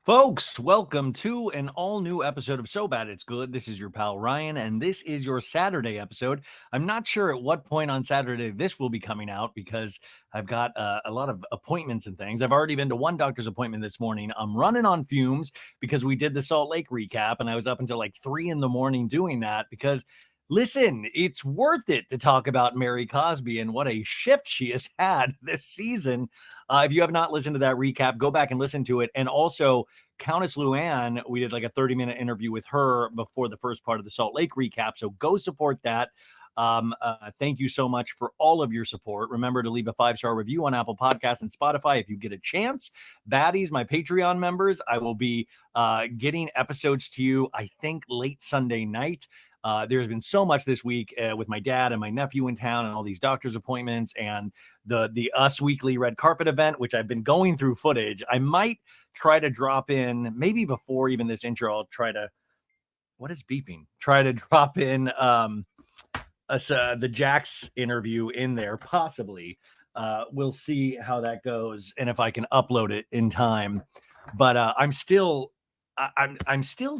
Folks, welcome to an all-new episode of So Bad It's Good. This is your pal Ryan, and this is your Saturday episode. I'm not sure at what point on Saturday this will be coming out because I've got a lot of appointments and things. I've already been to one doctor's appointment this morning. I'm running on fumes because we did the Salt Lake recap, and I was up until like 3 in the morning doing that because listen, it's worth it to talk about Mary Cosby and what a shift she has had this season. If you have not listened to that recap, go back and listen to it. And also, Countess Luann, we did like a 30-minute interview with her before the first part of the Salt Lake recap. So go support that. Thank you so much for all of your support. Remember to leave a 5-star review on Apple Podcasts and Spotify if you get a chance. Baddies, my Patreon members, I will be getting episodes to you, I think, late Sunday night. There's been so much this week with my dad and my nephew in town and all these doctor's appointments and the Us Weekly red carpet event, which I've been going through footage. I might try to drop in, maybe before even this intro, I'll try to, what is beeping? Try to drop in the Jax interview in there, possibly. We'll see how that goes and if I can upload it in time. But I'm still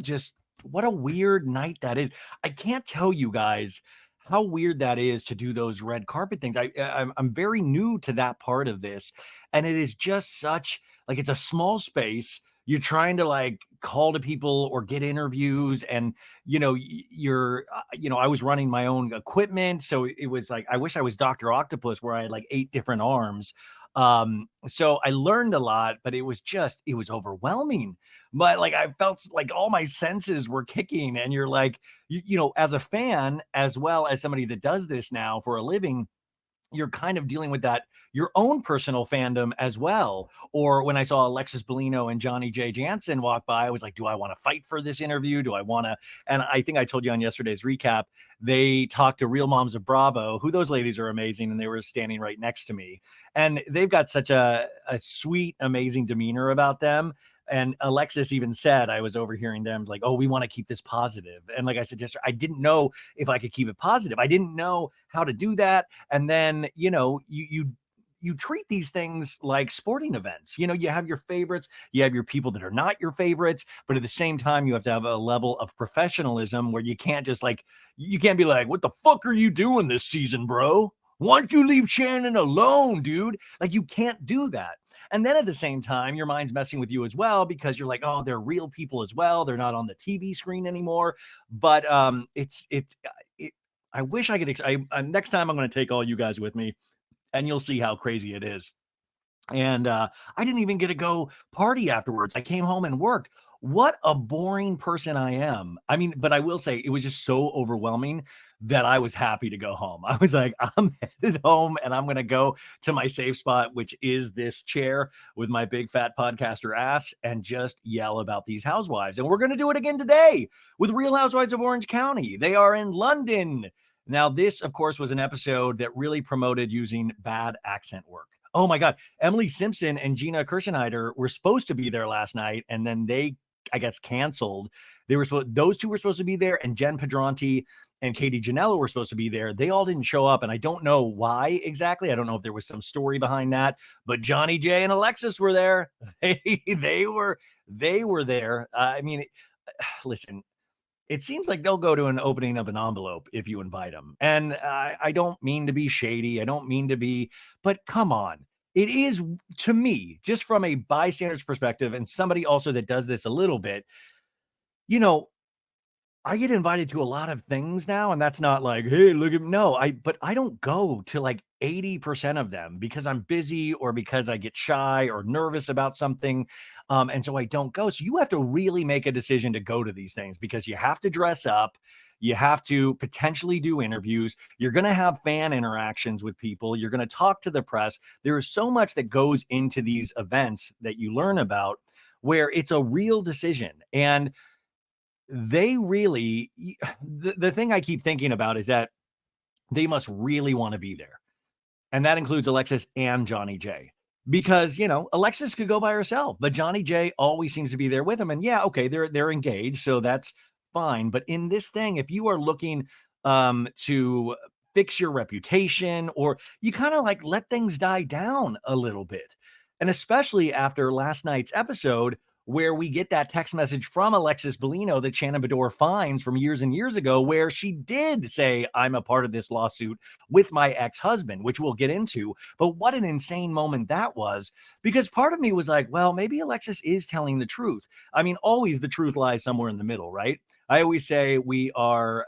just, what a weird night that is. I can't tell you guys how weird that is to do those red carpet things. I'm very new to that part of this, and it is just such like it's a small space. You're trying to like call to people or get interviews, and I was running my own equipment, so it was like I wish I was Dr. Octopus, where I had like 8 different arms. So I learned a lot, but it was overwhelming. But like I felt like all my senses were kicking, and you're like, as a fan, as well as somebody that does this now for a living, you're kind of dealing with that, your own personal fandom as well. Or when I saw Alexis Bellino and Johnny J. Janssen walk by, I was like, do I want to fight for this interview? Do I want to? And I think I told you on yesterday's recap, they talked to Real Moms of Bravo, who those ladies are amazing. And they were standing right next to me. And they've got such a sweet, amazing demeanor about them. And Alexis even said, I was overhearing them like, oh, we want to keep this positive. And like I said, just I didn't know if I could keep it positive. I didn't know how to do that. And then, you treat these things like sporting events. You have your favorites, you have your people that are not your favorites, but at the same time, you have to have a level of professionalism where you can't just like, you can't be like, what the fuck are you doing this season, bro? Why don't you leave Shannon alone, dude? Like, you can't do that. And then at the same time, your mind's messing with you as well because you're like, oh, they're real people as well. They're not on the TV screen anymore. But I wish I could. Next time, I'm going to take all you guys with me, and you'll see how crazy it is. And I didn't even get to go party afterwards. I came home and worked. What a boring person I am. I mean, but I will say it was just so overwhelming that I was happy to go home. I was like, I'm headed home and I'm going to go to my safe spot, which is this chair with my big fat podcaster ass, and just yell about these housewives. And we're going to do it again today with Real Housewives of Orange County. They are in London. Now, this, of course, was an episode that really promoted using bad accent work. Oh my God. Emily Simpson and Gina Kirschenheiter were supposed to be there last night, and then they, I guess, canceled. Those two were supposed to be there, and Jenn Pedranti and Katie Janela were supposed to be there. They all didn't show up, and I don't know why exactly. I don't know if there was some story behind that, but Johnny J and Alexis were there. They were there. Listen, it seems like they'll go to an opening of an envelope if you invite them. And I don't mean to be shady. I don't mean to be, but come on. It is, to me, just from a bystander's perspective, and somebody also that does this a little bit, I get invited to a lot of things now, and that's not like, hey, look at me. No, but I don't go to like 80% of them because I'm busy or because I get shy or nervous about something. And so I don't go. So you have to really make a decision to go to these things because you have to dress up. You have to potentially do interviews. You're going to have fan interactions with people. You're going to talk to the press. There is so much that goes into these events that you learn about where it's a real decision. And they really, the thing I keep thinking about is that they must really want to be there. And that includes Alexis and Johnny J. Because, Alexis could go by herself, but Johnny J always seems to be there with him. And yeah, okay, they're engaged, so that's fine. But in this thing, if you are looking to fix your reputation, or you kind of like let things die down a little bit, and especially after last night's episode, where we get that text message from Alexis Bellino that Shannon Beador finds from years and years ago, where she did say, I'm a part of this lawsuit with my ex-husband, which we'll get into. But what an insane moment that was, because part of me was like, well, maybe Alexis is telling the truth. I mean, always the truth lies somewhere in the middle, right? I always say we're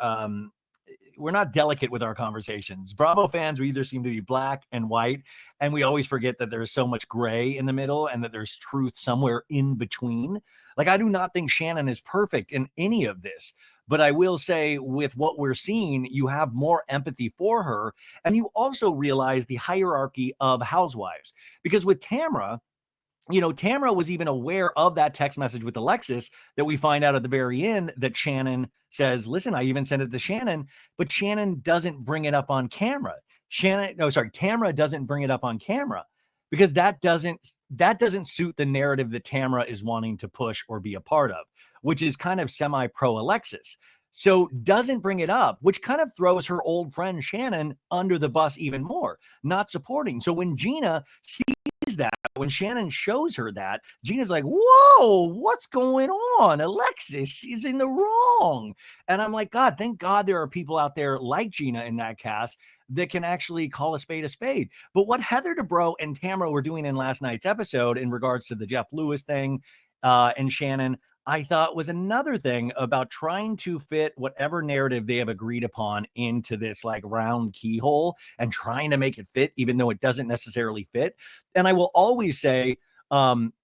not delicate with our conversations. Bravo fans, we either seem to be black and white, and we always forget that there's so much gray in the middle and that there's truth somewhere in between. Like, I do not think Shannon is perfect in any of this, but I will say with what we're seeing, you have more empathy for her. And you also realize the hierarchy of Housewives, because with Tamra, Tamra was even aware of that text message with Alexis that we find out at the very end that Shannon says, listen, I even sent it to Shannon, but Shannon doesn't bring it up on camera. Tamra doesn't bring it up on camera because that doesn't suit the narrative that Tamra is wanting to push or be a part of, which is kind of semi-pro Alexis. So doesn't bring it up, which kind of throws her old friend Shannon under the bus even more, not supporting. So when Gina sees that, when Shannon shows her that, Gina's like, whoa, what's going on? Alexis is in the wrong. And I'm like, God, thank God there are people out there like Gina in that cast that can actually call a spade a spade. But what Heather Dubrow and Tamra were doing in last night's episode in regards to the Jeff Lewis thing and Shannon, I thought was another thing about trying to fit whatever narrative they have agreed upon into this like round keyhole and trying to make it fit, even though it doesn't necessarily fit. And I will always say,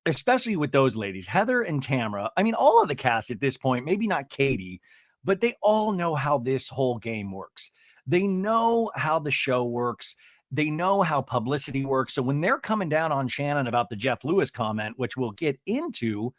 especially with those ladies, Heather and Tamra, I mean, all of the cast at this point, maybe not Katie, but they all know how this whole game works. They know how the show works. They know how publicity works. So when they're coming down on Shannon about the Jeff Lewis comment, which we'll get into,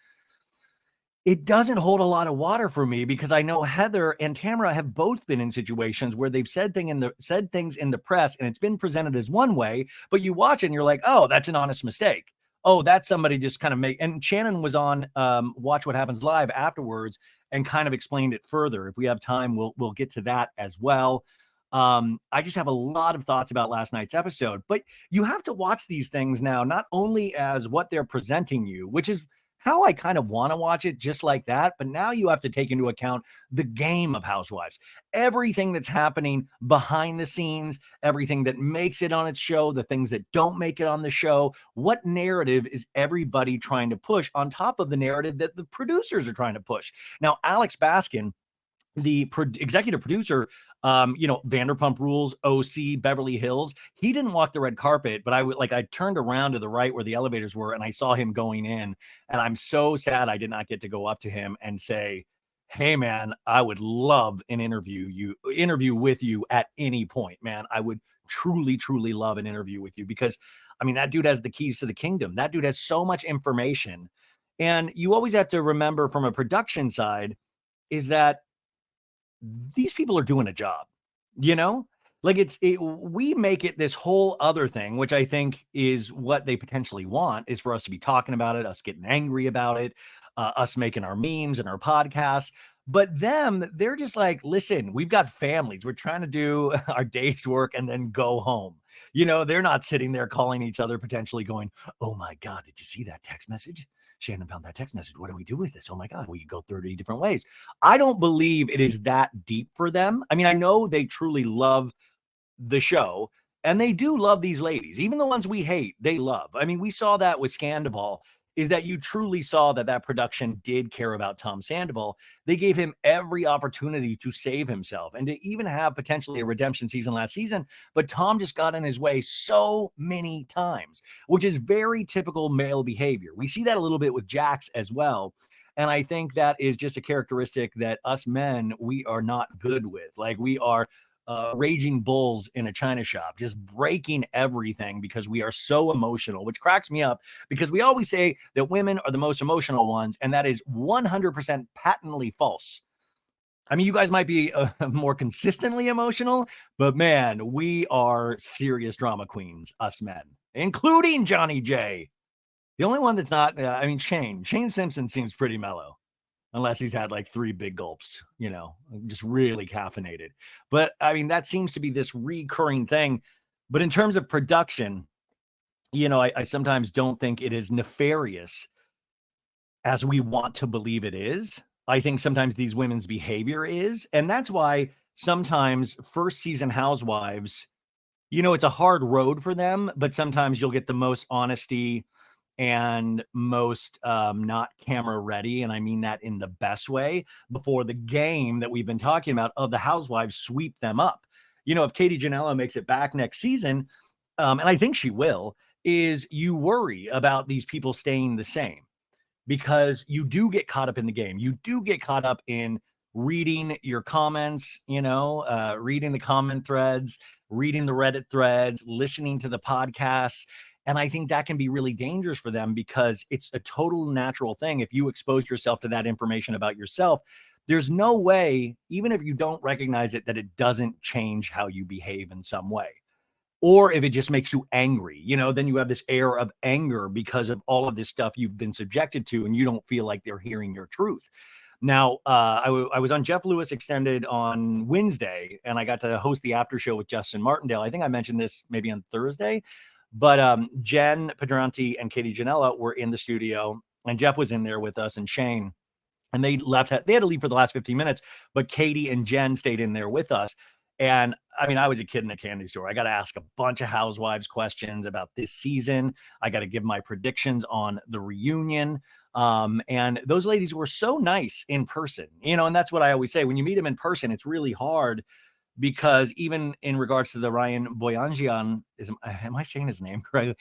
it doesn't hold a lot of water for me because I know Heather and Tamra have both been in situations where they've said things in the press and it's been presented as one way, but you watch it and you're like, oh, that's an honest mistake. Oh, that's somebody just kind of and Shannon was on Watch What Happens Live afterwards and kind of explained it further. If we have time, we'll get to that as well. I just have a lot of thoughts about last night's episode, but you have to watch these things now, not only as what they're presenting you, which is how I kind of want to watch it just like that. But now you have to take into account the game of Housewives, everything that's happening behind the scenes, everything that makes it on its show, the things that don't make it on the show. What narrative is everybody trying to push on top of the narrative that the producers are trying to push? Now, Alex Baskin, the executive producer, Vanderpump Rules, OC, Beverly Hills, he didn't walk the red carpet, but I turned around to the right where the elevators were and I saw him going in, and I'm so sad I did not get to go up to him and say, hey man, I would love an interview with you at any point, man. I would truly, truly love an interview with you because, I mean, that dude has the keys to the kingdom. That dude has so much information. And you always have to remember from a production side is that these people are doing a job, like we make it this whole other thing, which I think is what they potentially want, is for us to be talking about it, us getting angry about it, us making our memes and our podcasts. But they're just like, listen, we've got families. We're trying to do our day's work and then go home. They're not sitting there calling each other, potentially going, oh my God, did you see that text message? Shannon found that text message. What do we do with this? Oh my God, we could go 30 different ways. I don't believe it is that deep for them. I mean, I know they truly love the show and they do love these ladies, even the ones we hate, they love. I mean, we saw that with Scandival, is that you truly saw that production did care about Tom Sandoval. They gave him every opportunity to save himself and to even have potentially a redemption season last season. But Tom just got in his way so many times, which is very typical male behavior. We see that a little bit with Jax as well. And I think that is just a characteristic that us men, we are not good with. Like, we are raging bulls in a china shop, just breaking everything because we are so emotional, which cracks me up because we always say that women are the most emotional ones, and that is 100% patently false. I mean, you guys might be more consistently emotional, but man, we are serious drama queens, us men, including Johnny J. The only one that's not, Shane Simpson seems pretty mellow. Unless he's had like 3 big gulps, just really caffeinated. But I mean, that seems to be this recurring thing. But in terms of production, I sometimes don't think it is nefarious as we want to believe it is. I think sometimes these women's behavior is. And that's why sometimes first season housewives, it's a hard road for them, but sometimes you'll get the most honesty and most not camera ready. And I mean that in the best way before the game that we've been talking about of the housewives sweep them up. If Katie Janela makes it back next season, and I think she will, is you worry about these people staying the same because you do get caught up in the game. You do get caught up in reading your comments, reading the comment threads, reading the Reddit threads, listening to the podcasts. And I think that can be really dangerous for them because it's a total natural thing. If you expose yourself to that information about yourself, there's no way, even if you don't recognize it, that it doesn't change how you behave in some way. Or if it just makes you angry, then you have this air of anger because of all of this stuff you've been subjected to, and you don't feel like they're hearing your truth. Now, I was on Jeff Lewis Extended on Wednesday, and I got to host the after show with Justin Martindale. I think I mentioned this maybe on Thursday, but Jenn, Pedranti, and Katie Janela were in the studio, and Jeff was in there with us and Shane. And they left. They had to leave for the last 15 minutes, but Katie and Jenn stayed in there with us. And I mean, I was a kid in a candy store. I got to ask a bunch of housewives questions about this season. I got to give my predictions on the reunion. And those ladies were so nice in person, and that's what I always say. When you meet them in person, it's really hard because even in regards to the Ryan Boyanjian, am I saying his name correctly?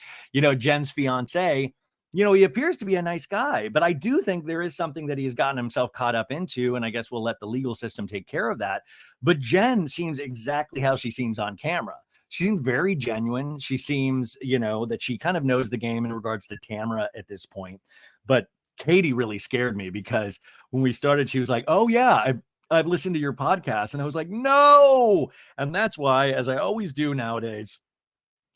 Jen's fiance, he appears to be a nice guy, but I do think there is something that he has gotten himself caught up into, and I guess we'll let the legal system take care of that. But Jenn seems exactly how she seems on camera. She seems very genuine. She seems, that she kind of knows the game in regards to Tamra at this point. But Katie really scared me because when we started, she was like, "Oh yeah, I've listened to your podcast," and I was like, "No!" And that's why, as I always do nowadays,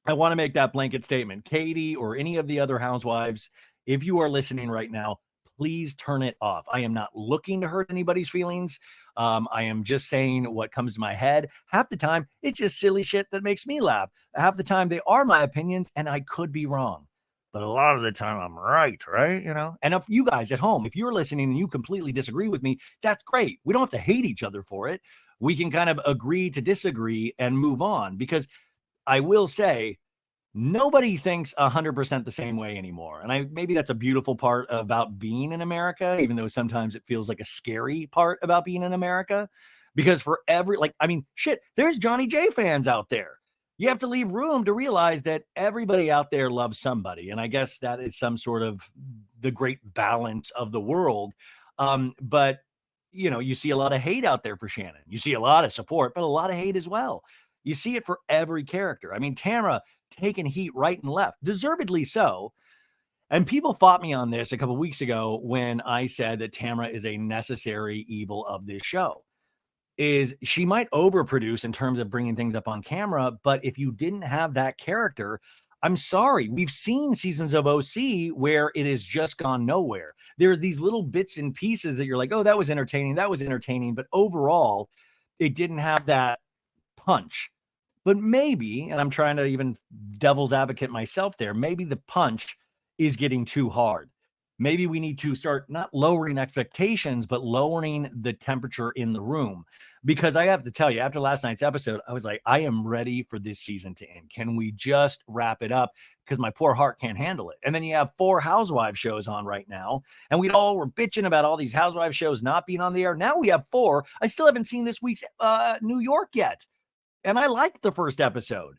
I want to make that blanket statement. Katie or any of the other housewives, if you are listening right now, please turn it off. I am not looking to hurt anybody's feelings. I am just saying what comes to my head. Half the time, it's just silly shit that makes me laugh. Half the time, they are my opinions, and I could be wrong. But a lot of the time, I'm right? And if you guys at home, if you're listening and you completely disagree with me, that's great. We don't have to hate each other for it. We can kind of agree to disagree and move on because I will say nobody thinks 100% the same way anymore. And maybe that's a beautiful part about being in America, even though sometimes it feels like a scary part about being in America, because for there's Johnny J fans out there. You have to leave room to realize that everybody out there loves somebody. And I guess that is some sort of the great balance of the world. But you see a lot of hate out there for Shannon. You see a lot of support, but a lot of hate as well. You see it for every character. I mean, Tamra taking heat right and left, deservedly so. And people fought me on this a couple of weeks ago when I said that Tamra is a necessary evil of this show. Is she might overproduce in terms of bringing things up on camera, but if you didn't have that character, I'm sorry. We've seen seasons of OC where it has just gone nowhere. There are these little bits and pieces that you're like, oh, that was entertaining. But overall, it didn't have that punch. But maybe, and I'm trying to even devil's advocate myself there, maybe the punch is getting too hard. Maybe we need to start not lowering expectations, but lowering the temperature in the room. Because I have to tell you, after last night's episode, I was like, I am ready for this season to end. Can we just wrap it up? Because my poor heart can't handle it. And then you have 4 housewife shows on right now. And we all were bitching about all these housewife shows not being on the air. Now we have 4. I still haven't seen this week's New York yet. And I liked the first episode.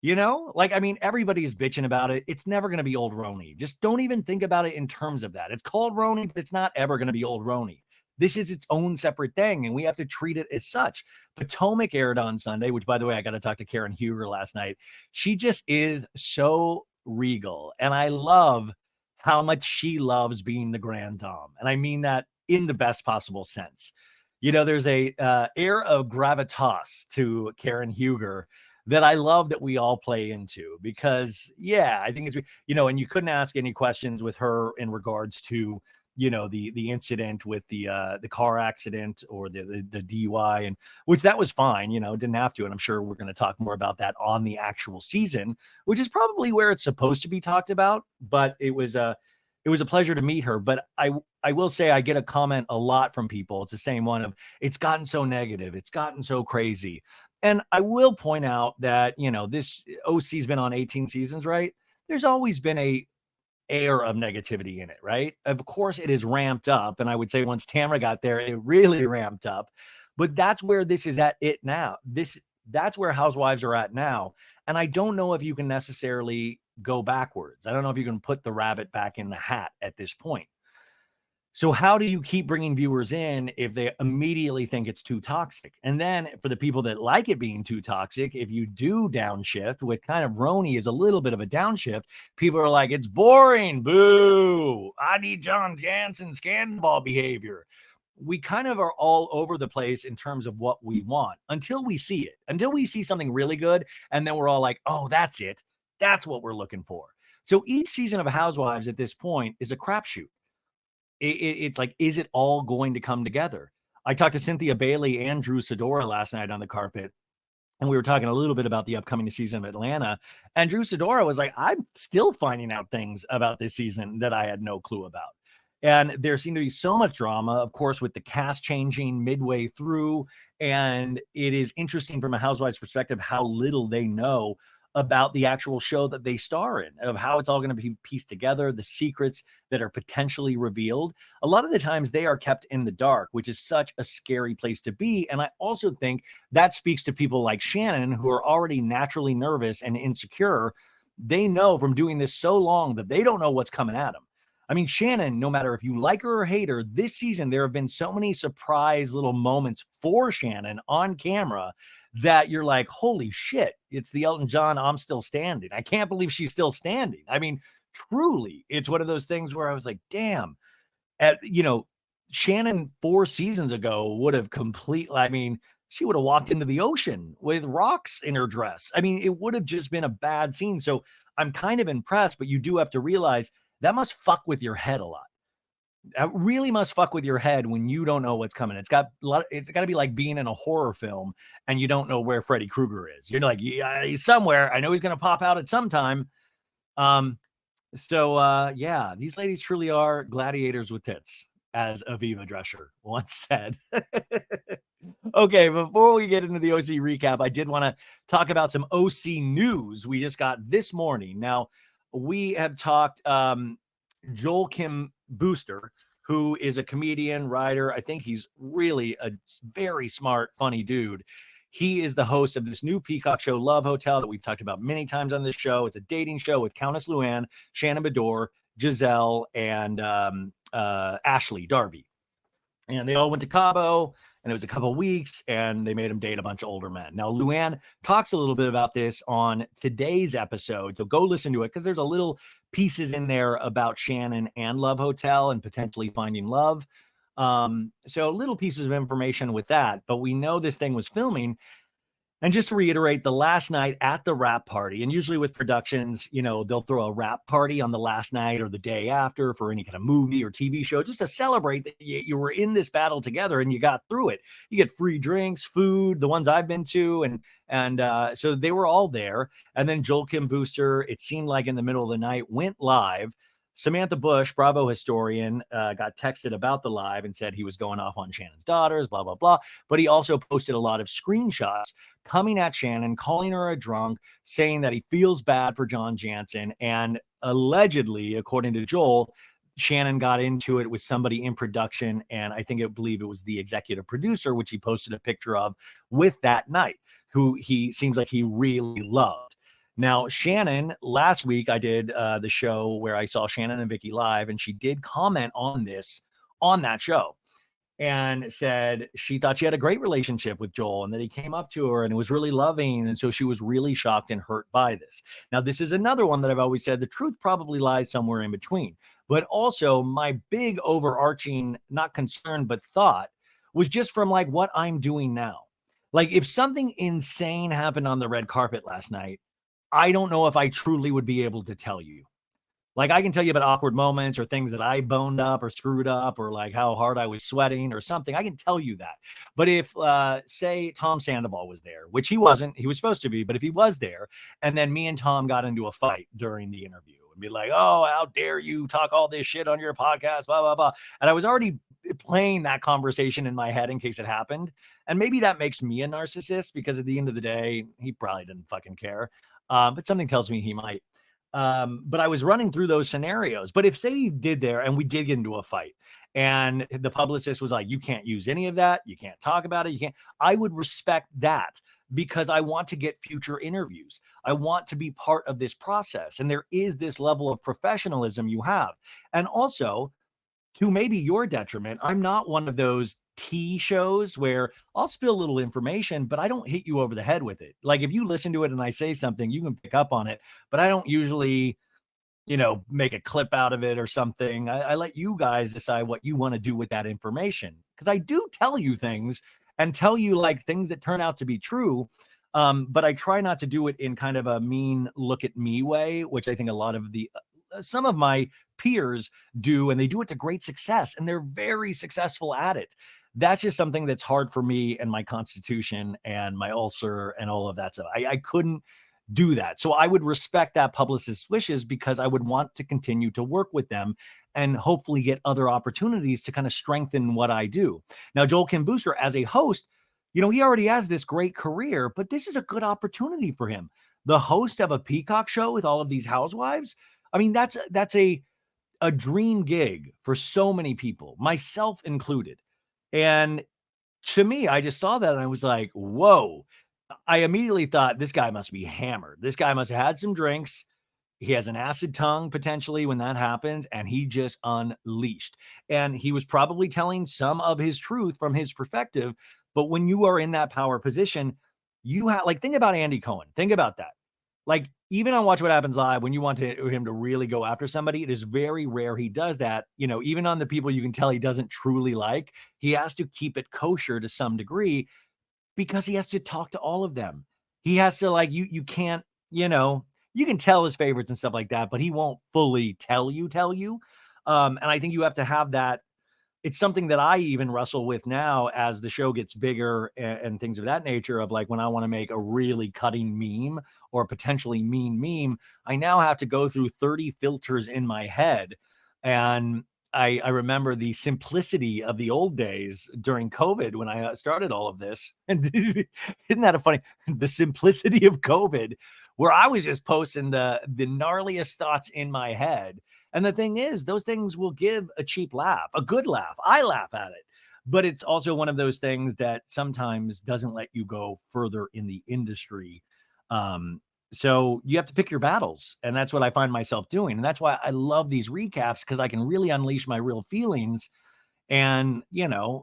Everybody's bitching about it. It's never going to be old Roni. Just don't even think about it in terms of that. It's called Roni, but it's not ever going to be old Roni. This is its own separate thing, and we have to treat it as such. Potomac aired on Sunday, which, by the way, I got to talk to Karen Huger last night. She just is so regal, and I love how much she loves being the grand dame. And I mean that in the best possible sense. There's a air of gravitas to Karen Huger that I love that we all play into because, I think it's, and you couldn't ask any questions with her in regards to, the incident with the car accident or the DUI, and which that was fine, didn't have to. And I'm sure we're going to talk more about that on the actual season, which is probably where it's supposed to be talked about. But it was it was a pleasure to meet her. But I will say I get a comment a lot from people. It's the same one of, it's gotten so negative. It's gotten so crazy. And I will point out that, this OC's been on 18 seasons, right? There's always been a air of negativity in it, right? Of course, it is ramped up. And I would say once Tamra got there, it really ramped up. But that's where this is at it now. That's where Housewives are at now. And I don't know if you can necessarily go backwards. I don't know if you can put the rabbit back in the hat at this point. So how do you keep bringing viewers in if they immediately think it's too toxic? And then for the people that like it being too toxic, if you do downshift, with kind of RHONY is a little bit of a downshift, people are like, it's boring. Boo. I need John Janssen scandal behavior. We kind of are all over the place in terms of what we want until we see it, until we see something really good. And then we're all like, oh, that's it. That's what we're looking for. So each season of Housewives at this point is a crapshoot. It's like, is it all going to come together? I talked to Cynthia Bailey and Drew Sidora last night on the carpet, and we were talking a little bit about the upcoming season of Atlanta. And Drew Sidora was like, I'm still finding out things about this season that I had no clue about. And there seemed to be so much drama, of course, with the cast changing midway through. And it is interesting from a Housewives perspective how little they know about the actual show that they star in, of how it's all going to be pieced together, the secrets that are potentially revealed. A lot of the times they are kept in the dark, which is such a scary place to be. And I also think that speaks to people like Shannon, who are already naturally nervous and insecure. They know from doing this so long that they don't know what's coming at them. I mean, Shannon, no matter if you like her or hate her, this season, there have been so many surprise little moments for Shannon on camera that you're like, holy shit, it's the Elton John, I'm still standing. I can't believe she's still standing. I mean, truly, it's one of those things where I was like, damn, Shannon 4 seasons ago would have she would have walked into the ocean with rocks in her dress. I mean, it would have just been a bad scene. So I'm kind of impressed, but you do have to realize that must fuck with your head a lot. That really must fuck with your head when you don't know what's coming. It's got to be like being in a horror film and you don't know where Freddy Krueger is. You're like, yeah, he's somewhere. I know he's going to pop out at some time. Yeah, these ladies truly are gladiators with tits, as Aviva Drescher once said. Okay, before we get into the OC recap, I did want to talk about some OC news we just got this morning. Now, we have talked Joel Kim Booster, who is a comedian, writer. I think he's really a very smart, funny dude. He is the host of this new Peacock show, Love Hotel, that we've talked about many times on this show. It's a dating show with Countess Luann, Shannon Beador, Giselle, and Ashley Darby. And they all went to Cabo, and it was a couple of weeks, and they made him date a bunch of older men. Now, Luann talks a little bit about this on today's episode, so go listen to it, because there's a little pieces in there about Shannon and Love Hotel and potentially finding love. So little pieces of information with that, but we know this thing was filming. And just to reiterate, the last night at the wrap party, and usually with productions, they'll throw a wrap party on the last night or the day after for any kind of movie or TV show, just to celebrate that you were in this battle together and you got through it. You get free drinks, food, the ones I've been to. And so they were all there. And then Joel Kim Booster, it seemed like in the middle of the night, went live. Samantha Bush, Bravo historian, got texted about the live and said he was going off on Shannon's daughters, blah, blah, blah. But he also posted a lot of screenshots coming at Shannon, calling her a drunk, saying that he feels bad for John Janssen. And allegedly, according to Joel, Shannon got into it with somebody in production. And I believe it was the executive producer, which he posted a picture of with that night, who he seems like he really loved. Now, Shannon, last week I did the show where I saw Shannon and Vicki live, and she did comment on this on that show and said she thought she had a great relationship with Joel and that he came up to her and it was really loving. And so she was really shocked and hurt by this. Now, this is another one that I've always said the truth probably lies somewhere in between. But also my big overarching, not concern, but thought was just from like what I'm doing now. Like if something insane happened on the red carpet last night, I don't know if I truly would be able to tell you. Like I can tell you about awkward moments or things that I boned up or screwed up or like how hard I was sweating or something. I can tell you that. But if say Tom Sandoval was there, which he wasn't, he was supposed to be, but if he was there and then me and Tom got into a fight during the interview, and be like, oh, how dare you talk all this shit on your podcast, blah, blah, blah. And I was already playing that conversation in my head in case it happened. And maybe that makes me a narcissist because at the end of the day, he probably didn't fucking care. But something tells me he might. But I was running through those scenarios. But if say you did there and we did get into a fight and the publicist was like, you can't use any of that, you can't talk about it, you can't, I would respect that because I want to get future interviews. I want to be part of this process. And there is this level of professionalism you have. And also, to maybe your detriment, I'm not one of those tea shows where I'll spill a little information, but I don't hit you over the head with it. Like if you listen to it and I say something, you can pick up on it, but I don't usually, make a clip out of it or something. I let you guys decide what you want to do with that information because I do tell you things and tell you like things that turn out to be true. But I try not to do it in kind of a mean look at me way, which I think a lot of some of my peers do, and they do it to great success, and they're very successful at it. That's just something that's hard for me and my constitution and my ulcer and all of that stuff. I couldn't do that. So I would respect that publicist's wishes because I would want to continue to work with them and hopefully get other opportunities to kind of strengthen what I do. Now, Joel Kim Booster as a host, he already has this great career, but this is a good opportunity for him. The host of a Peacock show with all of these housewives. I mean, that's a dream gig for so many people, myself included. And to me, I just saw that and I was like, whoa. I immediately thought this guy must be hammered. This guy must have had some drinks. He has an acid tongue potentially when that happens, and he just unleashed. And he was probably telling some of his truth from his perspective. But when you are in that power position, you have think about Andy Cohen. Think about that. Like even on Watch What Happens Live, when you want him to really go after somebody, it is very rare he does that. Even on the people you can tell he doesn't truly like, he has to keep it kosher to some degree because he has to talk to all of them. He has to you can't, you can tell his favorites and stuff like that, but he won't fully tell you. And I think you have to have that. It's something that I even wrestle with now as the show gets bigger and things of that nature of when I want to make a really cutting meme or potentially mean meme, I now have to go through 30 filters in my head. And I remember the simplicity of the old days during COVID when I started all of this. And isn't that the simplicity of COVID where I was just posting the gnarliest thoughts in my head. And the thing is, those things will give a cheap laugh, a good laugh. I laugh at it, but it's also one of those things that sometimes doesn't let you go further in the industry. So you have to pick your battles. And that's what I find myself doing. And that's why I love these recaps because I can really unleash my real feelings. And,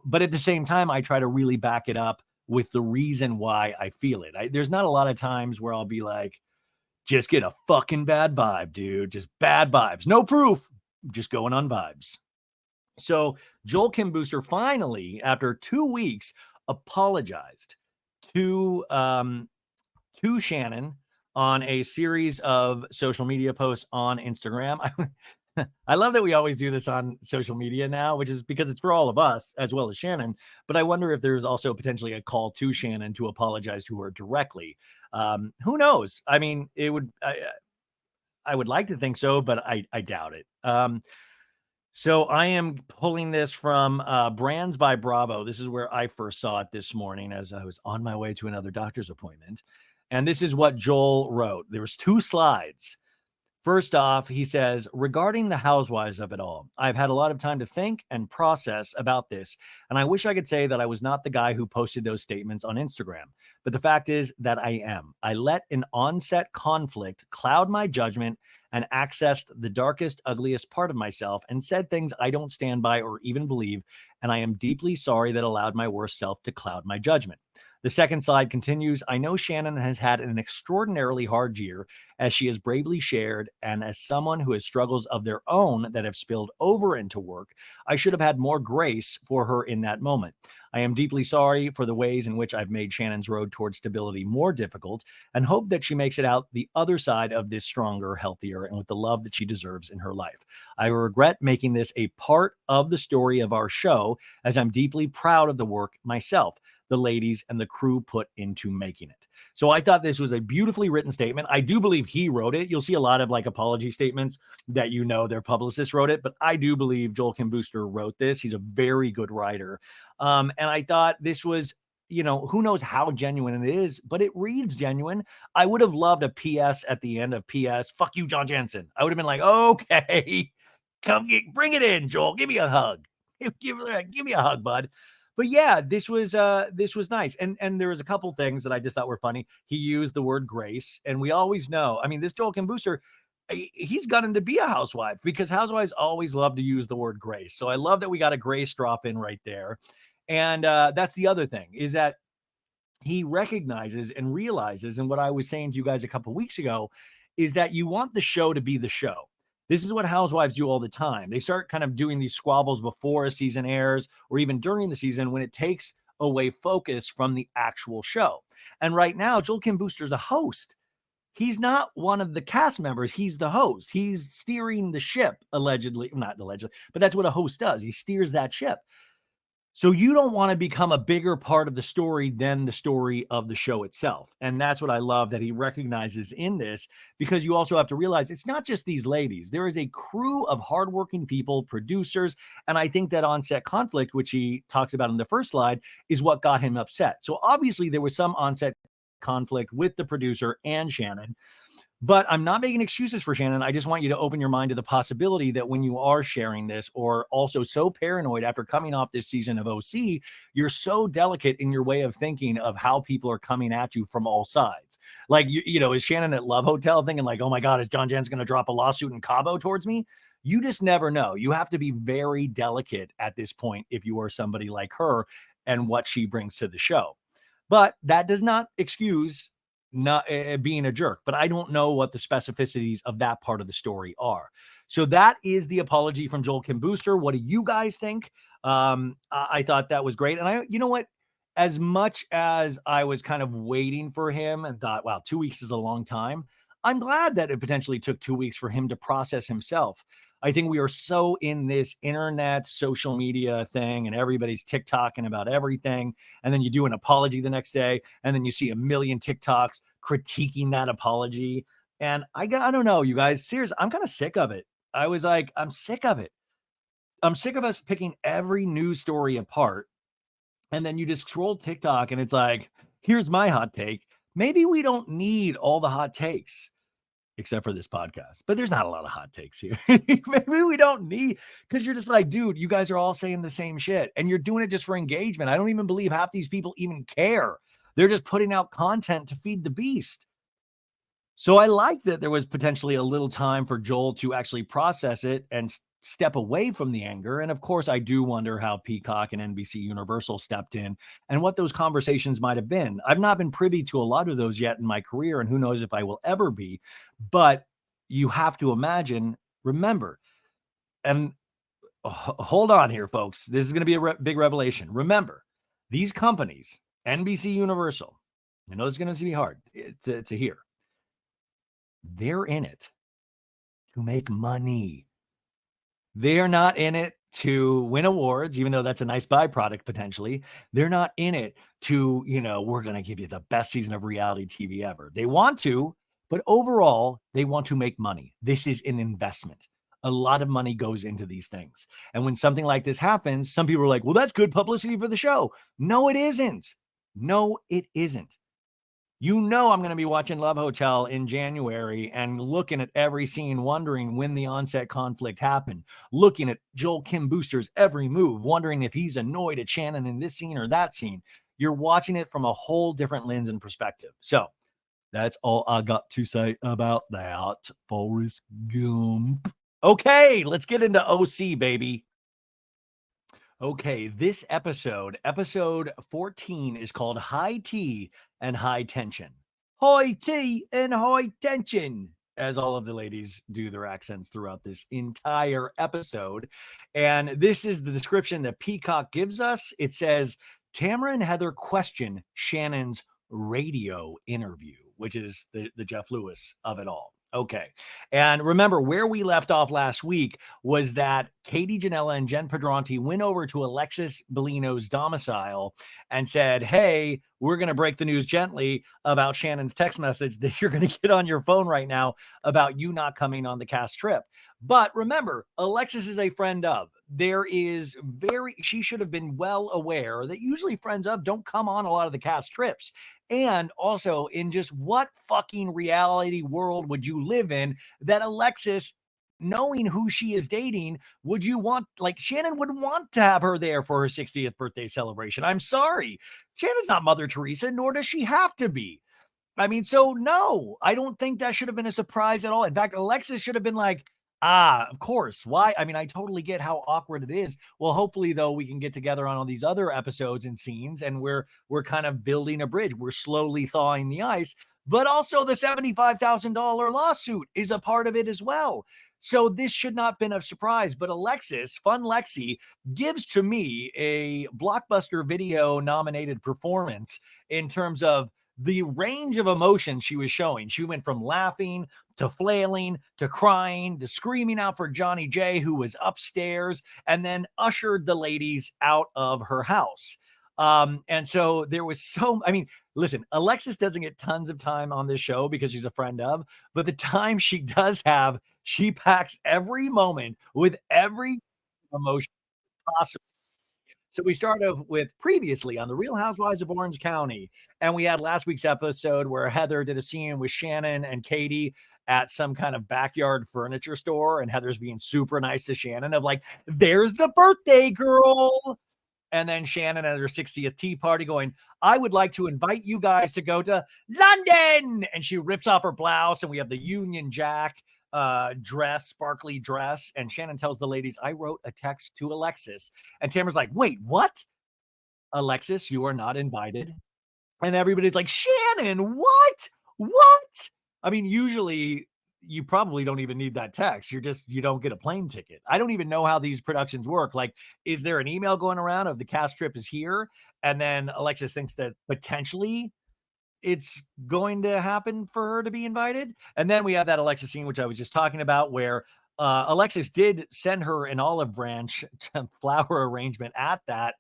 but at the same time, I try to really back it up with the reason why I feel it. There's not a lot of times where I'll be like, just get a fucking bad vibe, dude. Just bad vibes. No proof. Just going on vibes. So Joel Kim Booster finally, after 2 weeks, apologized to Shannon on a series of social media posts on Instagram. I love that we always do this on social media now, which is because it's for all of us as well as Shannon. But I wonder if there's also potentially a call to Shannon to apologize to her directly. Who knows? I mean, I would like to think so, but I doubt it. So I am pulling this from Brands by Bravo. This is where I first saw it this morning as I was on my way to another doctor's appointment. And this is what Joel wrote. There was 2 slides. First off, he says, regarding the housewives of it all, I've had a lot of time to think and process about this, and I wish I could say that I was not the guy who posted those statements on Instagram. But the fact is that I am. I let an onset conflict cloud my judgment and accessed the darkest, ugliest part of myself and said things I don't stand by or even believe, and I am deeply sorry that allowed my worst self to cloud my judgment. The second slide continues. I know Shannon has had an extraordinarily hard year, as she has bravely shared, and as someone who has struggles of their own that have spilled over into work, I should have had more grace for her in that moment. I am deeply sorry for the ways in which I've made Shannon's road towards stability more difficult and hope that she makes it out the other side of this stronger, healthier, and with the love that she deserves in her life. I regret making this a part of the story of our show, as I'm deeply proud of the work myself. the ladies and the crew put into making it. So I thought this was a beautifully written statement. I do believe he wrote it. You'll see a lot of like apology statements that their publicist wrote it, but I do believe Joel Kim Booster wrote this. He's a very good writer. And I thought this was, who knows how genuine it is, but it reads genuine. I would have loved a PS at the end of PS, fuck you, John Janssen. I would have been like, okay, bring it in, Joel. Give me a hug. Give me a hug, bud. But yeah, this was nice. And there was a couple things that I just thought were funny. He used the word grace, and we always know, I mean, this Joel Kim Booster, he's gotten to be a housewife because housewives always love to use the word grace. So I love that we got a grace drop in right there. And that's the other thing, is that he recognizes and realizes, and what I was saying to you guys a couple weeks ago, is that you want the show to be the show. This is what housewives do all the time. They start kind of doing these squabbles before a season airs or even during the season when it takes away focus from the actual show. And right now, Joel Kim Booster's a host. He's not one of the cast members. He's the host. He's steering the ship, allegedly. Not allegedly, but that's what a host does. He steers that ship. So you don't want to become a bigger part of the story than the story of the show itself. And that's what I love that he recognizes in this, because you also have to realize it's not just these ladies. There is a crew of hardworking people, producers. And I think that on-set conflict, which he talks about in the first slide, is what got him upset. So obviously there was some on-set conflict with the producer and Shannon. But I'm not making excuses for Shannon. I just want you to open your mind to the possibility that when you are sharing this, or also so paranoid after coming off this season of OC, you're so delicate in your way of thinking of how people are coming at you from all sides. Like, is Shannon at Love Hotel thinking like, oh my God, is John Jenn's going to drop a lawsuit in Cabo towards me? You just never know. You have to be very delicate at this point if you are somebody like her and what she brings to the show. But that does not excuse not being a jerk, but I don't know what the specificities of that part of the story are. So that is the apology from Joel Kim Booster. What do you guys think? I thought that was great. And you know what? As much as I was kind of waiting for him and thought, wow, 2 weeks is a long time, I'm glad that it potentially took 2 weeks for him to process himself. I think we are so in this internet social media thing and everybody's TikToking about everything. And then you do an apology the next day. And then you see a million TikToks critiquing that apology. And I don't know, you guys, seriously, I'm kind of sick of it. I was like, I'm sick of it. I'm sick of us picking every news story apart. And then you just scroll TikTok and it's like, here's my hot take. Maybe we don't need all the hot takes, except for this podcast. But there's not a lot of hot takes here. Maybe we don't need, because you're just like, dude, you guys are all saying the same shit and you're doing it just for engagement. I don't even believe half these people even care. They're just putting out content to feed the beast. So I like that there was potentially a little time for Joel to actually process it and step away from the anger. And of course, I do wonder how Peacock and NBC Universal stepped in and what those conversations might have been. I've not been privy to a lot of those yet in my career, and who knows if I will ever be. But you have to imagine, remember, and hold on here, folks. This is going to be a big revelation. Remember, these companies, NBC Universal, I know it's going to be hard to hear. They're in it to make money. They're not in it to win awards, even though that's a nice byproduct potentially. They're not in it to, we're going to give you the best season of reality TV ever. They want to, but overall, they want to make money. This is an investment. A lot of money goes into these things. And when something like this happens, some people are like, well, that's good publicity for the show. No, it isn't. No, it isn't. I'm going to be watching Love Hotel in January and looking at every scene, wondering when the onset conflict happened, looking at Joel Kim Booster's every move, wondering if he's annoyed at Shannon in this scene or that scene. You're watching it from a whole different lens and perspective. So that's all I got to say about that, Forrest Gump. Okay, let's get into OC, baby. Okay, this episode 14, is called High Tea and High Tension. High tea and high tension, as all of the ladies do their accents throughout this entire episode. And this is the description that Peacock gives us. It says, Tamra and Heather question Shannon's radio interview, which is the Jeff Lewis of it all. Okay. And remember, where we left off last week was that Katie Janela and Jenn Pedranti went over to Alexis Bellino's domicile and said, hey, we're going to break the news gently about Shannon's text message that you're going to get on your phone right now about you not coming on the cast trip. But remember, Alexis is a friend of. She should have been well aware that usually friends of don't come on a lot of the cast trips. And also, in just what fucking reality world would you live in that Alexis, knowing who she is dating, would you want, like, Shannon would want to have her there for her 60th birthday celebration? I'm sorry. Shannon's not Mother Teresa, nor does she have to be. I mean, so no, I don't think that should have been a surprise at all. In fact, Alexis should have been like, of course. Why? I mean, I totally get how awkward it is. Well, hopefully, though, we can get together on all these other episodes and scenes, and we're kind of building a bridge. We're slowly thawing the ice, but also the $75,000 lawsuit is a part of it as well. So this should not have been a surprise. But Alexis, Fun Lexi, gives to me a Blockbuster Video nominated performance in terms of the range of emotion she was showing. She went from laughing to flailing to crying to screaming out for Johnny J, who was upstairs, and then ushered the ladies out of her house. And so there was I mean, listen, Alexis doesn't get tons of time on this show because she's a friend of, but the time she does have, she packs every moment with every emotion possible. So we start off with previously on the Real Housewives of Orange County. And we had last week's episode where Heather did a scene with Shannon and Katie at some kind of backyard furniture store. And Heather's being super nice to Shannon of like, there's the birthday girl. And then Shannon at her 60th tea party going, I would like to invite you guys to go to London. And she rips off her blouse and we have the Union Jack sparkly dress. And Shannon tells the ladies, I wrote a text to Alexis. And Tamra's like, wait, what? Alexis, you are not invited. And everybody's like, Shannon, what? What? I mean, usually you probably don't even need that text. You don't get a plane ticket. I don't even know how these productions work. Like, is there an email going around of the cast trip is here? And then Alexis thinks that potentially it's going to happen for her to be invited. And then we have that Alexis scene, which I was just talking about, where Alexis did send her an olive branch flower arrangement at that,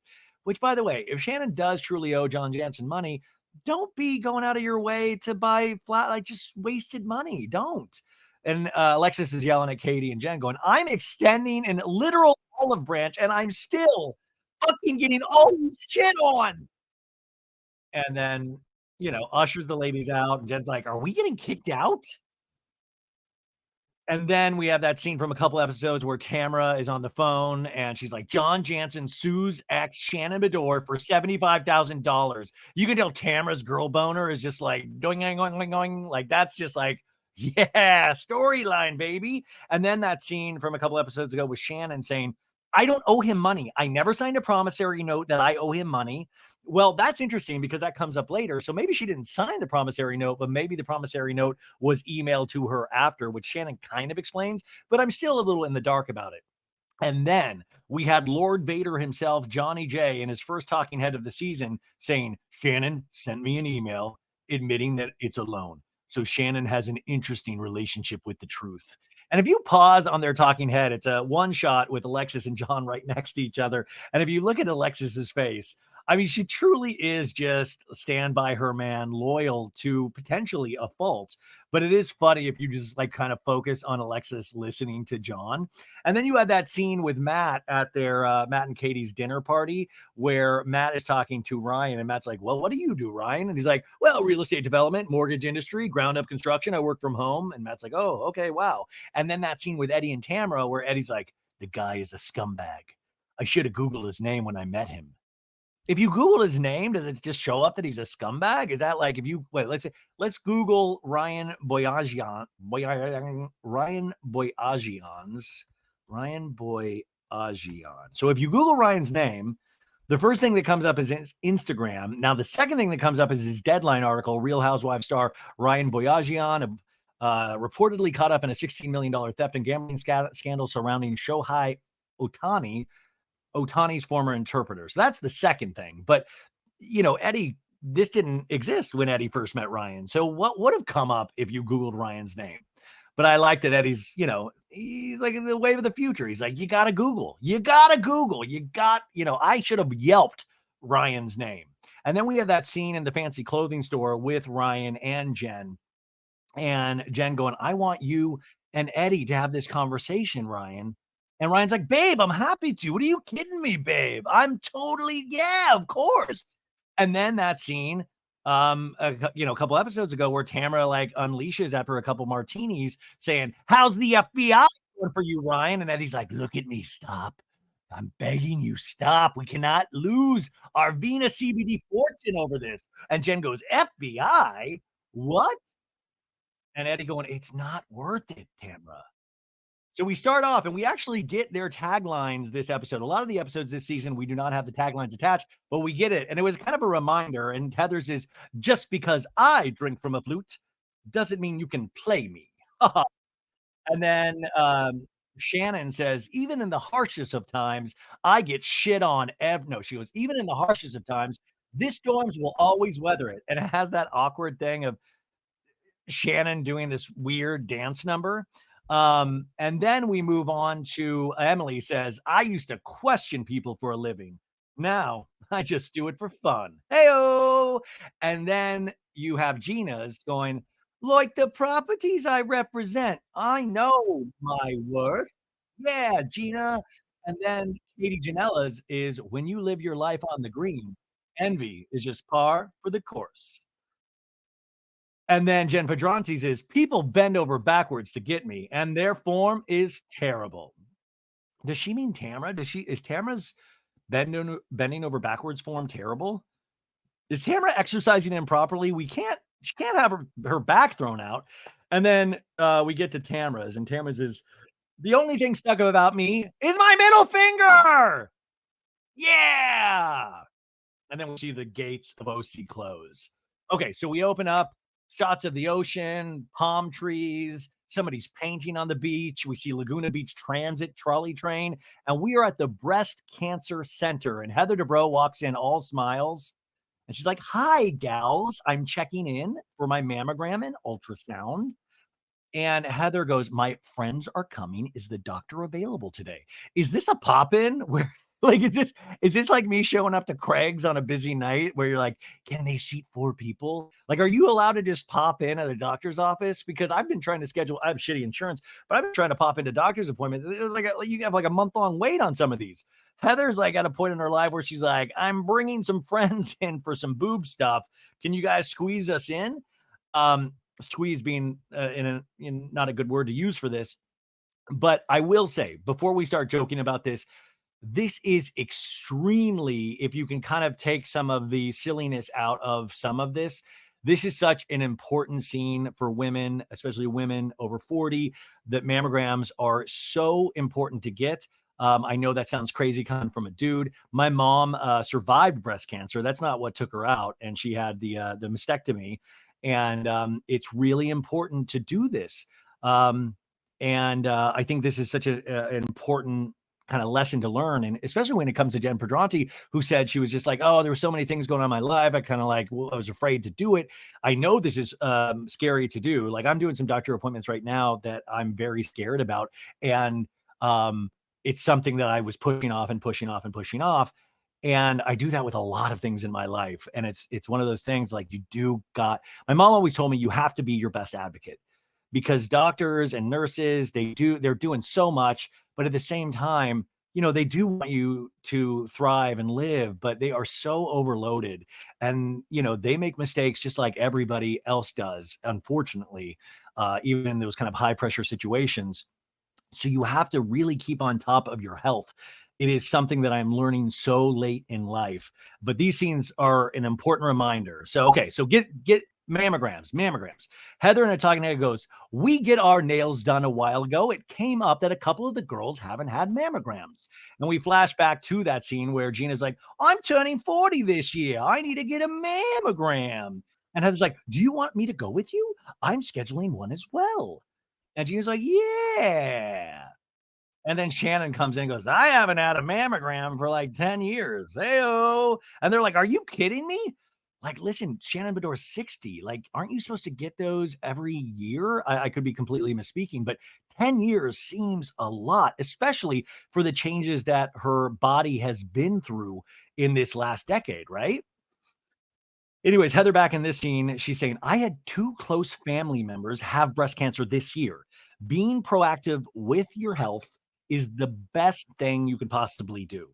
which, by the way, if Shannon does truly owe John Janssen money, don't be going out of your way to buy just wasted money. Don't. And Alexis is yelling at Katie and Jenn going, I'm extending an literal olive branch and I'm still fucking getting all shit on. And then, ushers the ladies out. And Jen's like, are we getting kicked out? And then we have that scene from a couple episodes where Tamra is on the phone and she's like, John Janssen sues ex Shannon Beador for $75,000. You can tell Tamra's girl boner is just like doing, like that's just like, yeah, storyline, baby. And then that scene from a couple episodes ago with Shannon saying, I don't owe him money. I never signed a promissory note that I owe him money. Well, that's interesting because that comes up later. So maybe she didn't sign the promissory note, but maybe the promissory note was emailed to her after, which Shannon kind of explains, but I'm still a little in the dark about it. And then we had Lord Vader himself, Johnny J, in his first talking head of the season saying, Shannon sent me an email admitting that it's a loan. So Shannon has an interesting relationship with the truth. And if you pause on their talking head, it's a one shot with Alexis and John right next to each other. And if you look at Alexis's face, I mean, she truly is just stand by her man, loyal to potentially a fault. But it is funny if you just like kind of focus on Alexis listening to John. And then you had that scene with Matt at their Matt and Katie's dinner party where Matt is talking to Ryan and Matt's like, well, what do you do, Ryan? And he's like, well, real estate development, mortgage industry, ground up construction. I work from home. And Matt's like, oh, okay, wow. And then that scene with Eddie and Tamra where Eddie's like, the guy is a scumbag. I should have Googled his name when I met him. If you Google his name, does it just show up that he's a scumbag? Is that like if you wait? Let's Google Ryan Boyajian, Ryan Boyajian. So if you Google Ryan's name, the first thing that comes up is Instagram. Now the second thing that comes up is his Deadline article. Real Housewives star Ryan Boyajian reportedly caught up in a $16 million theft and gambling scandal surrounding Shohei Ohtani's former interpreter. So that's the second thing. But, Eddie, this didn't exist when Eddie first met Ryan. So what would have come up if you Googled Ryan's name? But I like that Eddie's, he's like in the wave of the future. He's like, you gotta Google, you gotta Google, I should have yelped Ryan's name. And then we have that scene in the fancy clothing store with Ryan and Jenn. And Jenn going, I want you and Eddie to have this conversation, Ryan. And Ryan's like, babe, I'm happy to. What are you kidding me, babe? I'm totally, yeah, of course. And then that scene, a couple episodes ago where Tamra like unleashes after a couple martinis saying, how's the FBI doing for you, Ryan? And Eddie's like, look at me, stop. I'm begging you, stop. We cannot lose our Venus CBD fortune over this. And Jenn goes, FBI? What? And Eddie going, it's not worth it, Tamra. So we start off and we actually get their taglines this episode. A lot of the episodes this season, we do not have the taglines attached, but we get it. And it was kind of a reminder. And Heather's is just because I drink from a flute doesn't mean you can play me. And then Shannon says, even in the harshest of times, I get shit on. No, she goes, even in the harshest of times, this storms will always weather it. And it has that awkward thing of Shannon doing this weird dance number. And then we move on to Emily says, I used to question people for a living. Now I just do it for fun. Heyo. And then you have Gina's going, like the properties I represent. I know my worth. Yeah, Gina. And then Katie Janela's is when you live your life on the green, envy is just par for the course. And then Jen Pedranti's is people bend over backwards to get me, and their form is terrible. Does she mean Tamra? Is Tamra's bending over backwards form terrible? Is Tamra exercising improperly? She can't have her back thrown out. And then we get to Tamra's, and Tamra's is the only thing stuck about me is my middle finger. Yeah. And then we see the gates of OC close. Okay, so we open up. Shots of the ocean, palm trees, somebody's painting on the beach. We see Laguna Beach Transit trolley train, and we are at the Breast Cancer Center. And Heather Dubrow walks in all smiles, and she's like, hi, gals. I'm checking in for my mammogram and ultrasound. And Heather goes, my friends are coming. Is the doctor available today? Is this a pop-in where like is this like me showing up to Craig's on a busy night where you're like, can they seat 4 people? Like, are you allowed to just pop in at a doctor's office? Because I've been trying to schedule, I have shitty insurance, but I've been trying to pop into doctor's appointments. You have like a month-long wait on some of these. Heather's like at a point in her life where she's like, I'm bringing some friends in for some boob stuff. Can you guys squeeze us in? Squeeze being in not a good word to use for this. But I will say, before we start joking about this is extremely, if you can kind of take some of the silliness out of some of this is such an important scene for women, especially women over 40, that mammograms are so important to get. I know that sounds crazy coming from a dude. My mom survived breast cancer. That's not what took her out. And she had the mastectomy. And it's really important to do this. And I think this is such an important kind of lesson to learn. And especially when it comes to Jen Pedranti, who said she was just like, oh, there were so many things going on in my life. I kind of like, well, I was afraid to do it. I know this is scary to do. Like I'm doing some doctor appointments right now that I'm very scared about. And it's something that I was pushing off and pushing off and pushing off. And I do that with a lot of things in my life. And it's one of those things like my mom always told me you have to be your best advocate because doctors and nurses, they're doing so much, but at the same time, they do want you to thrive and live, but they are so overloaded and, they make mistakes just like everybody else does, unfortunately, even in those kind of high pressure situations. So you have to really keep on top of your health. It is something that I'm learning so late in life, but these scenes are an important reminder. So, okay. So get mammograms. Heather in a talking head goes, we get our nails done a while ago. It came up that a couple of the girls haven't had mammograms. And we flash back to that scene where Gina's like, I'm turning 40 this year. I need to get a mammogram. And Heather's like, do you want me to go with you? I'm scheduling one as well. And Gina's like, yeah. And then Shannon comes in and goes, I haven't had a mammogram for like 10 years. Heyo. And they're like, are you kidding me? like, listen, Shannon Beador's 60. Like, aren't you supposed to get those every year? I could be completely misspeaking, but 10 years seems a lot, especially for the changes that her body has been through in this last decade, right? Anyways, Heather back in this scene, she's saying, I had two close family members have breast cancer this year. Being proactive with your health is the best thing you could possibly do.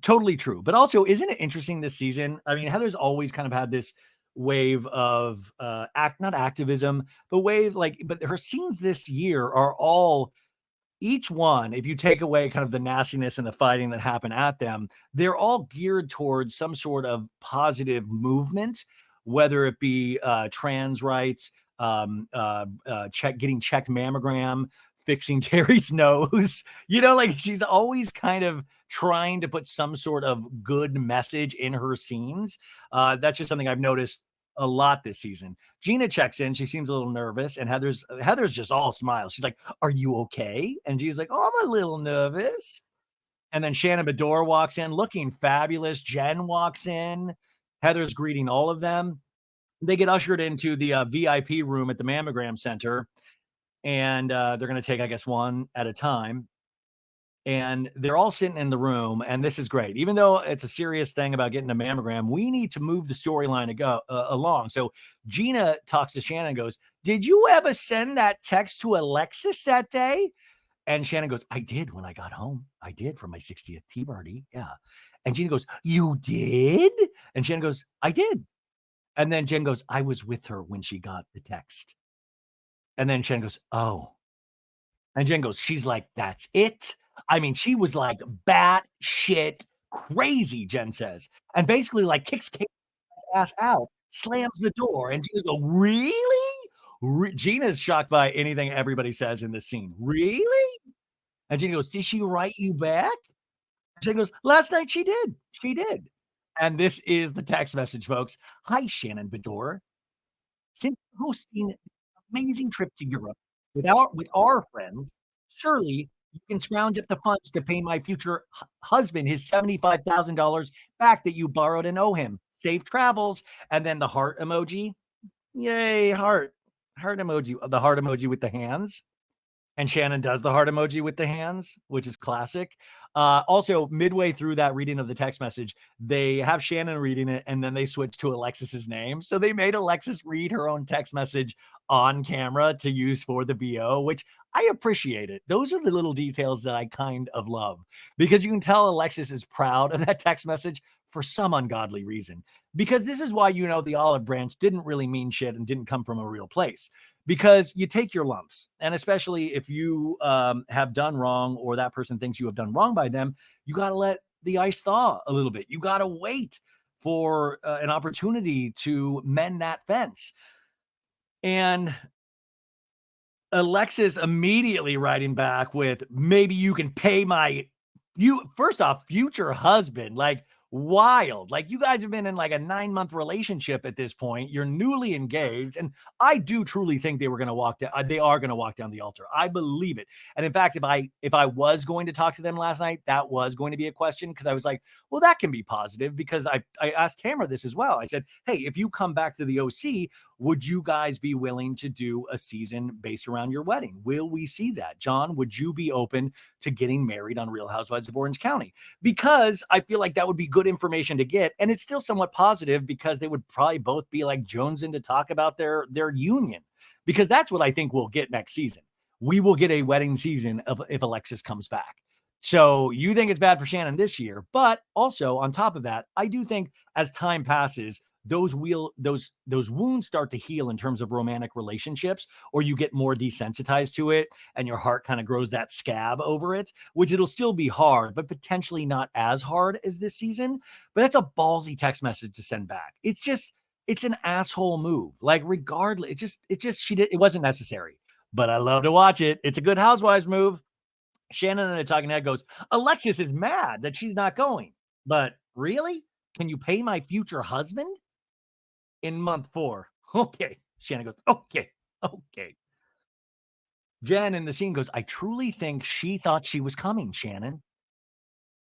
Totally true. But also, isn't it interesting this season? I mean, Heather's always kind of had this wave of not activism, but but her scenes this year are all each one, if you take away kind of the nastiness and the fighting that happened at them, they're all geared towards some sort of positive movement, whether it be trans rights, getting checked mammogram, fixing Terry's nose. Like she's always kind of trying to put some sort of good message in her scenes. That's just something I've noticed a lot this season. Gina checks in. She seems a little nervous, and Heather's just all smiles. She's like, "Are you okay?" And she's like, "Oh, I'm a little nervous." And then Shannon Beador walks in, looking fabulous. Jenn walks in. Heather's greeting all of them. They get ushered into the VIP room at the mammogram center, and they're going to take, I guess, one at a time. And they're all sitting in the room, and this is great. Even though it's a serious thing about getting a mammogram, we need to move the storyline along. So Gina talks to Shannon and goes, "Did you ever send that text to Alexis that day?" And Shannon goes, "I did when I got home. I did for my 60th tea party. Yeah." And Gina goes, "You did?" And Shannon goes, "I did." And then Jen goes, "I was with her when she got the text." And then Shannon goes, "Oh." And Jen goes, "She's like, that's it." I mean, she was like bat shit crazy, Jen says, and basically like kicks Kate's ass out, slams the door, and Gina's go, "Really?" Gina's shocked by anything everybody says in this scene. "Really?" And Gina goes, "Did she write you back?" Jen goes, "Last night she did. She did." And this is the text message, folks. "Hi, Shannon Beador. Since hosting an amazing trip to Europe with our friends, surely you can scrounge up the funds to pay my future husband his $75,000 back that you borrowed and owe him. Safe travels." And then the heart emoji. Yay, heart emoji, the heart emoji with the hands. And Shannon does the heart emoji with the hands, which is classic. Also, midway through that reading of the text message, they have Shannon reading it, and then they switch to Alexis's name. So they made Alexis read her own text message on camera to use for the BO, which I appreciate it. Those are the little details that I kind of love, because you can tell Alexis is proud of that text message for some ungodly reason. Because this is why the olive branch didn't really mean shit and didn't come from a real place, because you take your lumps. And especially if you have done wrong, or that person thinks you have done wrong by them, you got to let the ice thaw a little bit. You got to wait for an opportunity to mend that fence. And Alexis immediately writing back with, "Maybe you can pay first off, future husband." Like, wild. Like, you guys have been in like a 9-month relationship at this point. You're newly engaged. And I do truly think they are going to walk down the altar. I believe it. And in fact, if I was going to talk to them last night, that was going to be a question, because I was like, well, that can be positive, because I asked Tamra this as well. I said, "Hey, if you come back to the OC, would you guys be willing to do a season based around your wedding? Will we see that? John, would you be open to getting married on Real Housewives of Orange County?" Because I feel like that would be good information to get. And it's still somewhat positive, because they would probably both be like jonesing to talk about their union, because that's what I think we'll get next season. We will get a wedding season if Alexis comes back. So you think it's bad for Shannon this year, but also on top of that, I do think as time passes, those wounds start to heal in terms of romantic relationships, or you get more desensitized to it, and your heart kind of grows that scab over it, which it'll still be hard, but potentially not as hard as this season. But that's a ballsy text message to send back. It's an asshole move. Like, regardless, it wasn't necessary, but I love to watch it. It's a good Housewives move. Shannon in a talking head goes, "Alexis is mad that she's not going, but really? Can you pay my future husband in month 4?" Okay. Shannon goes, "Okay. Okay." Jen in the scene goes, "I truly think she thought she was coming, Shannon."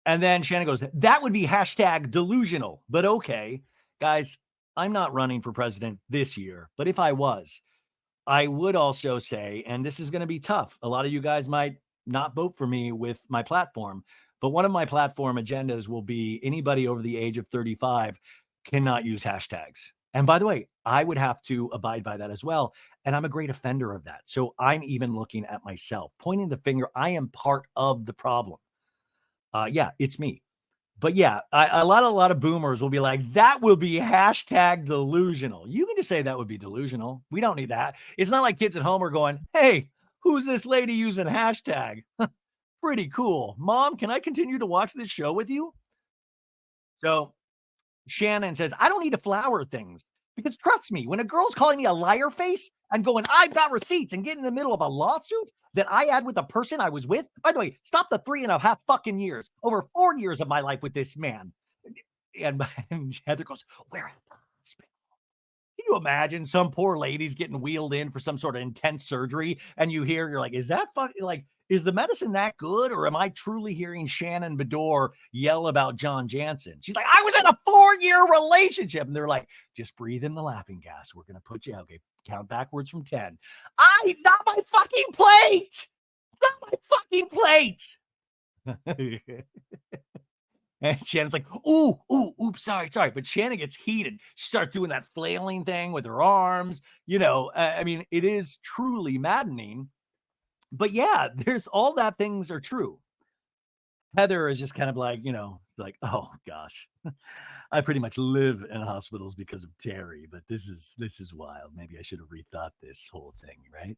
And then Shannon goes, "That would be hashtag delusional, but okay." Guys, I'm not running for president this year, but if I was, I would also say, and this is going to be tough. A lot of you guys might not vote for me with my platform, but one of my platform agendas will be anybody over the age of 35 cannot use hashtags. And by the way, I would have to abide by that as well. And I'm a great offender of that. So I'm even looking at myself, pointing the finger. I am part of the problem. Yeah, it's me. But yeah, a lot of boomers will be like, that will be hashtag delusional. You can just say that would be delusional. We don't need that. It's not like kids at home are going, hey, who's this lady using hashtag? Pretty cool. Mom, can I continue to watch this show with you? So Shannon says, I don't need to flower things because trust me, when a girl's calling me a liar face and going, I've got receipts and get in the middle of a lawsuit that I had with the person I was with. By the way, stop the 3.5 fucking years, over 4 years of my life with this man. And Heather goes, where at the hospital? Can you imagine some poor lady's getting wheeled in for some sort of intense surgery? And you're like, is that fucking like, is the medicine that good? Or am I truly hearing Shannon Beador yell about John Janssen? She's like, I was in a 4-year relationship. And they're like, just breathe in the laughing gas. We're going to put you out. Okay, count backwards from 10. Not my fucking plate. It's not my fucking plate. And Shannon's like, oops, sorry. But Shannon gets heated. She starts doing that flailing thing with her arms. I mean, it is truly maddening. But yeah, there's all that things are true. Heather is just kind of like, like, oh gosh, I pretty much live in hospitals because of Terry, but this is wild. Maybe I should have rethought this whole thing, right?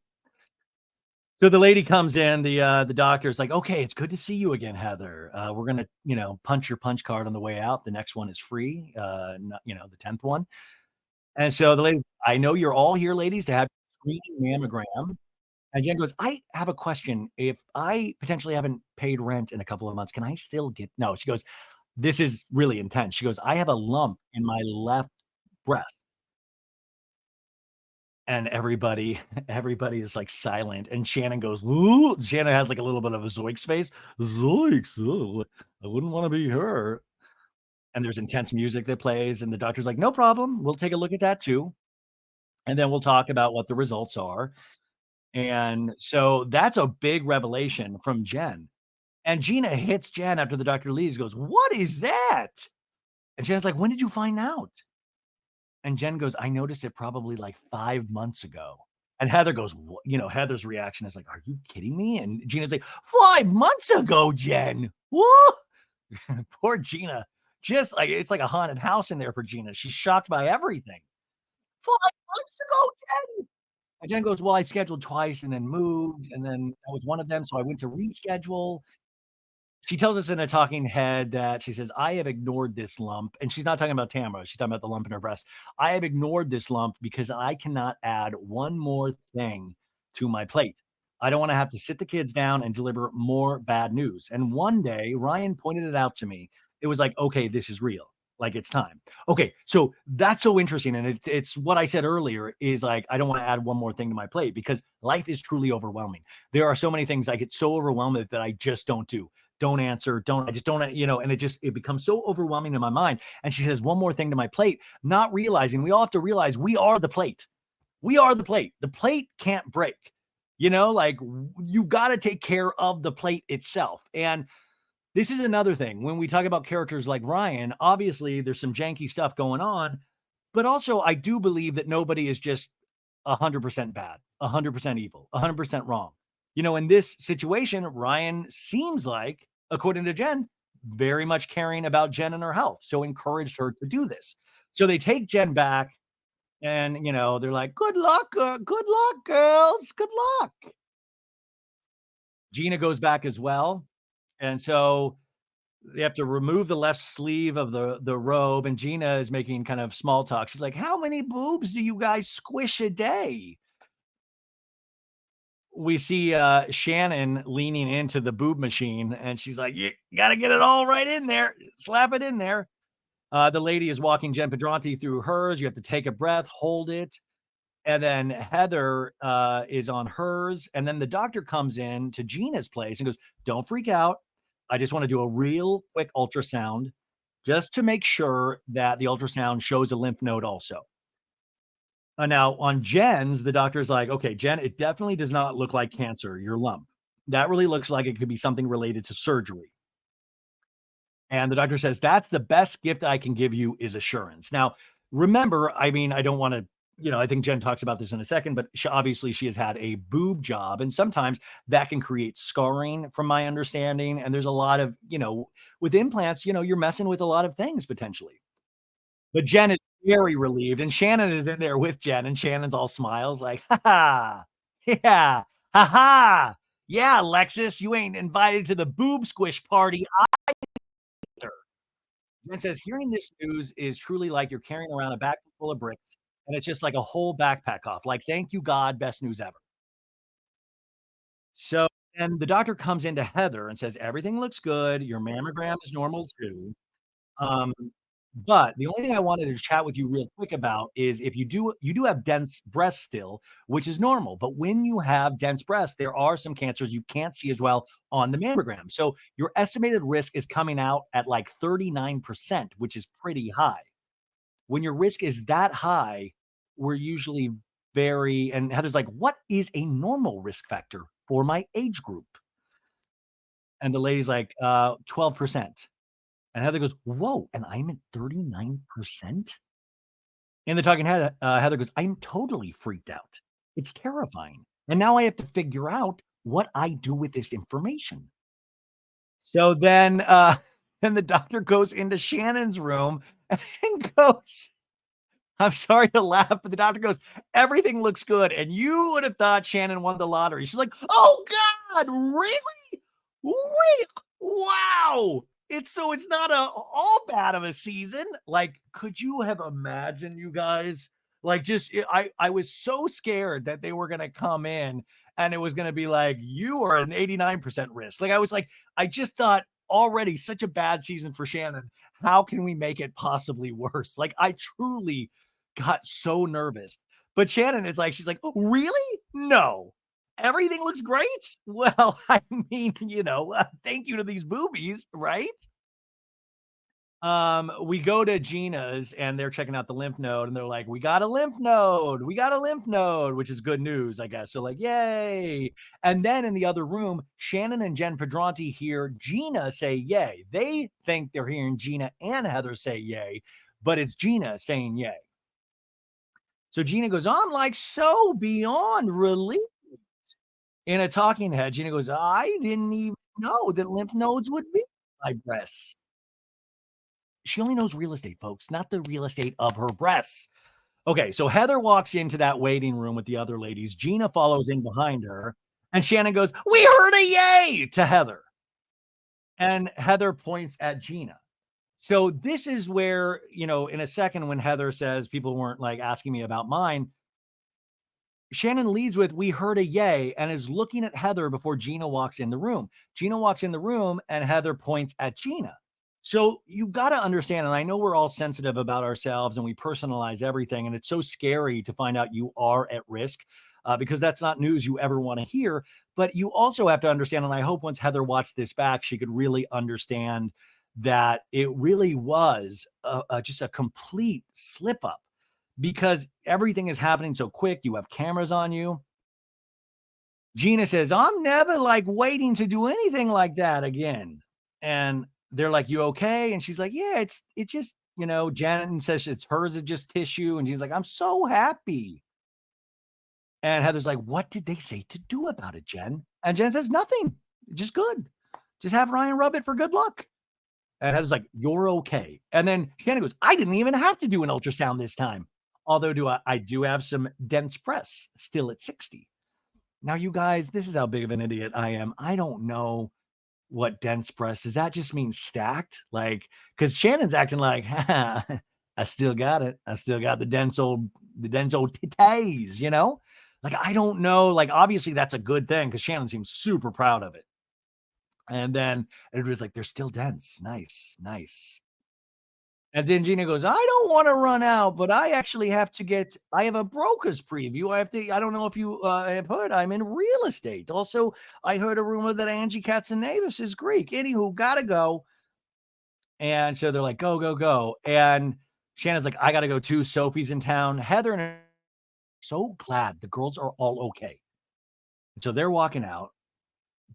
So the lady comes in, the doctor's like, okay, it's good to see you again, Heather. We're gonna, punch your punch card on the way out. The next one is free, the 10th one. And so the lady, I know you're all here, ladies, to have screening mammogram. And Jen goes, I have a question. If I potentially haven't paid rent in a couple of months, can I still get no? She goes, this is really intense. She goes, I have a lump in my left breast. And everybody is like silent. And Shannon goes, ooh. Shannon has like a little bit of a Zoinks face. Zoinks. Oh, I wouldn't want to be her. And there's intense music that plays. And the doctor's like, no problem. We'll take a look at that too. And then we'll talk about what the results are. And so that's a big revelation from Jenn. And Gina hits Jenn after the doctor leaves, goes, what is that? And Jenn's like, when did you find out? And Jenn goes, I noticed it probably like 5 months ago. And Heather goes, Heather's reaction is like, are you kidding me? And Gina's like, 5 months ago, Jenn. What? Poor Gina. Just like, it's like a haunted house in there for Gina. She's shocked by everything. 5 months ago, Jenn. And Jenn goes, well, I scheduled twice and then moved. And then that was one of them. So I went to reschedule. She tells us in a talking head that she says, I have ignored this lump. And she's not talking about Tamra. She's talking about the lump in her breast. I have ignored this lump because I cannot add one more thing to my plate. I don't want to have to sit the kids down and deliver more bad news. And one day, Ryan pointed it out to me. It was like, okay, this is real. Like it's time. Okay, so that's so interesting. And it's what I said earlier is like, I don't want to add one more thing to my plate because life is truly overwhelming. There are so many things I get so overwhelmed with that I just don't do. Don't answer. I just don't, and it becomes so overwhelming in my mind. And she says, one more thing to my plate, not realizing we all have to realize we are the plate. We are the plate. The plate can't break. Like you got to take care of the plate itself. And this is another thing. When we talk about characters like Ryan, obviously there's some janky stuff going on, but also I do believe that nobody is just 100% bad, 100% evil, 100% wrong. In this situation, Ryan seems like, according to Jenn, very much caring about Jenn and her health. So encouraged her to do this. So they take Jenn back and, they're like, good luck, girls. Good luck. Gina goes back as well. And so they have to remove the left sleeve of the robe. And Gina is making kind of small talk. She's like, how many boobs do you guys squish a day? We see Shannon leaning into the boob machine. And she's like, you got to get it all right in there. Slap it in there. The lady is walking Jenn Pedranti through hers. You have to take a breath, hold it. And then Heather is on hers. And then the doctor comes in to Gina's place and goes, don't freak out. I just want to do a real quick ultrasound. just to make sure that the ultrasound shows a lymph node also. Now on Jen's, the doctor's like, okay, Jenn, it definitely does not look like cancer, your lump. That really looks like it could be something related to surgery. And the doctor says, that's the best gift I can give you is assurance. Now, remember, I mean, I don't want to, I think Jenn talks about this in a second, but obviously she has had a boob job. And sometimes that can create scarring, from my understanding. And there's a lot of, with implants, you're messing with a lot of things potentially. But Jenn is very relieved. And Shannon is in there with Jenn, and Shannon's all smiles, like, ha ha, yeah, ha ha. Yeah, Alexis, you ain't invited to the boob squish party either. And says, hearing this news is truly like you're carrying around a backpack full of bricks, and it's just like a whole backpack off. Like, thank you, God, best news ever. So, and the doctor comes into Heather and says, everything looks good. Your mammogram is normal too. Um, but the only thing I wanted to chat with you real quick about is if you do have dense breasts still, which is normal. But when you have dense breasts, there are some cancers you can't see as well on the mammogram. So your estimated risk is coming out at like 39%, which is pretty high. When your risk is that high, we're usually very, and Heather's like, what is a normal risk factor for my age group? And the lady's like, 12%. And Heather goes, whoa, and I'm at 39%? And the talking head, Heather goes, I'm totally freaked out. It's terrifying. And now I have to figure out what I do with this information. So then, then the doctor goes into Shannon's room and goes, I'm sorry to laugh, but the doctor goes, everything looks good. And you would have thought Shannon won the lottery. She's like, oh God, really? Wait, wow. It's not all bad of a season. Like, could you have imagined, you guys? Like, just I was so scared that they were gonna come in and it was gonna be like, you are an 89% risk. Like, I was like, I just thought already such a bad season for Shannon. How can we make it possibly worse? Like, I truly got so nervous. But Shannon is like, she's like, oh, really? No. Everything looks great. Well, I mean, thank you to these boobies, right? We go to Gina's and they're checking out the lymph node and they're like, we got a lymph node. We got a lymph node, which is good news, I guess. So like, yay. And then in the other room, Shannon and Jenn Pedranti hear Gina say yay. They think they're hearing Gina and Heather say yay, but it's Gina saying yay. So Gina goes, I'm like so beyond relief. In a talking head, Gina goes, I didn't even know that lymph nodes would be my breasts. She only knows real estate, folks, not the real estate of her breasts. Okay, so Heather walks into that waiting room with the other ladies. Gina follows in behind her, and Shannon goes, we heard a yay to Heather. And Heather points at Gina. So this is where, in a second, when Heather says people weren't like asking me about mine, Shannon leads with, we heard a yay, and is looking at Heather before Gina walks in the room. Gina walks in the room, and Heather points at Gina. So you got to understand, and I know we're all sensitive about ourselves and we personalize everything. And it's so scary to find out you are at risk because that's not news you ever want to hear. But you also have to understand, and I hope once Heather watched this back, she could really understand that it really was just a complete slip up because everything is happening so quick. You have cameras on you. Gina says, I'm never like waiting to do anything like that again. And they're like, you okay? And she's like, yeah, it's just, Jen says it's hers is just tissue. And she's like, I'm so happy. And Heather's like, what did they say to do about it, Jen? And Jen says, nothing. Just good. Just have Ryan rub it for good luck. And Heather's like, you're okay. And then Shannon goes, I didn't even have to do an ultrasound this time. Although I do have some dense breasts still at 60. Now, you guys, this is how big of an idiot I am. I don't know what dense breast does that just mean stacked? Like, because Shannon's acting like, I still got it. I still got the dense old titties, Like, I don't know. Like, obviously that's a good thing because Shannon seems super proud of it. And then it was like, they're still dense. Nice, nice. And then Gina goes, I don't want to run out, but I actually I have a broker's preview. I don't know if you have heard, I'm in real estate. Also, I heard a rumor that Angie Katzenakis is Greek. Anywho, gotta go. And so they're like, "Go, go, go." And Shannon's like, "I gotta go too. Sophie's in town." Heather and are so glad the girls are all okay. And so they're walking out,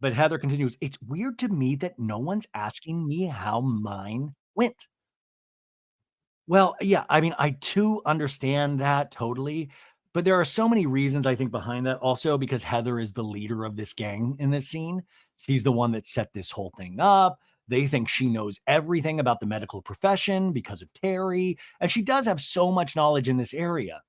but Heather continues, "It's weird to me that no one's asking me how mine went." Well, yeah, I mean, I too understand that totally, but there are so many reasons I think behind that. Also, because Heather is the leader of this gang in this scene. She's the one that set this whole thing up. They think she knows everything about the medical profession because of Terry, and she does have so much knowledge in this area.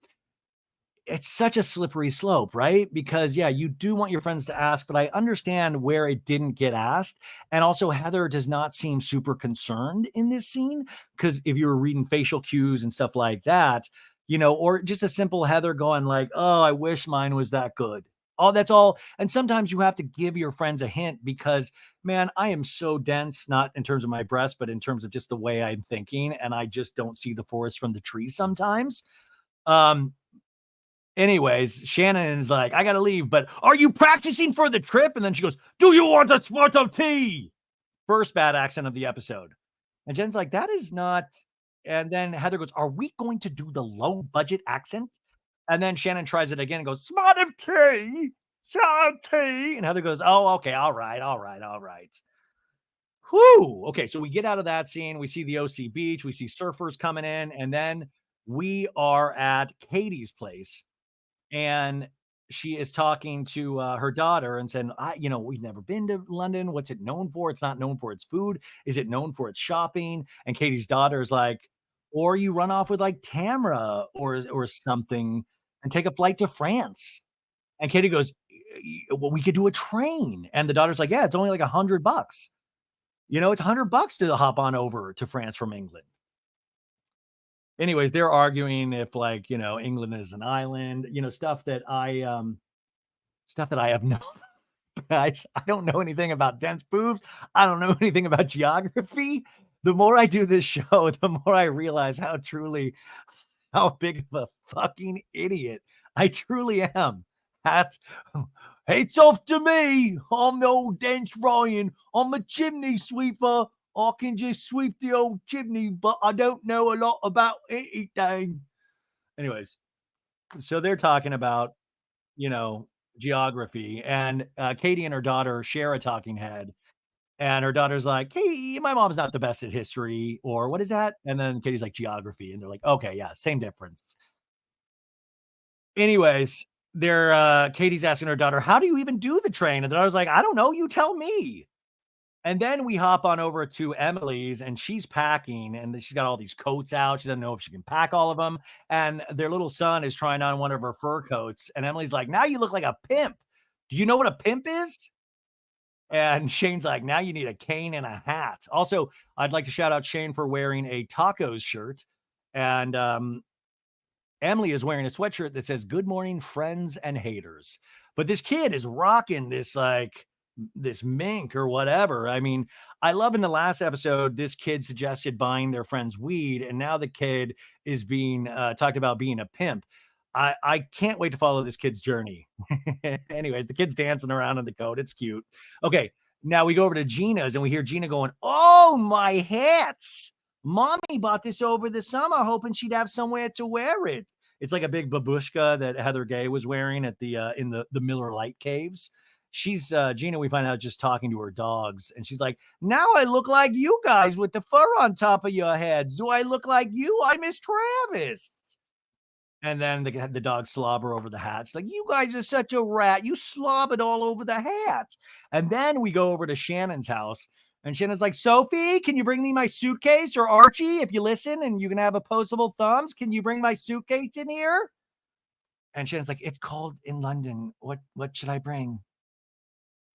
It's such a slippery slope, right? Because yeah, you do want your friends to ask, but I understand where it didn't get asked. And also, Heather does not seem super concerned in this scene because if you were reading facial cues and stuff like that, or just a simple Heather going like, "Oh, I wish mine was that good." Oh, that's all. And sometimes you have to give your friends a hint because, man, I am so dense, not in terms of my breast, but in terms of just the way I'm thinking, and I just don't see the forest from the trees sometimes. Um, Anyways, Shannon's like, "I gotta leave, but are you practicing for the trip?" And then she goes, "Do you want a spot of tea?" First bad accent of the episode. And Jen's like, "That is not." And then Heather goes, "Are we going to do the low budget accent?" And then Shannon tries it again and goes, "Spot of tea, spot of tea." And Heather goes, "Oh, okay, all right, all right, all right." Whew. Okay, so we get out of that scene. We see the OC beach. We see surfers coming in, and then we are at Katie's place and she is talking to her daughter and saying, we've never been to London. What's it known for? It's not known for its food. Is it known for its shopping?" And Katie's daughter is like, "Or you run off with like Tamra or something and take a flight to France." And Katie goes, "Well, we could do a train." And the daughter's like, "Yeah, it's only like $100. It's $100 to hop on over to France from England." Anyways, they're arguing if like, England is an island, stuff that I have no I don't know anything about dense boobs. I don't know anything about geography. The more I do this show, the more I realize how big of a fucking idiot I truly am. That's It's off to me. I'm the old dense Ryan. I'm a chimney sweeper. I can just sweep the old chimney, but I don't know a lot about anything. Anyways, so they're talking about, you know, geography, and Katie and her daughter share a talking head. And her daughter's like, "Hey, my mom's not the best at history," or "What is that?" And then Katie's like, "Geography." And they're like, "Okay, yeah, same difference." Anyways, Katie's asking her daughter, "How do you even do the train?" And the daughter's like, "I don't know. You tell me." And then we hop on over to Emily's, and she's packing, and she's got all these coats out. She doesn't know if she can pack all of them. And their little son is trying on one of her fur coats. And Emily's like, "Now you look like a pimp. Do you know what a pimp is?" And Shane's like, "Now you need a cane and a hat." Also, I'd like to shout out Shane for wearing a tacos shirt. And Emily is wearing a sweatshirt that says "Good morning, friends and haters." But this kid is rocking this mink or whatever. I mean, I love in the last episode, this kid suggested buying their friends weed, and now the kid is being talked about being a pimp. I can't wait to follow this kid's journey. Anyways, the kid's dancing around in the coat. It's cute. Okay, now we go over to Gina's and we hear Gina going, "Oh, my hats. Mommy bought this over the summer, hoping she'd have somewhere to wear it." It's like a big babushka that Heather Gay was wearing at the in the Miller Lite caves. She's Gina, we find out, just talking to her dogs, and she's like, "Now I look like you guys with the fur on top of your heads. Do I look like you? I miss Travis." And then the dog slobber over the hat. She's like, "You guys are such a rat. You slobbered all over the hat." And then we go over to Shannon's house. And Shannon's like, "Sophie, can you bring me my suitcase?" Or Archie, if you listen and you can have opposable thumbs, can you bring my suitcase in here? And Shannon's like, "It's cold in London. What should I bring?"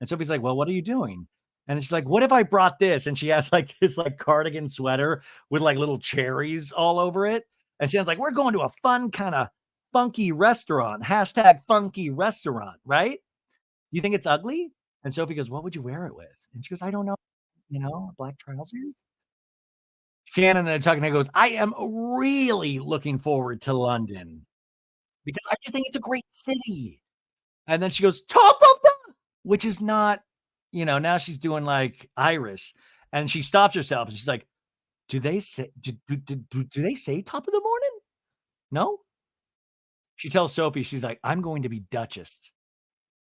And Sophie's like, "Well, what are you doing?" And she's like, "What if I brought this?" And she has like this like cardigan sweater with like little cherries all over it. And Shannon's like, "We're going to a fun kind of funky restaurant. Hashtag funky restaurant, right? You think it's ugly?" And Sophie goes, "What would you wear it with?" And she goes, "I don't know, black trousers." Shannon and Tuck goes, "I am really looking forward to London because I just think it's a great city." And then she goes, "Top of the," which is not, now she's doing like Irish, and she stops herself and she's like, do they say top of the morning? No? She tells Sophie, she's like, "I'm going to be Duchess.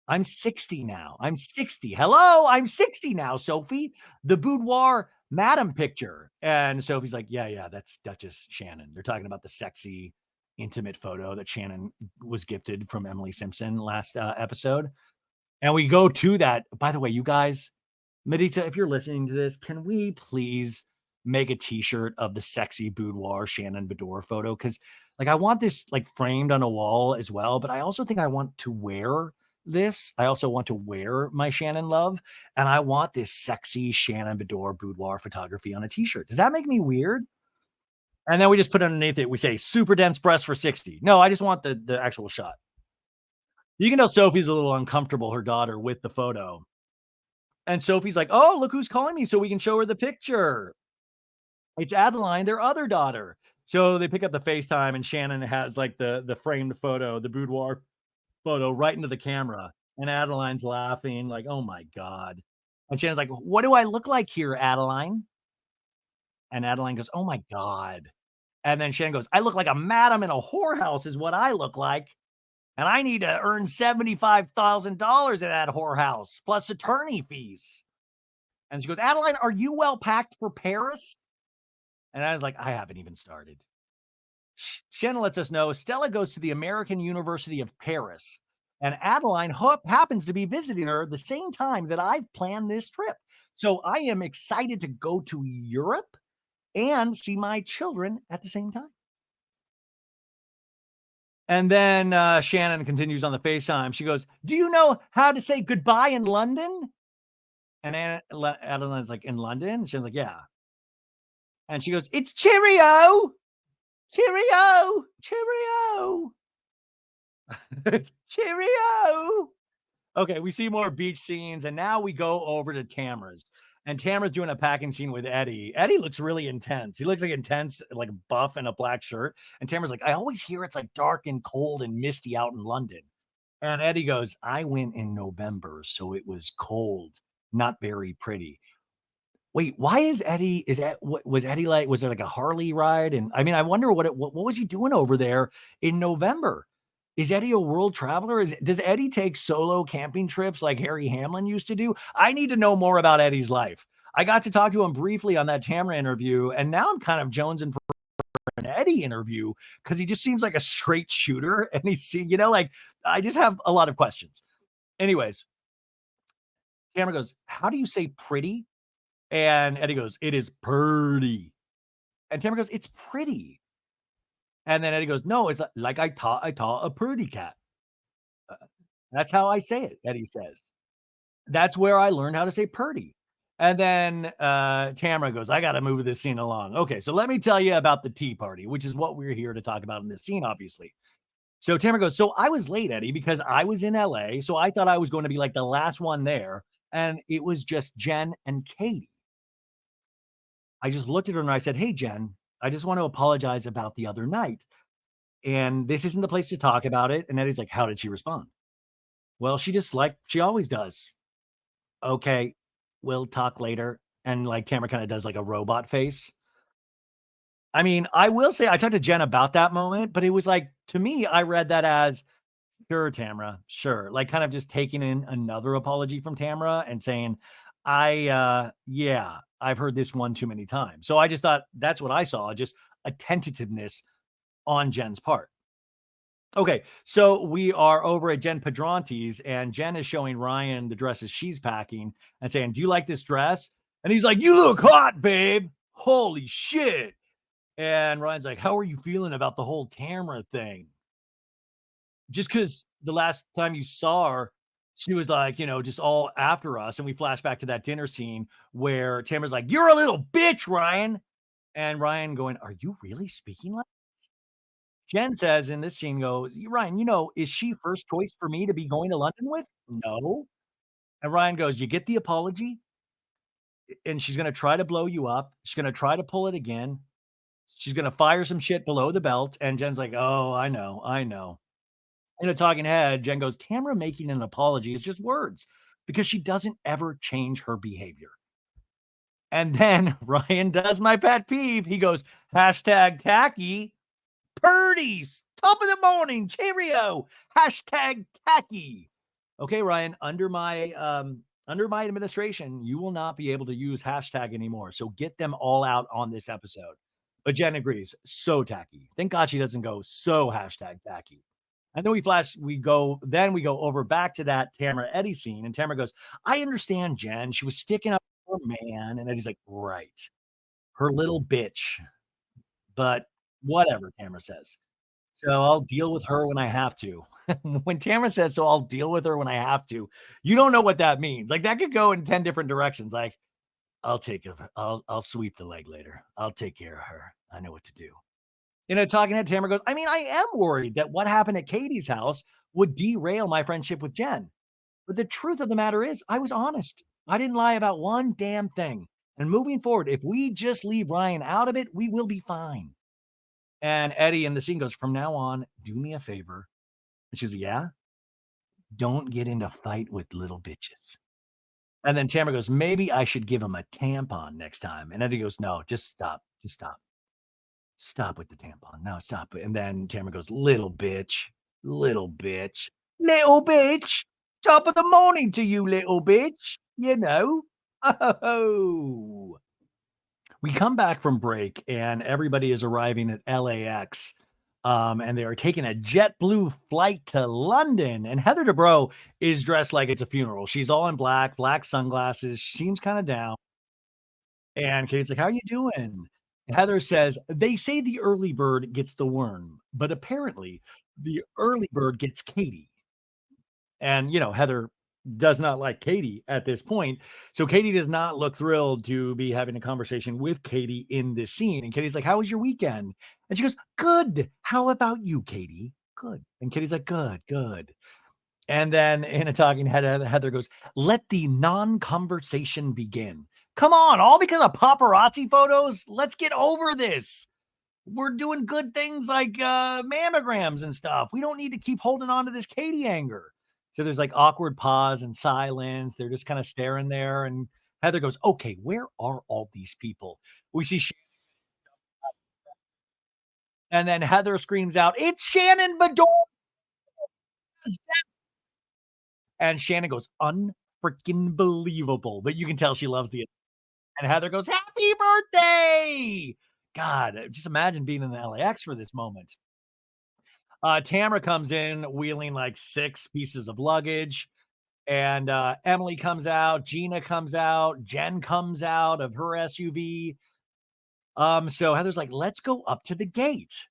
I'm 60 now. I'm 60. Hello, I'm 60 now, Sophie. The boudoir madam picture." And Sophie's like, "Yeah, yeah, that's Duchess Shannon." They're talking about the sexy, intimate photo that Shannon was gifted from Emily Simpson last episode. And we go to that. By the way, you guys, Maritza, if you're listening to this, can we please make a t-shirt of the sexy boudoir Shannon Beador photo? Because like I want this like framed on a wall as well, but I also think I want to wear this. I also want to wear my Shannon love, and I want this sexy Shannon Beador boudoir photography on a t-shirt. Does that make me weird? And then we just put underneath it, we say super dense breast for 60. No, I just want the actual shot. You can tell Sophie's a little uncomfortable, her daughter, with the photo. And Sophie's like, "Oh, look who's calling me so we can show her the picture." It's Adeline, their other daughter. So they pick up the FaceTime and Shannon has like the framed photo, the boudoir photo right into the camera. And Adeline's laughing like, "Oh my God." And Shannon's like, "What do I look like here, Adeline?" And Adeline goes, "Oh my God." And then Shannon goes, "I look like a madam in a whorehouse is what I look like. And I need to earn $75,000 at that whorehouse plus attorney fees." And she goes, "Adeline, are you well packed for Paris?" And I was like, I haven't even started. Shannon lets us know Stella goes to the American University of Paris, and Adeline happens to be visiting her the same time that I've planned this trip. So I am excited to go to Europe and see my children at the same time. And then Shannon continues on the FaceTime. She goes, "Do you know how to say goodbye in London?" And Adeline's like, "In London?" Shannon's like, "Yeah." And she goes, "It's cheerio, cheerio, cheerio, cheerio." Okay, we see more beach scenes, and now we go over to Tamra's. And Tamra's doing a packing scene with Eddie. Eddie looks really intense. He looks like intense, like buff in a black shirt. And Tamra's like, "I always hear it's like dark and cold and misty out in London." And Eddie goes, "I went in November, so it was cold, not very pretty." Wait, why is Eddie is that what was Eddie like? Was there like a Harley ride? And I mean, I wonder what was he doing over there in November? Is Eddie a world traveler? Does Eddie take solo camping trips like Harry Hamlin used to do? I need to know more about Eddie's life. I got to talk to him briefly on that Tamra interview, and now I'm kind of jonesing for an Eddie interview because he just seems like a straight shooter. And like I just have a lot of questions. Anyways, Tamra goes, "How do you say pretty?" And Eddie goes, "It is purty." And Tamara goes, "It's pretty." And then Eddie goes, "No, it's like I taught a purdy cat." Uh, That's how I say it, Eddie says. That's where I learned how to say purdy. And then Tamara goes, "I got to move this scene along." Okay, so let me tell you about the tea party, which is what we're here to talk about in this scene, obviously. So Tamara goes, "So I was late, Eddie, because I was in LA. So I thought I was going to be like the last one there. And it was just Jenn and Katie." I just looked at her and I said, "Hey, Jenn, I just want to apologize about the other night. And this isn't the place to talk about it." And Eddie's like, "How did she respond?" "Well, she just like she always does." "Okay, we'll talk later." And like Tamara kind of does like a robot face. I mean, I will say I talked to Jenn about that moment, but it was like to me, I read that as sure, Tamara, sure. Like kind of just taking in another apology from Tamara and saying, yeah, I've heard this one too many times. So I just thought that's what I saw, just a tentativeness on Jenn's part. Okay, so we are over at Jen Pedranti's, and Jenn is showing Ryan the dresses she's packing and saying, "Do you like this dress?" And he's like, "You look hot, babe. Holy shit." And Ryan's like, "How are you feeling about the whole Tamra thing?" Just because the last time you saw her, she was like, just all after us. And we flash back to that dinner scene where Tamara's like, "You're a little bitch, Ryan." And Ryan going, "Are you really speaking like?" Jen says in this scene goes, "Ryan, is she first choice for me to be going to London with?" "No." And Ryan goes, "You get the apology, and she's gonna try to blow you up. She's gonna try to pull it again. She's gonna fire some shit below the belt." And Jen's like, "Oh, I know, I know." In a talking head, Jen goes, "Tamra making an apology is just words because she doesn't ever change her behavior." And then Ryan does my pet peeve. He goes, hashtag tacky, Purdy's, top of the morning, cheerio, hashtag tacky. Okay, Ryan, under my administration, you will not be able to use hashtag anymore. So get them all out on this episode. But Jen agrees, so tacky. Thank God she doesn't go so hashtag tacky. And then then we go over back to that Tamra Eddie scene. And Tamra goes, I understand Jen. She was sticking up for a man. And Eddie's like, right. Her little bitch. But whatever, Tamra says. So I'll deal with her when I have to. When Tamra says, so I'll deal with her when I have to, you don't know what that means. Like that could go in 10 different directions. Like, I'll sweep the leg later. I'll take care of her. I know what to do. Talking head, Tamara goes, I mean, I am worried that what happened at Katie's house would derail my friendship with Jen. But the truth of the matter is, I was honest. I didn't lie about one damn thing. And moving forward, if we just leave Ryan out of it, we will be fine. And Eddie in the scene goes, from now on, do me a favor. And she's like, yeah, don't get in a fight with little bitches. And then Tamara goes, maybe I should give him a tampon next time. And Eddie goes, no, just stop. Just stop. Stop with the tampon. No, stop. And then Tamara goes, little bitch, little bitch, little bitch. Top of the morning to you, little bitch. You know. Oh. We come back from break and everybody is arriving at LAX. And they are taking a JetBlue flight to London. And Heather Dubrow is dressed like it's a funeral. She's all in black, black sunglasses. She seems kind of down. And Katie's like, how you doing? Heather says, they say the early bird gets the worm, but apparently the early bird gets Katie. And, Heather does not like Katie at this point. So Katie does not look thrilled to be having a conversation with Katie in this scene. And Katie's like, how was your weekend? And she goes, good. How about you, Katie? Good. And Katie's like, good, good. And then in a talking head, Heather goes, let the non-conversation begin. Come on, all because of paparazzi photos? Let's get over this. We're doing good things like mammograms and stuff. We don't need to keep holding on to this Katie anger. So there's like awkward pause and silence. They're just kind of staring there. And Heather goes, okay, where are all these people? We see and then Heather screams out, it's Shannon Beador. And Shannon goes, unfreaking believable. But you can tell she loves the. And Heather goes, happy birthday. God, just imagine being in the LAX for this moment. Tamra comes in wheeling like 6 pieces of luggage. And Emily comes out. Gina comes out. Jenn comes out of her SUV. So Heather's like, let's go up to the gate.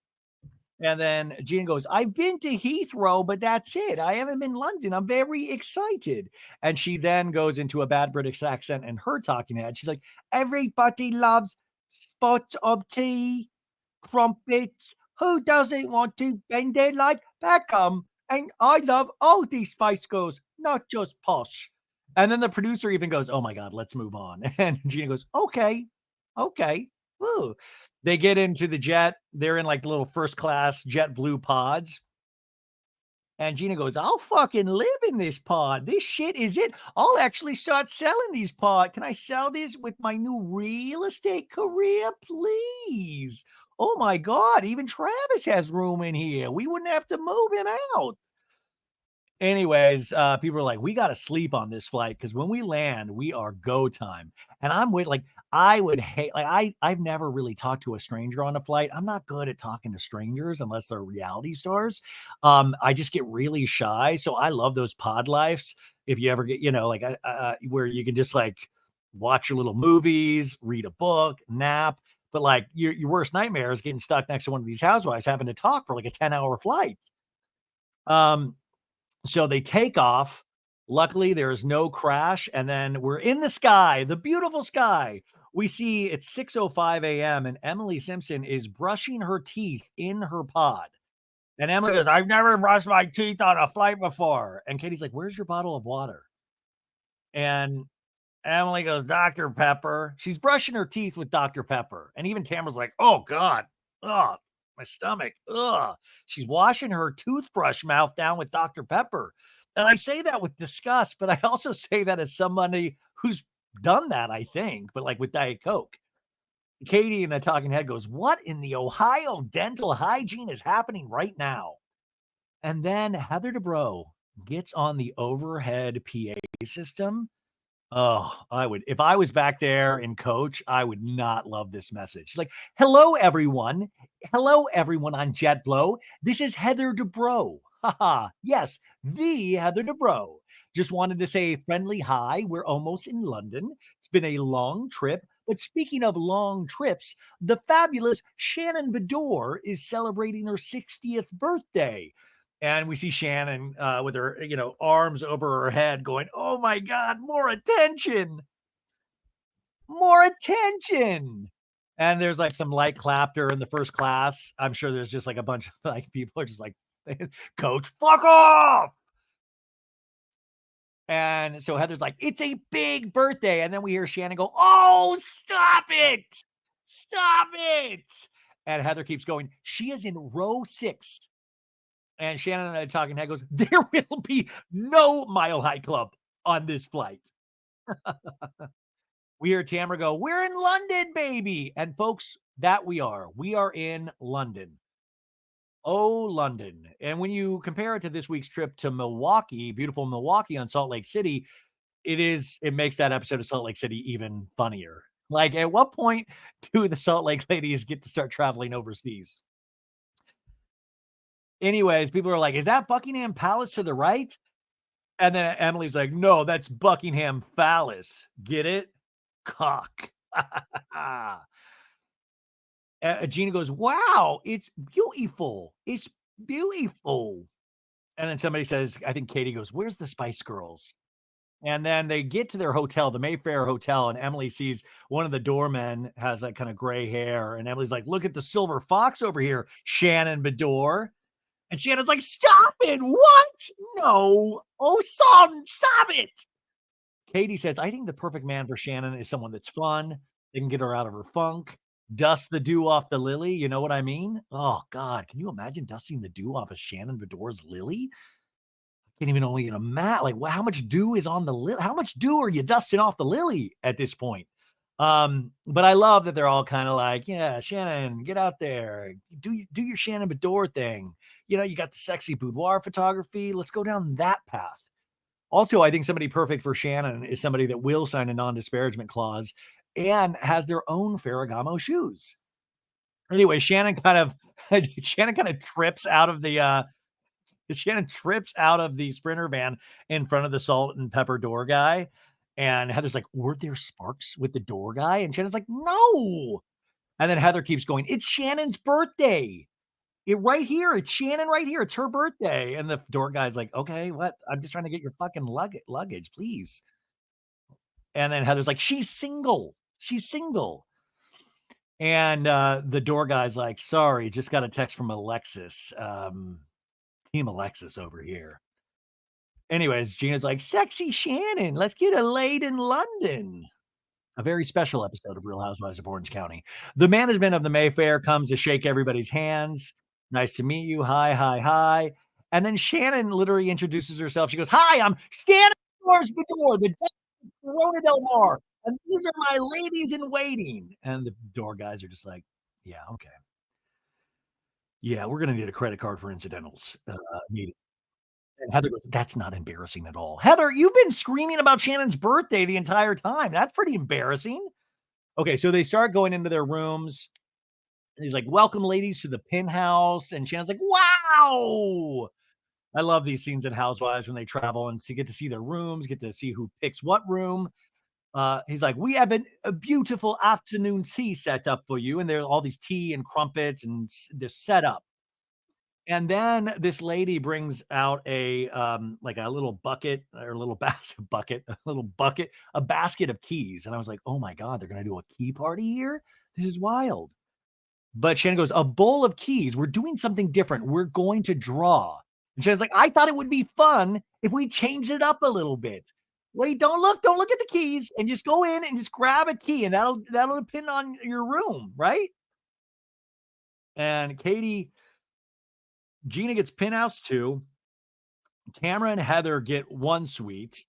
And then Gina goes, I've been to Heathrow, but that's it. I haven't been London. I'm very excited. And she then goes into a bad British accent and her talking head. She's like, everybody loves spot of tea, crumpets. Who doesn't want to bend their like Beckham? And I love all these Spice Girls, not just posh. And then the producer even goes, oh my God, let's move on. And Gina goes, okay, okay. Woo. They get into the jet. They're in like little first class JetBlue pods. And Gina goes, I'll fucking live in this pod. This shit is it. I'll actually start selling these pod. Can I sell this with my new real estate career, please? Oh my God. Even Travis has room in here. We wouldn't have to move him out. Anyways, people are like, we got to sleep on this flight because when we land, we are go time. And I'm with like, I would hate, like, I've never really talked to a stranger on a flight. I'm not good at talking to strangers unless they're reality stars. I just get really shy. So I love those pod lives. If you ever get, like, where you can just like watch your little movies, read a book, nap. But like your worst nightmare is getting stuck next to one of these housewives having to talk for like a 10-hour flight. So they take off. Luckily, there is no crash. And then we're in the sky, the beautiful sky. We see it's 6:05 a.m. and Emily Simpson is brushing her teeth in her pod. And Emily goes, I've never brushed my teeth on a flight before. And Katie's like, where's your bottle of water? And Emily goes, Dr. Pepper. She's brushing her teeth with Dr. Pepper. And even Tamara's like, oh God. Oh, my stomach. Ugh. She's washing her toothbrush mouth down with Dr. Pepper. And I say that with disgust, but I also say that as somebody who's done that, I think, but like with Diet Coke. Katie in the talking head goes, "What in the Ohio dental hygiene is happening right now?" And then Heather Dubrow gets on the overhead PA system. Oh, I would if I was back there in coach, I would not love this message. She's like, "Hello, everyone. Hello, everyone on JetBlow. This is Heather Dubrow. Haha. Yes, the Heather Dubrow. Just wanted to say a friendly hi. We're almost in London. It's been a long trip. But speaking of long trips, the fabulous Shannon Beador is celebrating her 60th birthday." And we see Shannon with her, arms over her head going, "Oh my God, more attention, more attention." And there's like some light clapter in the first class. I'm sure there's just like a bunch of like people are just like, "Coach, fuck off." And so Heather's like, "It's a big birthday." And then we hear Shannon go, "Oh, stop it. Stop it." And Heather keeps going, "She is in row 6. And Shannon and I talking head goes, "There will be no Mile High Club on this flight." We hear Tamra go, "We're in London, baby." And folks, that we are. We are in London. Oh, London. And when you compare it to this week's trip to Milwaukee, beautiful Milwaukee on Salt Lake City, it makes that episode of Salt Lake City even funnier. Like, at what point do the Salt Lake ladies get to start traveling overseas? Anyways, people are like, "Is that Buckingham Palace to the right?" And then Emily's like, "No, that's Buckingham Phallus. Get it? Cock." Gina goes, "Wow, it's beautiful. It's beautiful." And then somebody says, I think Katie goes, "Where's the Spice Girls?" And then they get to their hotel, the Mayfair Hotel, and Emily sees one of the doormen has that kind of gray hair. And Emily's like, "Look at the silver fox over here, Shannon Beador." And Shannon's like, "Stop it. What? No. Oh, son, stop it." Katie says, "I think the perfect man for Shannon is someone that's fun. They can get her out of her funk, dust the dew off the lily. You know what I mean?" Oh, God. Can you imagine dusting the dew off of Shannon Beador's lily? Can't even only in a mat. Like, how much dew is on the lily? How much dew are you dusting off the lily at this point? But I love that they're all kind of like, "Yeah, Shannon, get out there, do your Shannon Beador thing. You got the sexy boudoir photography. Let's go down that path." Also, I think somebody perfect for Shannon is somebody that will sign a non-disparagement clause and has their own Ferragamo shoes. Anyway, Shannon kind of trips out of the Shannon trips out of the Sprinter van in front of the salt and pepper door guy. And Heather's like, "Were there sparks with the door guy?" And Shannon's like, "No." And then Heather keeps going, "It's Shannon's birthday. Right here. It's Shannon right here. It's her birthday." And the door guy's like, "Okay, what? I'm just trying to get your fucking luggage, please." And then Heather's like, "She's single. She's single." And the door guy's like, "Sorry, just got a text from Alexis. Team Alexis over here." Anyways, Gina's like, "Sexy Shannon, let's get a laid in London." A very special episode of Real Housewives of Orange County. The management of the Mayfair comes to shake everybody's hands. "Nice to meet you. Hi, hi, hi." And then Shannon literally introduces herself. She goes, "Hi, I'm Shannon Beador, the Duchess of Corona Del Mar, and these are my ladies in waiting." And the door guys are just like, "Yeah, okay. Yeah, we're gonna need a credit card for incidentals meeting." And Heather goes, "That's not embarrassing at all." "Heather, you've been screaming about Shannon's birthday the entire time. That's pretty embarrassing." Okay, so they start going into their rooms, and he's like, "Welcome, ladies, to the penthouse." And Shannon's like, "Wow." I love these scenes in Housewives when they travel and get to see their rooms, get to see who picks what room. He's like, "We have a beautiful afternoon tea set up for you." And there are all these tea and crumpets, and they're set up. And then this lady brings out like a little bucket or a little bucket, a basket of keys. And I was like, "Oh my God, they're gonna do a key party here? This is wild." But Shannon goes, "A bowl of keys. We're doing something different. We're going to draw." And Shannon's like, "I thought it would be fun if we changed it up a little bit." "Wait, don't look at the keys, and just go in and just grab a key, and that'll depend on your room, right?" And Gina gets penthouse 2. Tamra and Heather get 1 suite,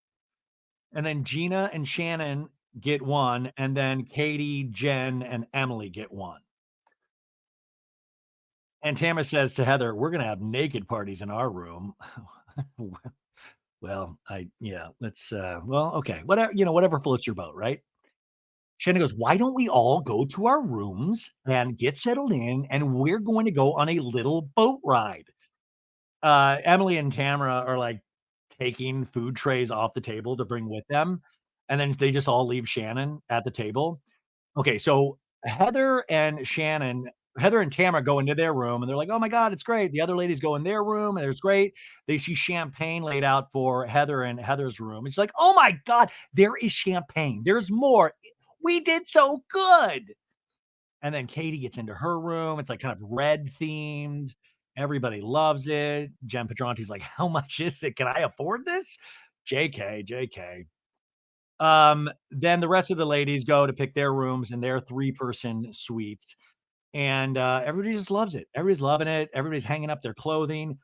and then Gina and Shannon get one, and then Katie, Jenn, and Emily get one. And Tamara says to Heather, "We're gonna have naked parties in our room." Well, yeah, let's well, okay, whatever, whatever floats your boat, right? Shannon goes, "Why don't we all go to our rooms and get settled in, and we're going to go on a little boat ride?" Emily and Tamara are, like, taking food trays off the table to bring with them, and then they just all leave Shannon at the table. Okay, so Heather and Shannon Heather and Tamara go into their room, and they're like, "Oh my god, it's great." The other ladies go in their room, and it's great. They see champagne laid out for Heather in Heather's room. It's like, "Oh my god, there is champagne. There's more. We did so good." And then Katie gets into her room. It's, like, kind of red themed. Everybody loves it. Jen Pedranti's like, "How much is it? Can I afford this?" JK, JK. Then the rest of the ladies go to pick their rooms in their three-person suites, and, everybody just loves it. Everybody's loving it. Everybody's hanging up their clothing,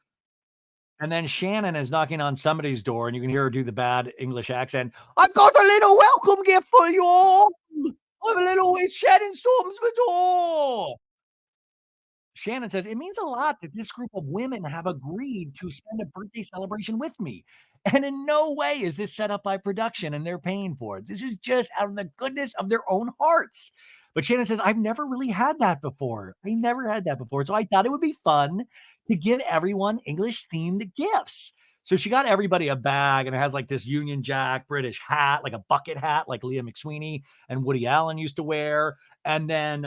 and then Shannon is knocking on somebody's door, and you can hear her do the bad English accent. "I've got a little welcome gift for you all. I've a little it's Shannon Storm's the door." Shannon says, "It means a lot that this group of women have agreed to spend a birthday celebration with me. And in no way is this set up by production and they're paying for it. This is just out of the goodness of their own hearts." But Shannon says, "I've never really had that before. I never had that before. So I thought it would be fun to give everyone English themed gifts." So she got everybody a bag and it has like this Union Jack British hat, like a bucket hat, like Leah McSweeney and Woody Allen used to wear. And then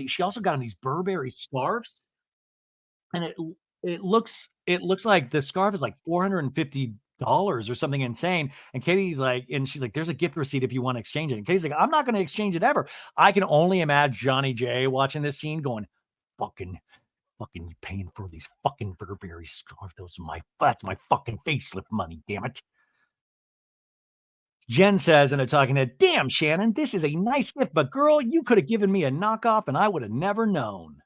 she also got him these Burberry scarves, and it looks like the scarf is like $450 or something insane. And Katie's like, and she's like, "There's a gift receipt if you want to exchange it." And Katie's like, "I'm not going to exchange it ever." I can only imagine Johnny J watching this scene going, "Fucking, fucking paying for these fucking Burberry scarves. That's my fucking facelift money, damn it." Jen says in a talking head, "Damn, Shannon, this is a nice gift, but girl, you could have given me a knockoff and I would have never known."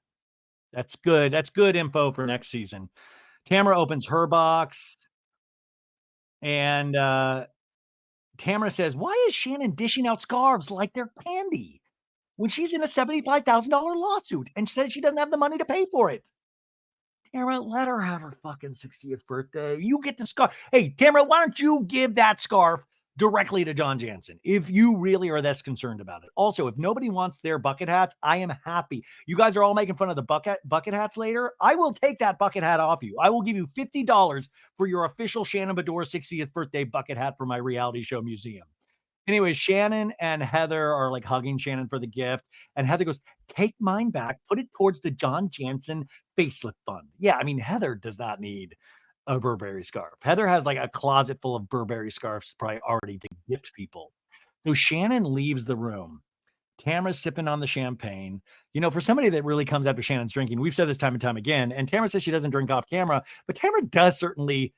That's good. That's good info for next season. Tamara opens her box, and Tamara says, "Why is Shannon dishing out scarves like they're candy when she's in a $75,000 lawsuit and says she doesn't have the money to pay for it?" Tamara, let her have her fucking 60th birthday. You get the scarf. Hey, Tamara, why don't you give that scarf directly to John Janssen if you really are this concerned about it? Also, if nobody wants their bucket hats, I am happy. You guys are all making fun of the bucket hats later. I will take that bucket hat off you. I will give you $50 for your official Shannon Beador 60th birthday bucket hat for my reality show museum. Anyway, Shannon and Heather are like hugging Shannon for the gift. And Heather goes, "Take mine back, put it towards the John Janssen facelift fund." Yeah, I mean, Heather does not need a Burberry scarf. Heather has like a closet full of Burberry scarves probably already to gift people. So Shannon leaves the room. Tamara's sipping on the champagne. For somebody that really comes after Shannon's drinking, we've said this time and time again, and Tamara says she doesn't drink off camera, but Tamara does certainly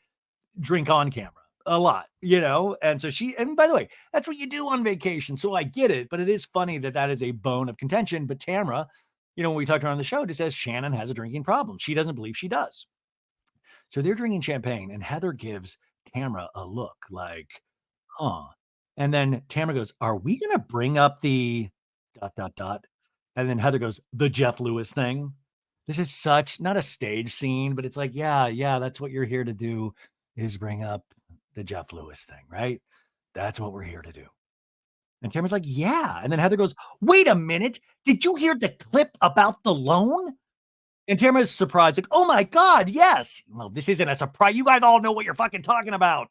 drink on camera a lot, and so and by the way, that's what you do on vacation. So I get it, but it is funny that that is a bone of contention. But Tamra, when we talked to her on the show, just says Shannon has a drinking problem. She doesn't believe she does. So they're drinking champagne, and Heather gives Tamra a look like, huh. And then Tamra goes, "Are we going to bring up the dot, dot, dot?" And then Heather goes, "The Jeff Lewis thing." This is such not a stage scene, but it's like, yeah, yeah, that's what you're here to do is bring up the Jeff Lewis thing, right? That's what we're here to do. And Tamara's like, "Yeah." And then Heather goes, "Wait a minute. Did you hear the clip about the loan?" And Tamara's surprised, like, "Oh my God, yes." Well, this isn't a surprise. You guys all know what you're fucking talking about.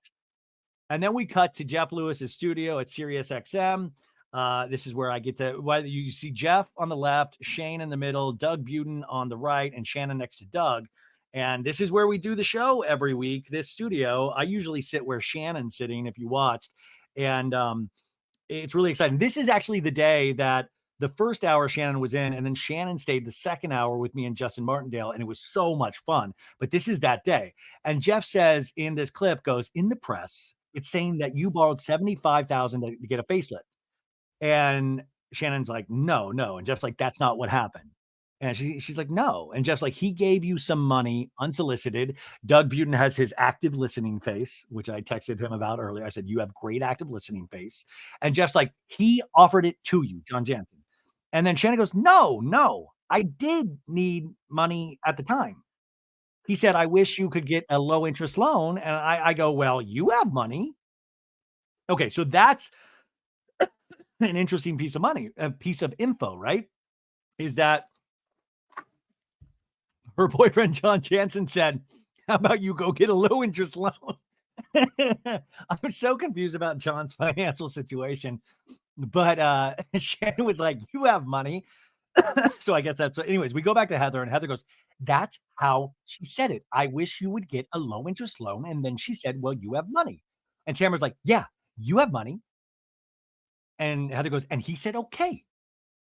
And then we cut to Jeff Lewis's studio at Sirius XM. This is where I get to why you see Jeff on the left, Shane in the middle, Doug Buden on the right, and Shannon next to Doug. And this is where we do the show every week. This studio, I usually sit where Shannon's sitting, if you watched. And it's really exciting. This is actually the day that the first hour Shannon was in, and then Shannon stayed the second hour with me and Justin Martindale, and it was so much fun. But this is that day. And Jeff says in this clip, goes, "In the press, it's saying that you borrowed 75,000 to get a facelift." And Shannon's like, "No, no." And Jeff's like, "That's not what happened." And she's like, no. And Jeff's like, he gave you some money unsolicited. Doug Buden has his active listening face, which I texted him about earlier. I said, you have great active listening face. And Jeff's like, he offered it to you, John Janssen. And then Shannon goes, no, no, I did need money at the time. He said, I wish you could get a low interest loan. And I go, well, you have money. Okay. So that's an interesting piece of money, a piece of info, right? Is that her boyfriend, John Janssen, said, how about you go get a low interest loan? I'm so confused about John's financial situation. But Shannon was like, you have money. So I guess that's so. Anyways, we go back to Heather, and Heather goes, that's how she said it. I wish you would get a low interest loan. And then she said, well, you have money. And Tamara's like, yeah, you have money. And Heather goes, and he said, okay.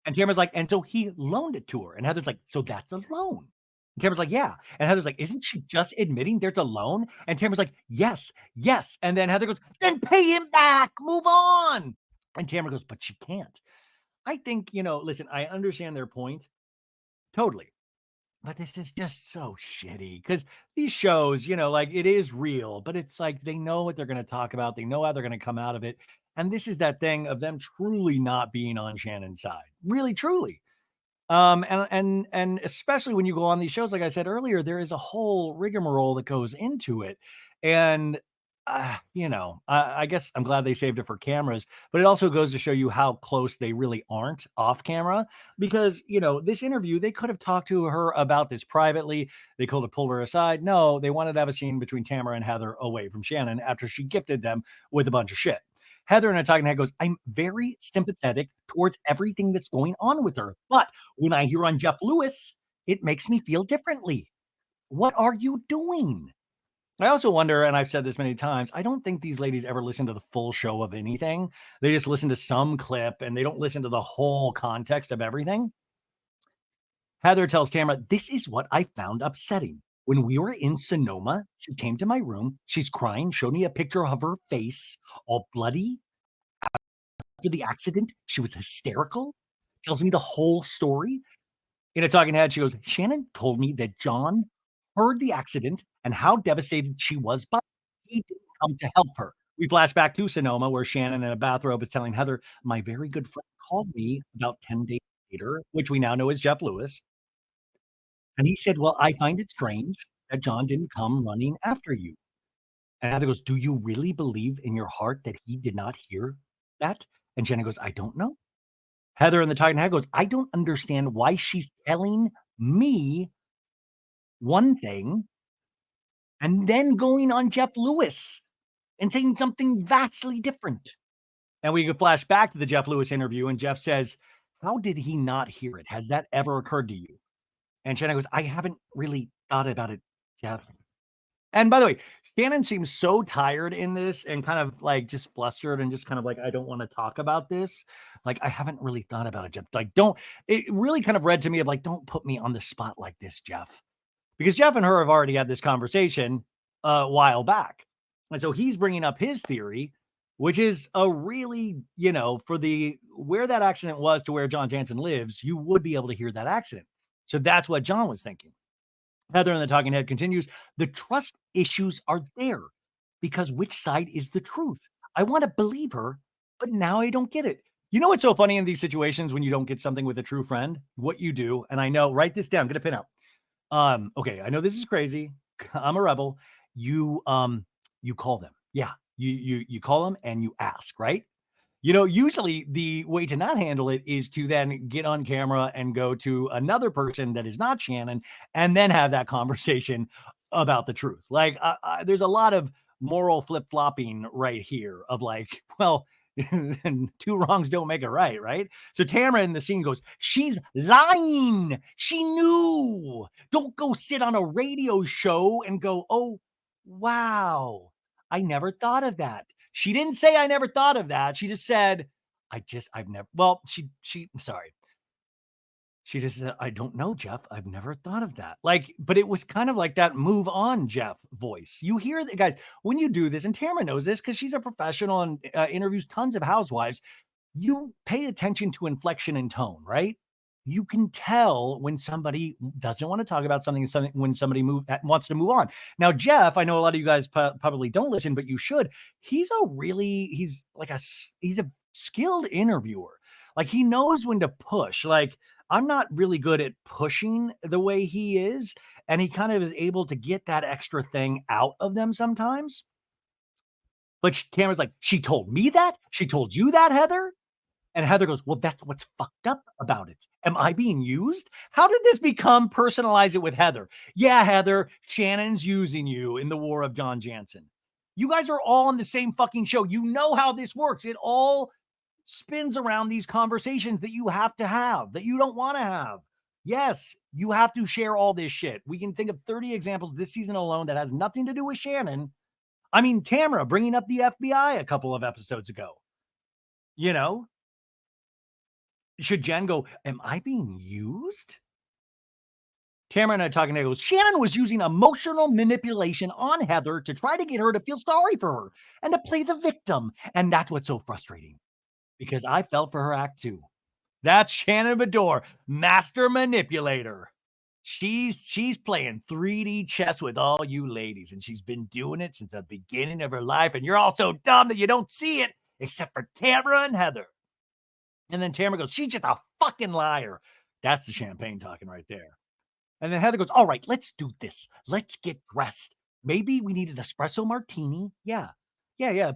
And Tamara's like, and so he loaned it to her. And Heather's like, so that's a loan. And Tamara's like, yeah. And Heather's like, isn't she just admitting there's a loan? And Tamara's like, yes, yes. And then Heather goes, then pay him back. Move on. And Tamara goes, but she can't. I think, listen, I understand their point. Totally. But this is just so shitty because these shows, like it is real, but it's like they know what they're going to talk about. They know how they're going to come out of it. And this is that thing of them truly not being on Shannon's side. Really, truly. And especially when you go on these shows, like I said earlier, there is a whole rigmarole that goes into it. And I guess I'm glad they saved it for cameras, but it also goes to show you how close they really aren't off camera because, this interview, they could have talked to her about this privately. They could have pulled her aside. No, they wanted to have a scene between Tamra and Heather away from Shannon after she gifted them with a bunch of shit. Heather in a talking head goes, I'm very sympathetic towards everything that's going on with her. But when I hear on Jeff Lewis, it makes me feel differently. What are you doing? I also wonder, and I've said this many times, I don't think these ladies ever listen to the full show of anything. They just listen to some clip and they don't listen to the whole context of everything. Heather tells Tamra, this is what I found upsetting. When we were in Sonoma, she came to my room. She's crying, showed me a picture of her face, all bloody. After the accident, she was hysterical, tells me the whole story. In a talking head, she goes, Shannon told me that John heard the accident and how devastated she was, but he didn't come to help her. We flash back to Sonoma, where Shannon in a bathrobe is telling Heather, my very good friend called me about 10 days later, which we now know is Jeff Lewis. And he said, well, I find it strange that John didn't come running after you. And Heather goes, do you really believe in your heart that he did not hear that? And Jenna goes, I don't know. Heather in the Titan Head goes, I don't understand why she's telling me one thing and then going on Jeff Lewis and saying something vastly different. And we could flash back to the Jeff Lewis interview, and Jeff says, how did he not hear it? Has that ever occurred to you? And Shannon goes, I haven't really thought about it, Jeff. And by the way, Shannon seems so tired in this and kind of like just flustered and just kind of like, I don't want to talk about this. Like, I haven't really thought about it, Jeff. Like, it really kind of read to me of like, don't put me on the spot like this, Jeff. Because Jeff and her have already had this conversation a while back. And so he's bringing up his theory, which is a really, for where that accident was to where John Janssen lives, you would be able to hear that accident. So that's what John was thinking. Heather in the talking head continues, the trust issues are there because which side is the truth? I want to believe her, but now I don't get it. You know what's so funny in these situations when you don't get something with a true friend? What you do, and I know, write this down, get a pin out. Okay, I know this is crazy. I'm a rebel. You call them. Yeah, you call them and you ask, right? Usually the way to not handle it is to then get on camera and go to another person that is not Shannon and then have that conversation about the truth. Like, there's a lot of moral flip-flopping right here of like, well, two wrongs don't make a right, right? So Tamra in the scene goes, she's lying. She knew. Don't go sit on a radio show and go, oh, wow, I never thought of that. She didn't say I never thought of that. She just said, I've never, well, sorry. She just said, I don't know, Jeff. I've never thought of that. Like, but it was kind of like that move on, Jeff voice. You hear that, guys, when you do this, and Tamra knows this because she's a professional and interviews tons of housewives, you pay attention to inflection and tone, right? you can tell when somebody doesn't want to talk about something, when somebody wants to move on. Now, Jeff, I know a lot of you guys probably don't listen, but you should. He's he's a skilled interviewer. Like he knows when to push. Like I'm not really good at pushing the way he is, and he kind of is able to get that extra thing out of them sometimes. But Tamara's like, she told me that. She told you that, Heather. And Heather goes, well, that's what's fucked up about it. Am I being used? How did this become personalize it with Heather? Yeah, Heather, Shannon's using you in the War of John Janssen. You guys are all on the same fucking show. You know how this works. It all spins around these conversations that you have to have, that you don't want to have. Yes, you have to share all this shit. We can think of 30 examples this season alone that has nothing to do with Shannon. I mean, Tamra bringing up the FBI a couple of episodes ago. You know, should Jenn go, am I being used? Tamra and I talking, and goes, Shannon was using emotional manipulation on Heather to try to get her to feel sorry for her and to play the victim. And that's what's so frustrating because I felt for her act too. That's Shannon Beador, master manipulator. She's playing 3D chess with all you ladies, and she's been doing it since the beginning of her life. And you're all so dumb that you don't see it, except for Tamra and Heather. And then Tamra goes, she's just a fucking liar. That's the champagne talking right there. And then Heather goes, all right, let's do this. Let's get dressed. Maybe we need an espresso martini. Yeah.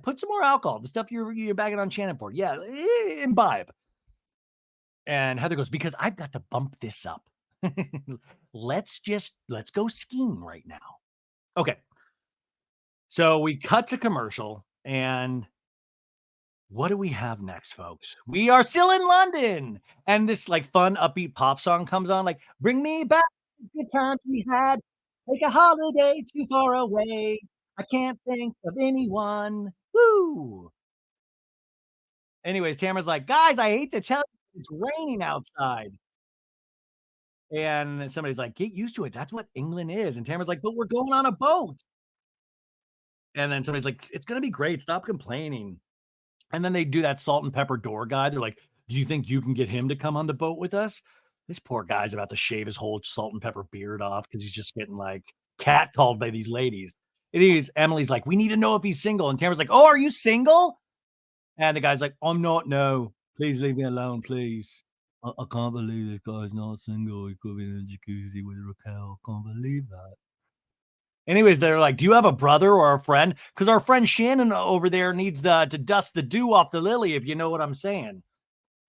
Put some more alcohol. The stuff you're bagging on Shannon for. Yeah, imbibe. And Heather goes, because I've got to bump this up. Let's go skiing right now. Okay. So we cut to commercial, and what do we have next, folks? We are still in London, and this like fun upbeat pop song comes on, like "Bring me back the good times we had, take a holiday too far away. I can't think of anyone." Woo! Anyways, Tamara's like, guys, I hate to tell you, it's raining outside. And somebody's like, get used to it. That's what England is. And Tamara's like, but we're going on a boat. And then somebody's like, it's gonna be great. Stop complaining. And then they do that salt and pepper door guy. They're like, do you think you can get him to come on the boat with us? This poor guy's about to shave his whole salt and pepper beard off because he's just getting like catcalled by these ladies. It is. Emily's like, we need to know if he's single. And Tamara's like, oh, are you single? And the guy's like, I'm not. No, please leave me alone, please. I can't believe this guy's not single. He could be in a jacuzzi with Raquel. I can't believe that. Anyways, they're like, do you have a brother or a friend? Because our friend Shannon over there needs to dust the dew off the lily, if you know what I'm saying.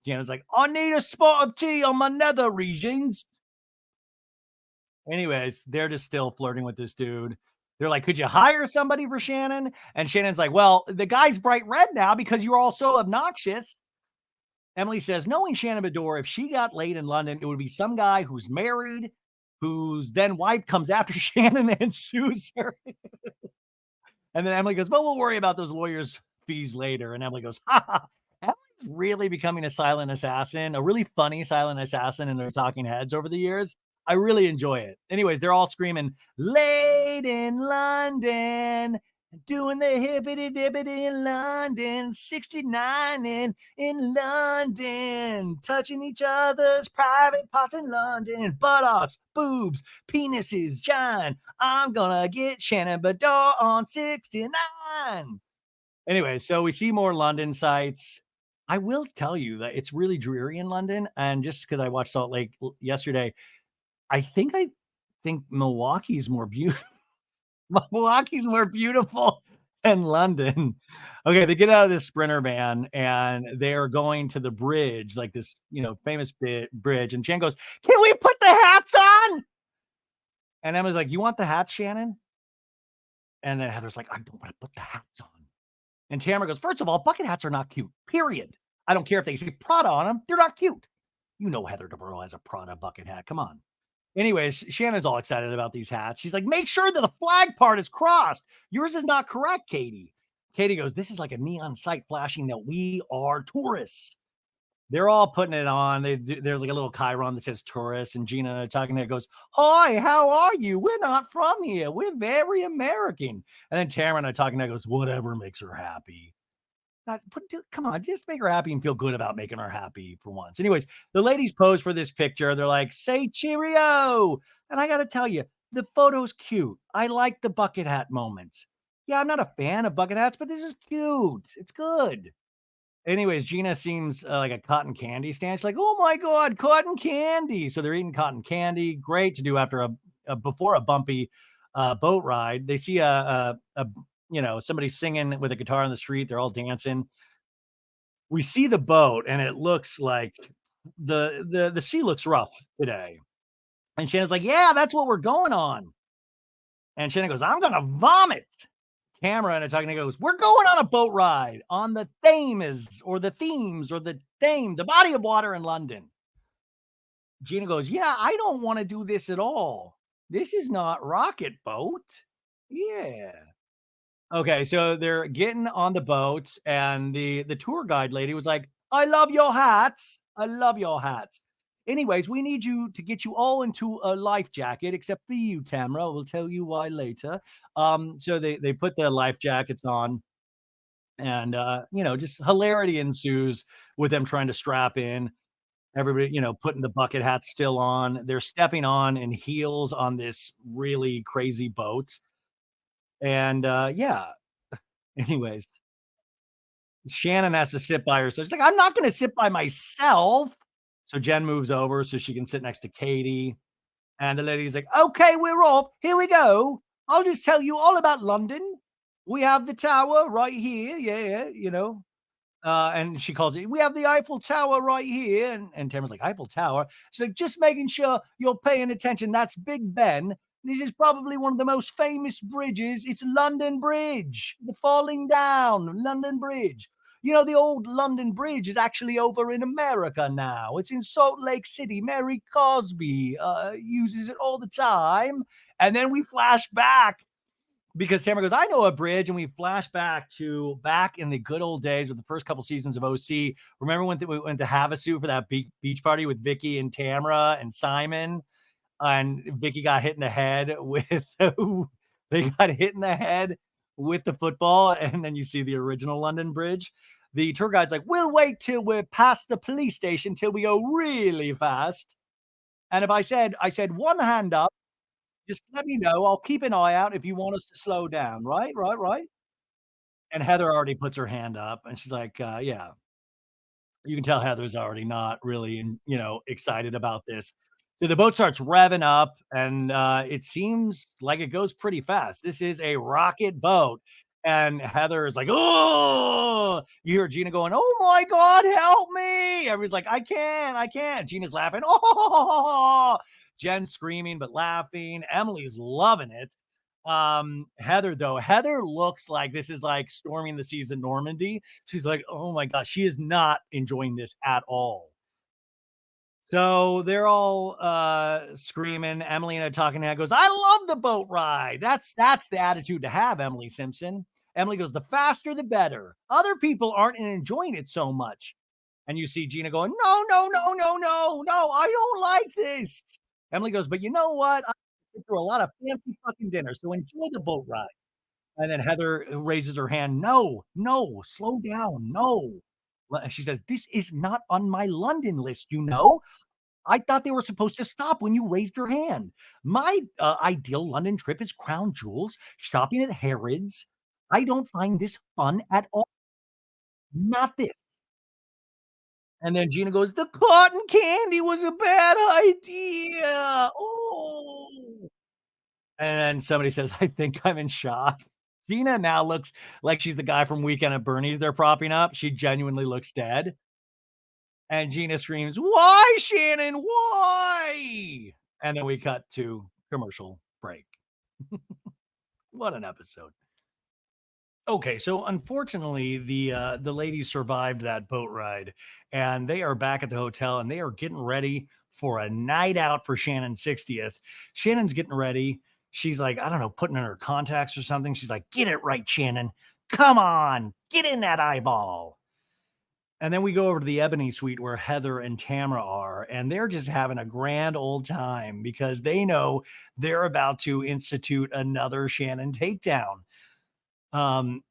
Shannon's like, I need a spot of tea on my nether regions. Anyways, they're just still flirting with this dude. They're like, could you hire somebody for Shannon? And Shannon's like, well, the guy's bright red now because you're all so obnoxious. Emily says, knowing Shannon Beador, if she got laid in London, it would be some guy who's married, whose then wife comes after Shannon and sues her. And then Emily goes, well, we'll worry about those lawyers' fees later. And Emily goes, ha ha. Emily's really becoming a silent assassin, a really funny silent assassin in their talking heads over the years. I really enjoy it. Anyways, they're all screaming, late in London, doing the hippity dippity in London, 69 in London, touching each other's private parts in London, buttocks, boobs, penises, John. I'm gonna get Shannon Beador on 69. Anyway, so we see more London sites. I will tell you that it's really dreary in London, and just because I watched Salt Lake yesterday, I think Milwaukee's more beautiful. Milwaukee's more beautiful than London. Okay, they get out of this Sprinter van and they're going to the bridge, like this, famous bridge. And Jen goes, "Can we put the hats on?" And Emma's like, "You want the hats, Shannon?" And then Heather's like, "I don't want to put the hats on." And Tamra goes, "First of all, bucket hats are not cute. Period. I don't care if they say Prada on them; they're not cute." You know Heather Dubrow has a Prada bucket hat. Come on. Anyways, Shannon's all excited about these hats. She's like, make sure that the flag part is crossed. Yours is not correct, Katie. Katie goes, this is like a neon sight flashing that we are tourists. They're all putting it on. There's like a little chyron that says tourists. And Gina talking to it goes, hi, how are you? We're not from here. We're very American. And then Tamara and I talking to it goes, whatever makes her happy. Come on, just make her happy and feel good about making her happy for once. Anyways, the ladies pose for this picture. They're like, say cheerio. And I got to tell you, the photo's cute. I like the bucket hat moments. Yeah, I'm not a fan of bucket hats, but this is cute. It's good. Anyways, Gina seems like a cotton candy stand. She's like, "Oh my god, cotton candy!" So they're eating cotton candy. Great to do after before a bumpy boat ride. They see somebody singing with a guitar on the street. They're all dancing. We see the boat, and it looks like the sea looks rough today. And Shannon's like, "Yeah, that's what we're going on." And Shannon goes, "I'm gonna vomit." Tamra and Atagna goes, "We're going on a boat ride on the Thames or the Themes or the Thame, the body of water in London." Gina goes, "Yeah, I don't want to do this at all. This is not Rocket Boat." Yeah. Okay, so they're getting on the boat, and the tour guide lady was like, "I love your hats. I love your hats. Anyways, we need you to get you all into a life jacket, except for you, Tamra. We'll tell you why later." So they put the life jackets on, and just hilarity ensues with them trying to strap in. Everybody, putting the bucket hats still on. They're stepping on in heels on this really crazy boat. And yeah, anyways, Shannon has to sit by herself. She's like, "I'm not gonna sit by myself." So Jenn moves over so she can sit next to Katie. And the lady's like, "Okay, we're off. Here we go. I'll just tell you all about London. We have the tower right here. Yeah, and she calls it, we have the Eiffel Tower right here. And Tamara's like, Eiffel Tower? She's like, just making sure you're paying attention. That's Big Ben. This is probably one of the most famous bridges. It's London Bridge, the falling down London Bridge. The old London Bridge is actually over in America now. It's in Salt Lake City. Mary Cosby uses it all the time. And then we flash back because Tamara goes, I know a bridge. And we flash back in the good old days with the first couple seasons of OC. Remember when we went to Havasu for that beach party with Vicki and Tamara and Simon? And Vicki got hit in the head with, they got hit in the head with the football. And then you see the original London Bridge. The tour guide's like, we'll wait till we're past the police station till we go really fast. And if I said one hand up, just let me know. I'll keep an eye out if you want us to slow down. Right, right, right. And Heather already puts her hand up and she's like, yeah, you can tell Heather's already not really, excited about this. So the boat starts revving up and it seems like it goes pretty fast. This is a rocket boat. And Heather is like, oh, you hear Gina going, oh my God, help me. Everybody's like, I can't, I can't. Gina's laughing. Oh, Jen's screaming, but laughing. Emily's loving it. Heather looks like this is like storming the seas in Normandy. She's like, oh my gosh, she is not enjoying this at all. So they're all screaming. Emily and I talking to her goes, I love the boat ride. That's the attitude to have, Emily Simpson. Emily goes, the faster the better. Other people aren't enjoying it so much. And you see Gina going, no, no, no, no, no, no, I don't like this. Emily goes, but you know what? I sit through a lot of fancy fucking dinners, so enjoy the boat ride. And then Heather raises her hand. No, no, slow down. No. She says, this is not on my London list, I thought they were supposed to stop when you raised your hand. My ideal London trip is crown jewels, shopping at Harrods. I don't find this fun at all. Not this. And then Gina goes, the cotton candy was a bad idea. Oh. And then somebody says, I think I'm in shock. Gina now looks like she's the guy from Weekend at Bernie's they're propping up. She genuinely looks dead. And Gina screams, why, Shannon? Why? And then we cut to commercial break. What an episode. Okay, so unfortunately, the ladies survived that boat ride, and they are back at the hotel, and they are getting ready for a night out for Shannon's 60th. Shannon's getting ready. She's like, I don't know, putting in her contacts or something. She's like, get it right, Shannon. Come on, get in that eyeball. And then we go over to the Ebony Suite where Heather and Tamra are, and they're just having a grand old time because they know they're about to institute another Shannon takedown. Um,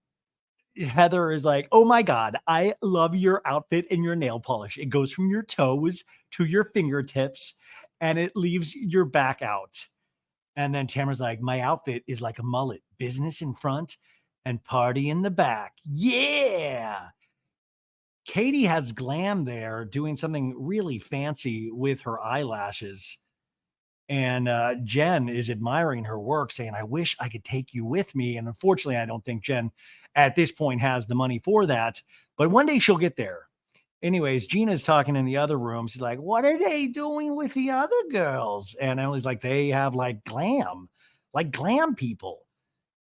Heather is like, oh my God, I love your outfit and your nail polish. It goes from your toes to your fingertips and it leaves your back out. And then Tamara's like, my outfit is like a mullet, business in front and party in the back. Yeah. Katie has glam there doing something really fancy with her eyelashes. And Jenn is admiring her work, saying, I wish I could take you with me. And unfortunately, I don't think Jenn at this point has the money for that. But one day she'll get there. Anyways, Gina's talking in the other room. She's like, what are they doing with the other girls? And Emily's like, they have like glam people.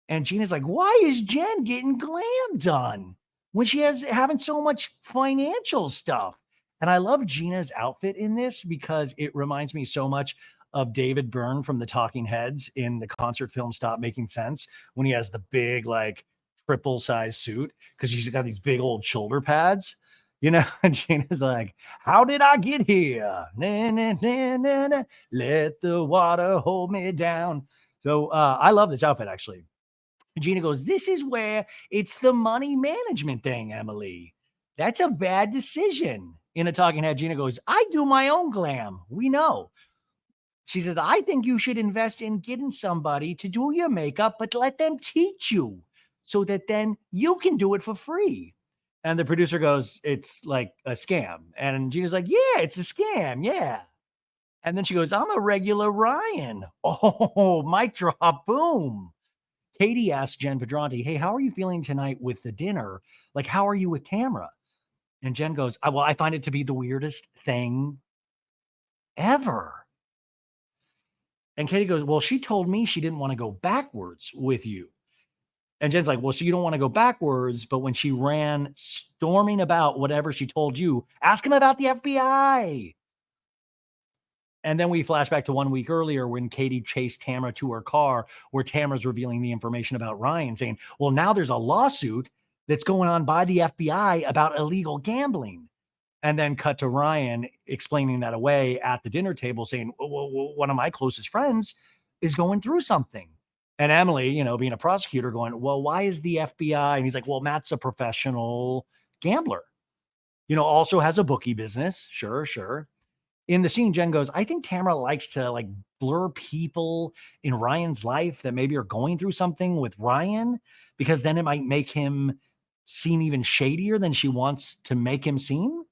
And Gina's like, why is Jenn getting glam done when she has having so much financial stuff? And I love Gina's outfit in this because it reminds me so much of David Byrne from the Talking Heads in the concert film Stop Making Sense, when he has the big, like, triple size suit because he's got these big old shoulder pads. And Gina's like, how did I get here? Na, na, na, na, na. Let the water hold me down. So I love this outfit, actually. Gina goes, this is where it's the money management thing, Emily. That's a bad decision. In a talking head, Gina goes, I do my own glam. We know. She says, I think you should invest in getting somebody to do your makeup, but let them teach you so that then you can do it for free. And the producer goes, it's like a scam. And Gina's like, yeah, it's a scam. Yeah. And then she goes, I'm a regular Ryan. Oh, mic drop. Boom. Katie asked Jenn Pedranti, hey, how are you feeling tonight with the dinner? Like, how are you with Tamra? And Jenn goes, well, I find it to be the weirdest thing ever. And Katie goes, well, she told me she didn't want to go backwards with you. And Jenn's like, well, so you don't want to go backwards, but when she ran storming about whatever she told you, ask him about the FBI. And then we flash back to 1 week earlier when Katie chased Tamra to her car, where Tamra's revealing the information about Ryan, saying, well, now there's a lawsuit that's going on by the FBI about illegal gambling. And then cut to Ryan explaining that away at the dinner table, saying, well, one of my closest friends is going through something. And Emily, being a prosecutor, going, well, why is the FBI? And he's like, well, Matt's a professional gambler, also has a bookie business. Sure. In the scene, Jenn goes, I think Tamra likes to like blur people in Ryan's life that maybe are going through something with Ryan, because then it might make him seem even shadier than she wants to make him seem.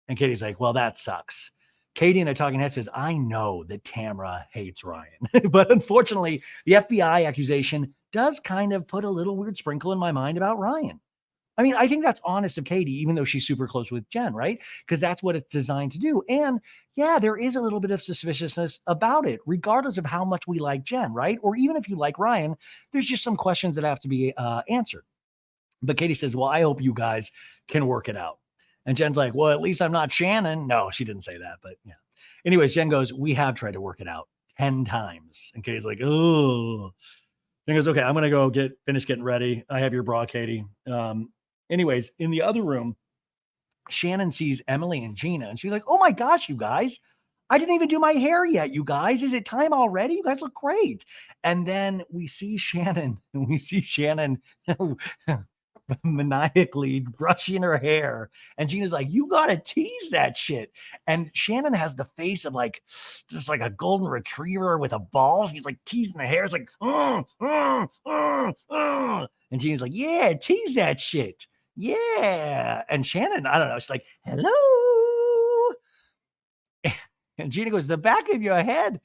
And Katie's like, well, that sucks. Katie in a talking head says, I know that Tamra hates Ryan. But unfortunately, the FBI accusation does kind of put a little weird sprinkle in my mind about Ryan. I mean, I think that's honest of Katie, even though she's super close with Jenn, right? Because that's what it's designed to do. And yeah, there is a little bit of suspiciousness about it, regardless of how much we like Jenn, right? Or even if you like Ryan, there's just some questions that have to be answered. But Katie says, well, I hope you guys can work it out. And Jenn's like, well, at least I'm not Shannon. No, she didn't say that, but yeah. Anyways, Jenn goes, we have tried to work it out 10 times. And Katie's like, oh. Jen goes, okay, I'm going to go finish getting ready. I have your bra, Katie. Anyways, in the other room, Shannon sees Emily and Gina, and she's like, oh my gosh, you guys, I didn't even do my hair yet, you guys. Is it time already? You guys look great. And then we see Shannon maniacally brushing her hair. And Gina's like, you got to tease that shit. And Shannon has the face of like, just like a golden retriever with a ball. She's like teasing the hair. It's like, and Gina's like, yeah, tease that shit. Yeah. And Shannon, I don't know. She's like, hello. And Gina goes, the back of your head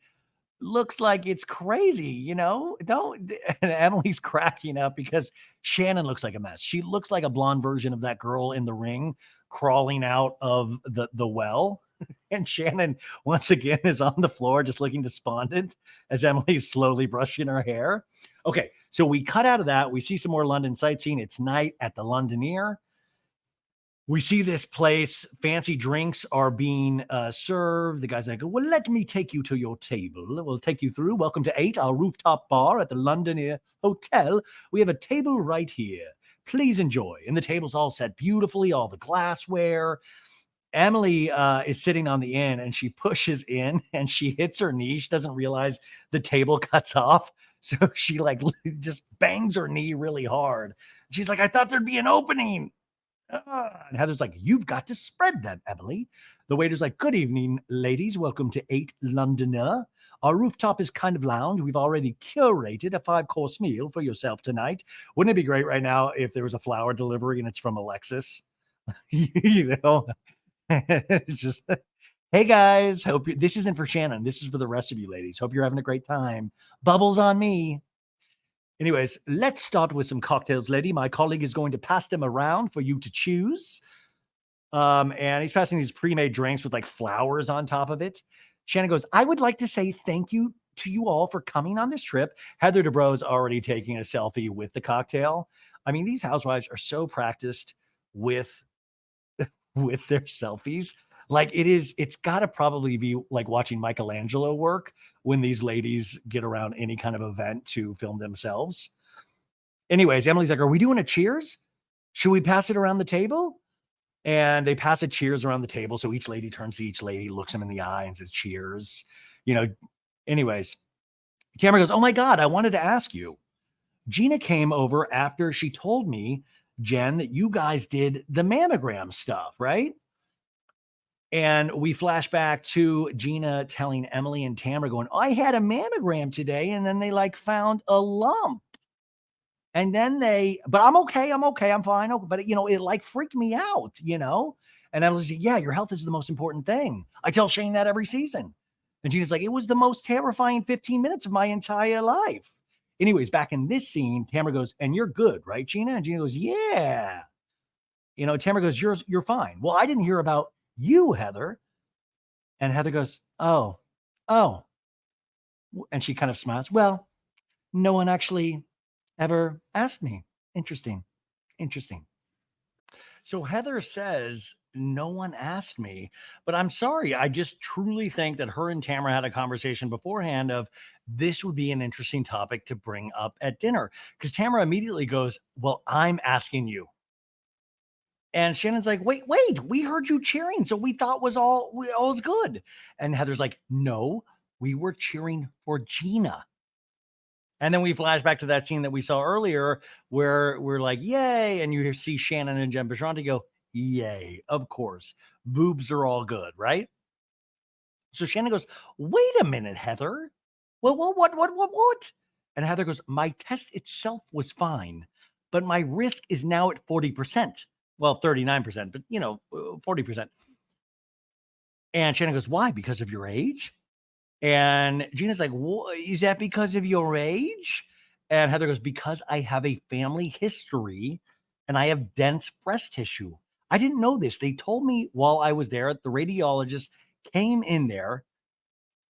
looks like it's crazy, don't. And Emily's cracking up because Shannon looks like a mess. She looks like a blonde version of that girl in The Ring crawling out of the well. And Shannon once again is on the floor just looking despondent as Emily's slowly brushing her hair. Okay, so we cut out of that. We see some more London sightseeing. It's night at the Londoner. We see this place, fancy drinks are being served. The guy's like, well, let me take you to your table. We'll take you through. Welcome to 8, our rooftop bar at the Londoner Hotel. We have a table right here. Please enjoy. And the table's all set beautifully, all the glassware. Emily is sitting on the end and she pushes in and she hits her knee. She doesn't realize the table cuts off. So she like just bangs her knee really hard. She's like, I thought there'd be an opening. And Heather's like, you've got to spread that, Emily. The waiter's like, good evening, ladies. Welcome to 8 Londoner. Our rooftop is kind of lounge. We've already curated a 5-course meal for yourself tonight. Wouldn't it be great right now if there was a flower delivery and it's from Alexis? You know, it's just, hey guys, hope this isn't for Shannon. This is for the rest of you ladies. Hope you're having a great time. Bubbles on me. Anyways, let's start with some cocktails, lady. My colleague is going to pass them around for you to choose. And he's passing these pre-made drinks with like flowers on top of it. Shannon goes, I would like to say thank you to you all for coming on this trip. Heather Dubrow is already taking a selfie with the cocktail. I mean, these housewives are so practiced with their selfies. Like it's got to probably be like watching Michelangelo work when these ladies get around any kind of event to film themselves. Anyways, Emily's like, are we doing a cheers? Should we pass it around the table? And they pass a cheers around the table. So each lady turns to each lady, looks them in the eye and says, cheers. You know, anyways, Tamra goes, oh my God, I wanted to ask you. Gina came over after she told me, Jenn, that you guys did the mammogram stuff, right? And we flash back to Gina telling Emily and Tamra going, I had a mammogram today. And then they like found a lump. And then but I'm okay. I'm fine. But you know, it like freaked me out, you know? And I was like, yeah, your health is the most important thing. I tell Shane that every season. And Gina's like, it was the most terrifying 15 minutes of my entire life. Anyways, back in this scene, Tamra goes, and you're good, right, Gina? And Gina goes, yeah. You know, Tamra goes, you're fine. Well, I didn't hear about you, Heather. And Heather goes, oh. And she kind of smiles. Well, no one actually ever asked me. Interesting. So Heather says, no one asked me, but I'm sorry. I just truly think that her and Tamra had a conversation beforehand of this would be an interesting topic to bring up at dinner. Because Tamra immediately goes, well, I'm asking you. And Shannon's like, wait, we heard you cheering. So we thought all was good. And Heather's like, no, we were cheering for Gina. And then we flash back to that scene that we saw earlier where we're like, yay. And you see Shannon and Jen Pedranti go, yay, of course. Boobs are all good, right? So Shannon goes, wait a minute, Heather. What? And Heather goes, my test itself was fine, but my risk is now at 40%. Well, 39%, but 40%. And Shannon goes, why? Because of your age? And Gina's like, is that because of your age? And Heather goes, because I have a family history and I have dense breast tissue. I didn't know this. They told me while I was there, the radiologist came in there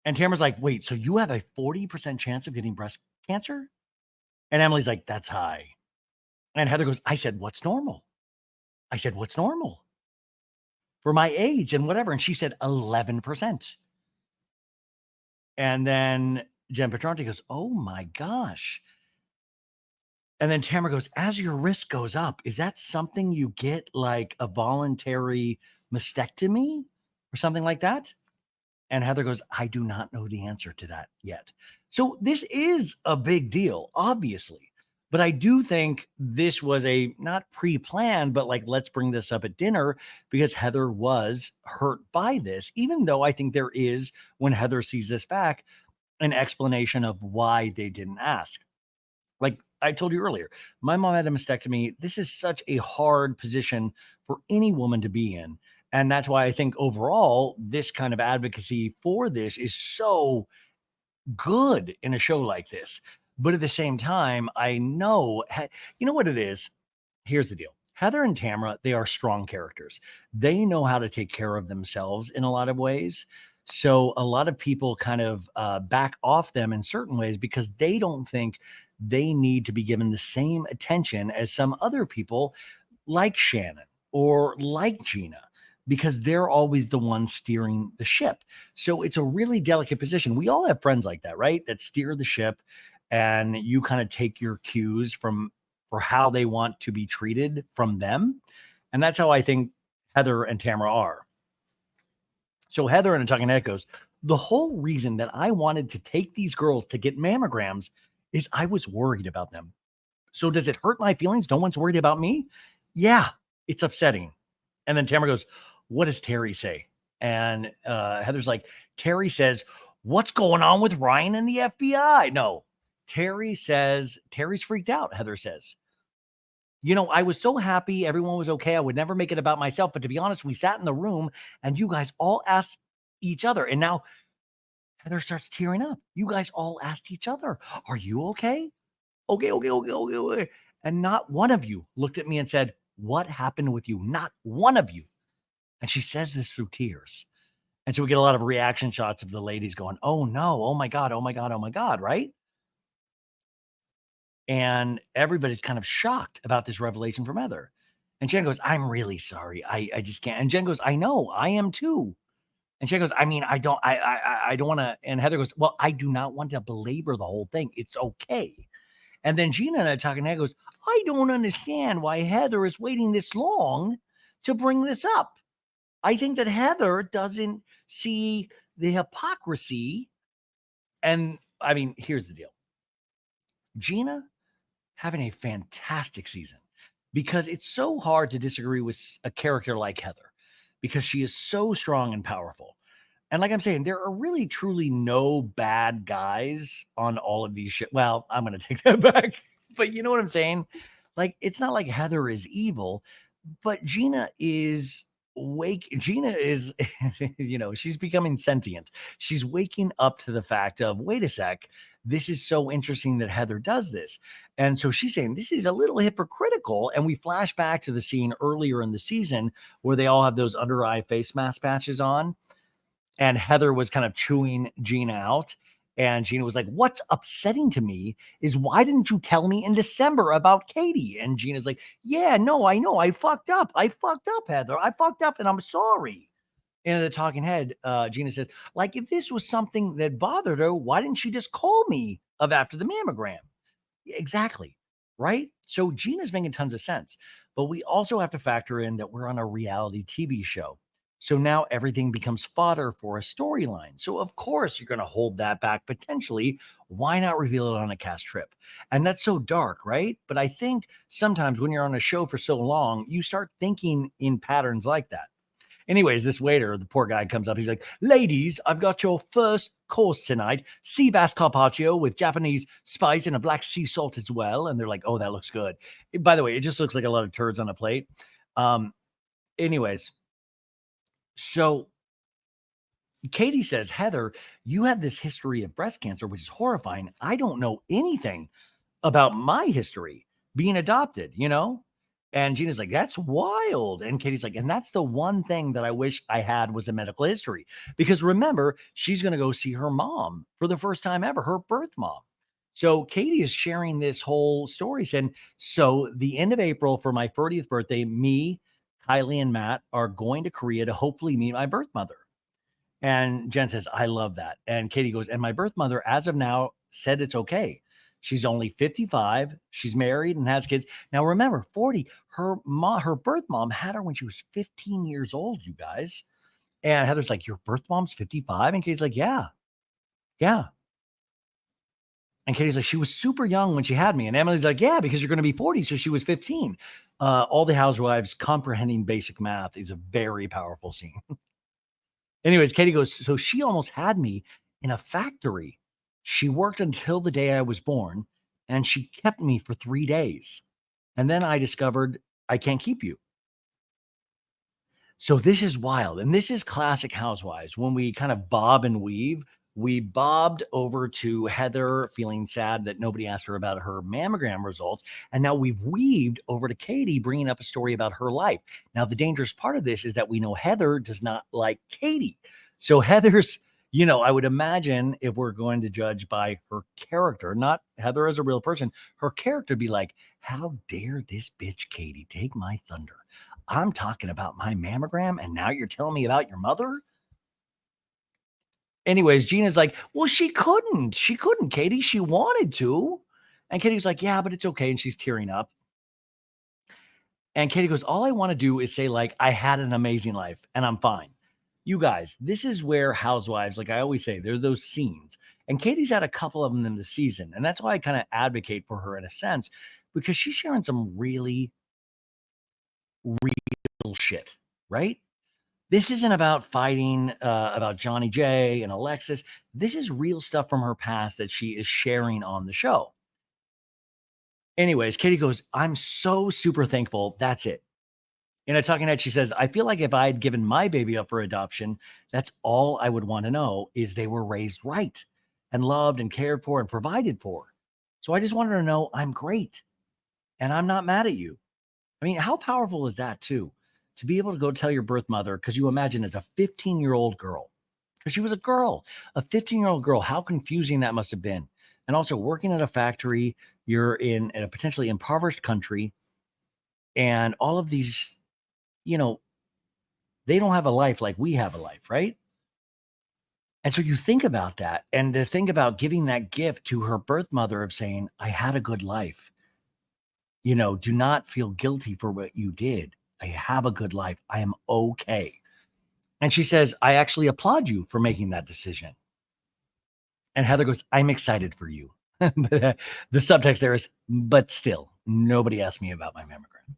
and Tamara's like, wait, so you have a 40% chance of getting breast cancer? And Emily's like, that's high. And Heather goes, I said, what's normal? For my age and whatever. And she said 11%. And then Jen Pedranti goes, oh my gosh. And then Tamra goes, as your risk goes up, is that something you get like a voluntary mastectomy or something like that? And Heather goes, I do not know the answer to that yet. So this is a big deal, obviously. But I do think this was not pre-planned, but like, let's bring this up at dinner because Heather was hurt by this, even though I think there is, when Heather sees this back, an explanation of why they didn't ask. Like I told you earlier, my mom had a mastectomy. This is such a hard position for any woman to be in. And that's why I think overall, this kind of advocacy for this is so good in a show like this. But at the same time, I know, you know what it is? Here's the deal. Heather and Tamra, they are strong characters. They know how to take care of themselves in a lot of ways. So a lot of people kind of back off them in certain ways because they don't think they need to be given the same attention as some other people like Shannon or like Gina, because they're always the ones steering the ship. So it's a really delicate position. We all have friends like that, right? That steer the ship and you kind of take your cues for how they want to be treated from them. And that's how I think Heather and Tamra are. So Heather in a talking head goes, the whole reason that I wanted to take these girls to get mammograms is I was worried about them. So does it hurt my feelings? No one's worried about me? Yeah, it's upsetting. And then Tamra goes, what does Terry say? And Heather's like, Terry says, what's going on with Ryan and the FBI? No, Terry says, Terry's freaked out, Heather says. I was so happy everyone was okay. I would never make it about myself. But to be honest, we sat in the room and you guys all asked each other. And now Heather starts tearing up. You guys all asked each other, are you okay? Okay, okay, okay, okay, okay. And not one of you looked at me and said, what happened with you? Not one of you. And she says this through tears. And so we get a lot of reaction shots of the ladies going, oh no, oh my God, oh my God, oh my God, right? And everybody's kind of shocked about this revelation from Heather. And Jen goes, I'm really sorry. I just can't. And Jen goes, I know, I am too. And she goes, I mean, I don't want to. And Heather goes, well, I do not want to belabor the whole thing. It's okay. And then Gina and I talking, and goes, I don't understand why Heather is waiting this long to bring this up. I think that Heather doesn't see the hypocrisy. And I mean, here's the deal. Gina having a fantastic season because it's so hard to disagree with a character like Heather because she is so strong and powerful. And like I'm saying, there are really truly no bad guys on all of these shit. Well, I'm going to take that back. But you know what I'm saying? Like, it's not like Heather is evil, but Gina is Gina is, she's becoming sentient. She's waking up to the fact of, wait a sec, this is so interesting that Heather does this. And so she's saying this is a little hypocritical. And we flash back to the scene earlier in the season where they all have those under eye face mask patches on. And Heather was kind of chewing Gina out. And Gina was like, what's upsetting to me is why didn't you tell me in December about Katie? And Gina's like, yeah, no, I know. I fucked up. Heather. I fucked up and I'm sorry. And the talking head, Gina says, like, if this was something that bothered her, why didn't she just call me after the mammogram? Exactly. Right. So Gina's making tons of sense. But we also have to factor in that we're on a reality TV show. So now everything becomes fodder for a storyline. So of course you're going to hold that back potentially. Why not reveal it on a cast trip? And that's so dark, right? But I think sometimes when you're on a show for so long, you start thinking in patterns like that. Anyways, this waiter, the poor guy comes up. He's like, ladies, I've got your first course tonight. Sea bass carpaccio with Japanese spice and a black sea salt as well. And they're like, oh, that looks good. By the way, it just looks like a lot of turds on a plate. Anyways, so Katie says, Heather, you have this history of breast cancer, which is horrifying. I don't know anything about my history being adopted, And Gina's like, that's wild. And Katie's like, and that's the one thing that I wish I had was a medical history. Because remember, she's going to go see her mom for the first time ever, her birth mom. So Katie is sharing this whole story saying, so the end of April for my 30th birthday, me, Kylie, and Matt are going to Korea to hopefully meet my birth mother. And Jen says, I love that. And Katie goes, and my birth mother, as of now, said it's okay. She's only 55. She's married and has kids. Now, remember, 40, her birth mom had her when she was 15 years old, you guys. And Heather's like, your birth mom's 55? And Katie's like, yeah. And Katie's like, she was super young when she had me. And Emily's like, yeah, because you're going to be 40. So she was 15. All the housewives comprehending basic math is a very powerful scene. Anyways, Katie goes, so she almost had me in a factory. She worked until the day I was born, and she kept me for 3 days. And then I discovered I can't keep you. So this is wild. And this is classic Housewives. When we kind of bob and weave, we bobbed over to Heather feeling sad that nobody asked her about her mammogram results. And now we've weaved over to Katie bringing up a story about her life. Now, the dangerous part of this is that we know Heather does not like Katie. So Heather's, I would imagine if we're going to judge by her character, not Heather as a real person, her character be like, how dare this bitch Katie take my thunder? I'm talking about my mammogram and now you're telling me about your mother? Anyways, Gina's like, well, she couldn't, Katie. She wanted to. And Katie's like, yeah, but it's okay. And she's tearing up. And Katie goes, all I want to do is say, like, I had an amazing life and I'm fine. You guys, this is where Housewives, like I always say, there are those scenes. And Katie's had a couple of them in the season. And that's why I kind of advocate for her in a sense, because she's sharing some really real shit, right? This isn't about fighting about Johnny J and Alexis. This is real stuff from her past that she is sharing on the show. Anyways, Katie goes, I'm so super thankful. That's it. In a talking head, she says, I feel like if I had given my baby up for adoption, that's all I would want to know is they were raised right and loved and cared for and provided for. So I just wanted to know I'm great and I'm not mad at you. I mean, how powerful is that too? To be able to go tell your birth mother, because you imagine as a 15-year-old girl, because she was a girl, a 15-year-old girl, how confusing that must have been. And also working at a factory, you're in a potentially impoverished country, and all of these, they don't have a life like we have a life, right? And so you think about that, and to think about giving that gift to her birth mother of saying, I had a good life. Do not feel guilty for what you did. I have a good life. I am okay. And she says, I actually applaud you for making that decision. And Heather goes, I'm excited for you. But the subtext there is, but still, nobody asked me about my mammogram.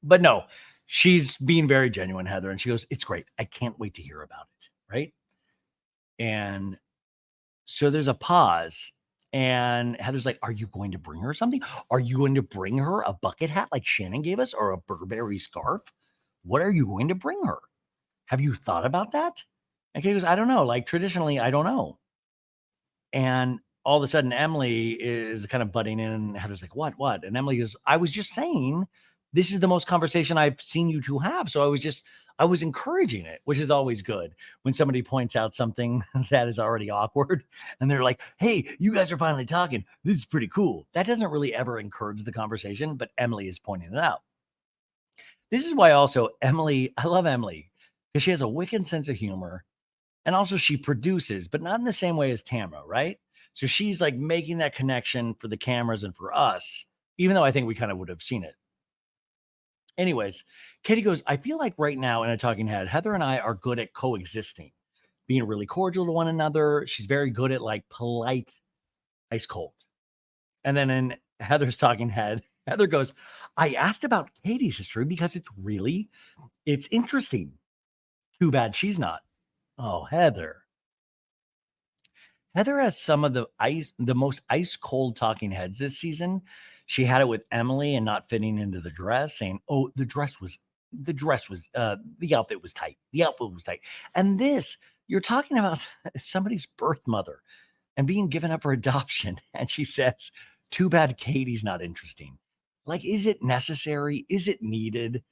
But no, she's being very genuine, Heather. And she goes, it's great. I can't wait to hear about it. Right. And so there's a pause. And Heather's like, are you going to bring her something? Are you going to bring her a bucket hat like Shannon gave us or a Burberry scarf? What are you going to bring her? Have you thought about that? And Kate goes, I don't know. Like traditionally, I don't know. And all of a sudden, Emily is kind of butting in, and Heather's like, what? And Emily goes, I was just saying, this is the most conversation I've seen you two have. So I was encouraging it, which is always good when somebody points out something that is already awkward and they're like, hey, you guys are finally talking. This is pretty cool. That doesn't really ever encourage the conversation, but Emily is pointing it out. This is why also Emily, I love Emily because she has a wicked sense of humor. And also she produces, but not in the same way as Tamra, right? So she's like making that connection for the cameras and for us, even though I think we kind of would have seen it. Anyways, Katie goes, I feel like right now in a talking head, Heather and I are good at coexisting, being really cordial to one another. She's very good at like polite, ice cold. And then in Heather's talking head, Heather goes, I asked about Katie's history because it's interesting. Too bad she's not. Oh, Heather. Heather has some of the most ice cold talking heads this season. She had it with Emily and not fitting into the dress, saying, "Oh, the outfit was tight. The outfit was tight." And this, you're talking about somebody's birth mother and being given up for adoption, and she says, "Too bad Katie's not interesting." Like, is it necessary? Is it needed?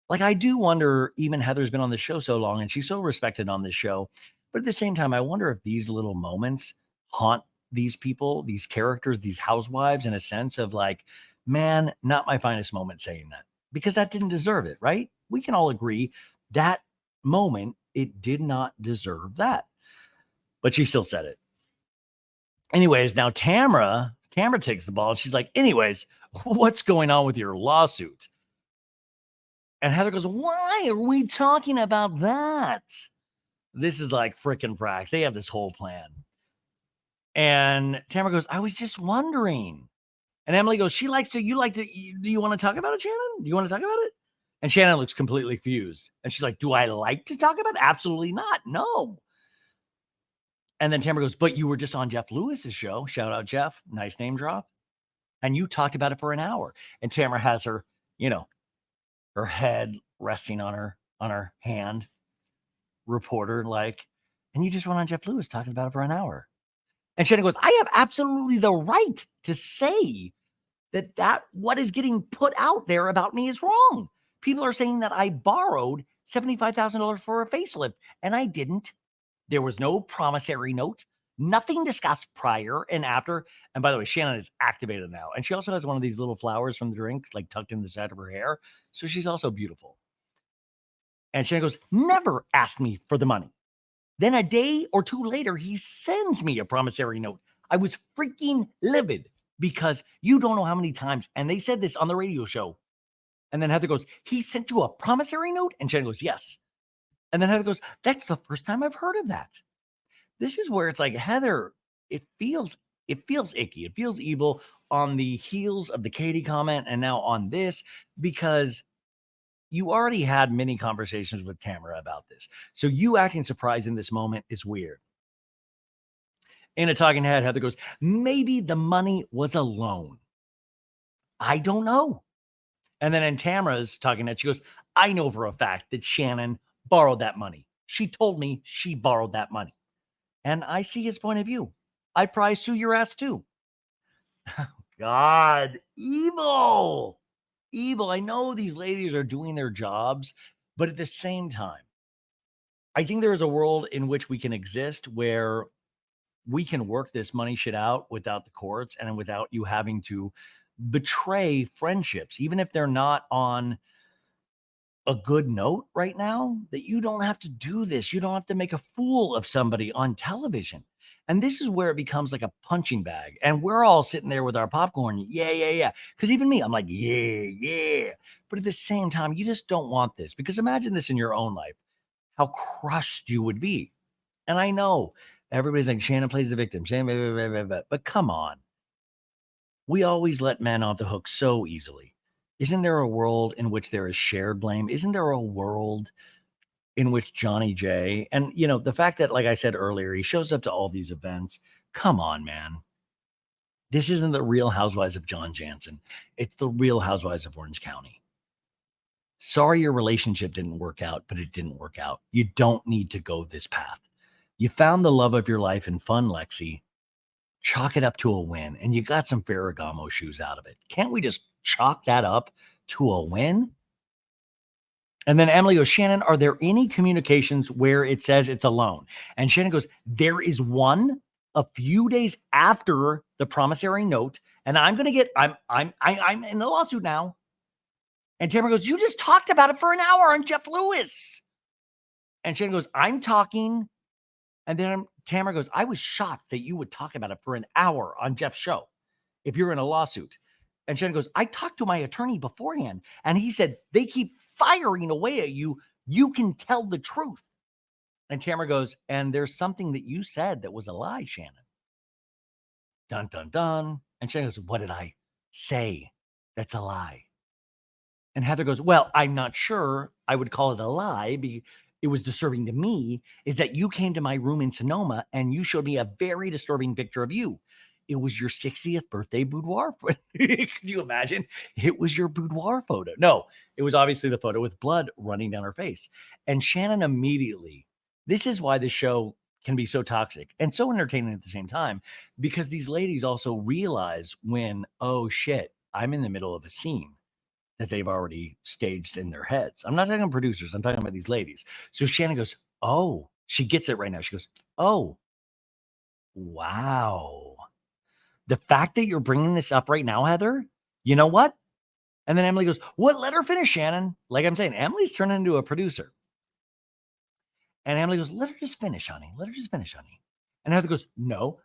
Like, I do wonder, even Heather's been on the show so long and she's so respected on this show. But at the same time, I wonder if these little moments haunt these people, these characters, these housewives in a sense of like, man, not my finest moment saying that because that didn't deserve it, right? We can all agree that moment, it did not deserve that. But she still said it. Anyways, now Tamra takes the ball and she's like, anyways, what's going on with your lawsuit? And Heather goes, why are we talking about that? This is like frickin' frack. They have this whole plan. And Tamara goes, I was just wondering. And Emily goes, do you want to talk about it, Shannon? Do you want to talk about it? And Shannon looks completely confused. And she's like, do I like to talk about it? Absolutely not. No. And then Tamara goes, but you were just on Jeff Lewis's show. Shout out, Jeff. Nice name drop. And you talked about it for an hour. And Tamara has her, her head resting on her hand, reporter like, and you just went on Jeff Lewis talking about it for an hour. And Shannon goes, I have absolutely the right to say that what is getting put out there about me is wrong. People are saying that I borrowed $75,000 for a facelift, and I didn't. There was no promissory note, nothing discussed prior and after. And by the way, Shannon is activated now. And she also has one of these little flowers from the drink, like tucked in the side of her hair. So she's also beautiful. And Shannon goes, never asked me for the money. Then a day or two later, he sends me a promissory note. I was freaking livid because you don't know how many times. And they said this on the radio show. And then Heather goes, he sent you a promissory note? And Shannon goes, yes. And then Heather goes, that's the first time I've heard of that. This is where it's like, Heather, it feels icky. It feels evil on the heels of the Katie comment and now on this, because you already had many conversations with Tamra about this. So you acting surprised in this moment is weird. In a talking head, Heather goes, maybe the money was a loan. I don't know. And then in Tamra's talking head, she goes, I know for a fact that Shannon borrowed that money. She told me she borrowed that money. And I see his point of view. I'd probably sue your ass too. God, evil. Evil. I know these ladies are doing their jobs, but at the same time, I think there is a world in which we can exist where we can work this money shit out without the courts and without you having to betray friendships, even if they're not on a good note right now, that you don't have to do this. You don't have to make a fool of somebody on television. And this is where it becomes like a punching bag. And we're all sitting there with our popcorn. Yeah. Because even me, I'm like, yeah. But at the same time, you just don't want this, because imagine this in your own life, how crushed you would be. And I know everybody's like, Shannon plays the victim. Shannon, but come on. We always let men off the hook so easily. Isn't there a world in which there is shared blame? Isn't there a world in which Johnny J, and the fact that, like I said earlier, he shows up to all these events. Come on, man. This isn't the Real Housewives of John Janssen. It's the Real Housewives of Orange County. Sorry your relationship didn't work out, but it didn't work out. You don't need to go this path. You found the love of your life in fun, Lexi. Chalk it up to a win, and you got some Ferragamo shoes out of it. Can't we just chalk that up to a win? And then Emily goes, Shannon, are there any communications where it says it's a loan? And Shannon goes, there is one a few days after the promissory note, and I'm in a lawsuit now. And Tamra goes, you just talked about it for an hour on Jeff Lewis. And Shannon goes, I'm talking. And then Tamra goes, I was shocked that you would talk about it for an hour on Jeff's show if you're in a lawsuit. And Shannon goes, I talked to my attorney beforehand, and he said, they keep firing away at you. You can tell the truth. And Tamra goes, and there's something that you said that was a lie, Shannon. Dun, dun, dun. And Shannon goes, what did I say that's a lie? And Heather goes, well, I'm not sure I would call it a lie. It was disturbing to me is that you came to my room in Sonoma and you showed me a very disturbing picture of you. It was your 60th birthday boudoir. Could you imagine? It was your boudoir photo. No, it was obviously the photo with blood running down her face. And Shannon immediately, this is why the show can be so toxic and so entertaining at the same time, because these ladies also realize when, oh shit, I'm in the middle of a scene that they've already staged in their heads. I'm not talking about producers. I'm talking about these ladies. So Shannon goes, oh, she gets it right now. She goes, oh, wow. The fact that you're bringing this up right now, Heather, you know what? And then Emily goes, what? Let her finish, Shannon. Like I'm saying, Emily's turning into a producer. And Emily goes, let her just finish, honey. Let her just finish, honey. And Heather goes, no,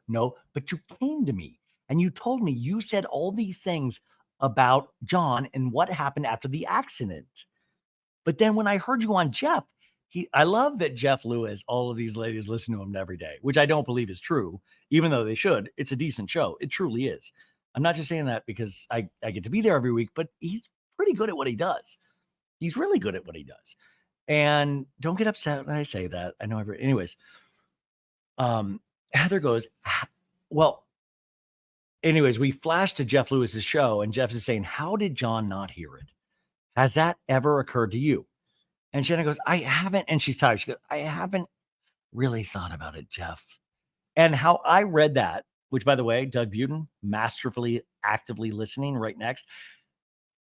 but you came to me and you told me, you said all these things about John and what happened after the accident. But then when I heard you on Jeff, I love that Jeff Lewis, all of these ladies listen to him every day, which I don't believe is true, even though they should. It's a decent show. It truly is. I'm not just saying that because I get to be there every week, but he's pretty good at what he does. He's really good at what he does. And don't get upset when I say that. I know anyways. Heather goes, well, anyways, we flash to Jeff Lewis's show, and Jeff is saying, how did John not hear it? Has that ever occurred to you? And Shannon goes, I haven't. And she's tired. She goes, I haven't really thought about it, Jeff. And how I read that, which, by the way, Doug Buden, masterfully, actively listening right next.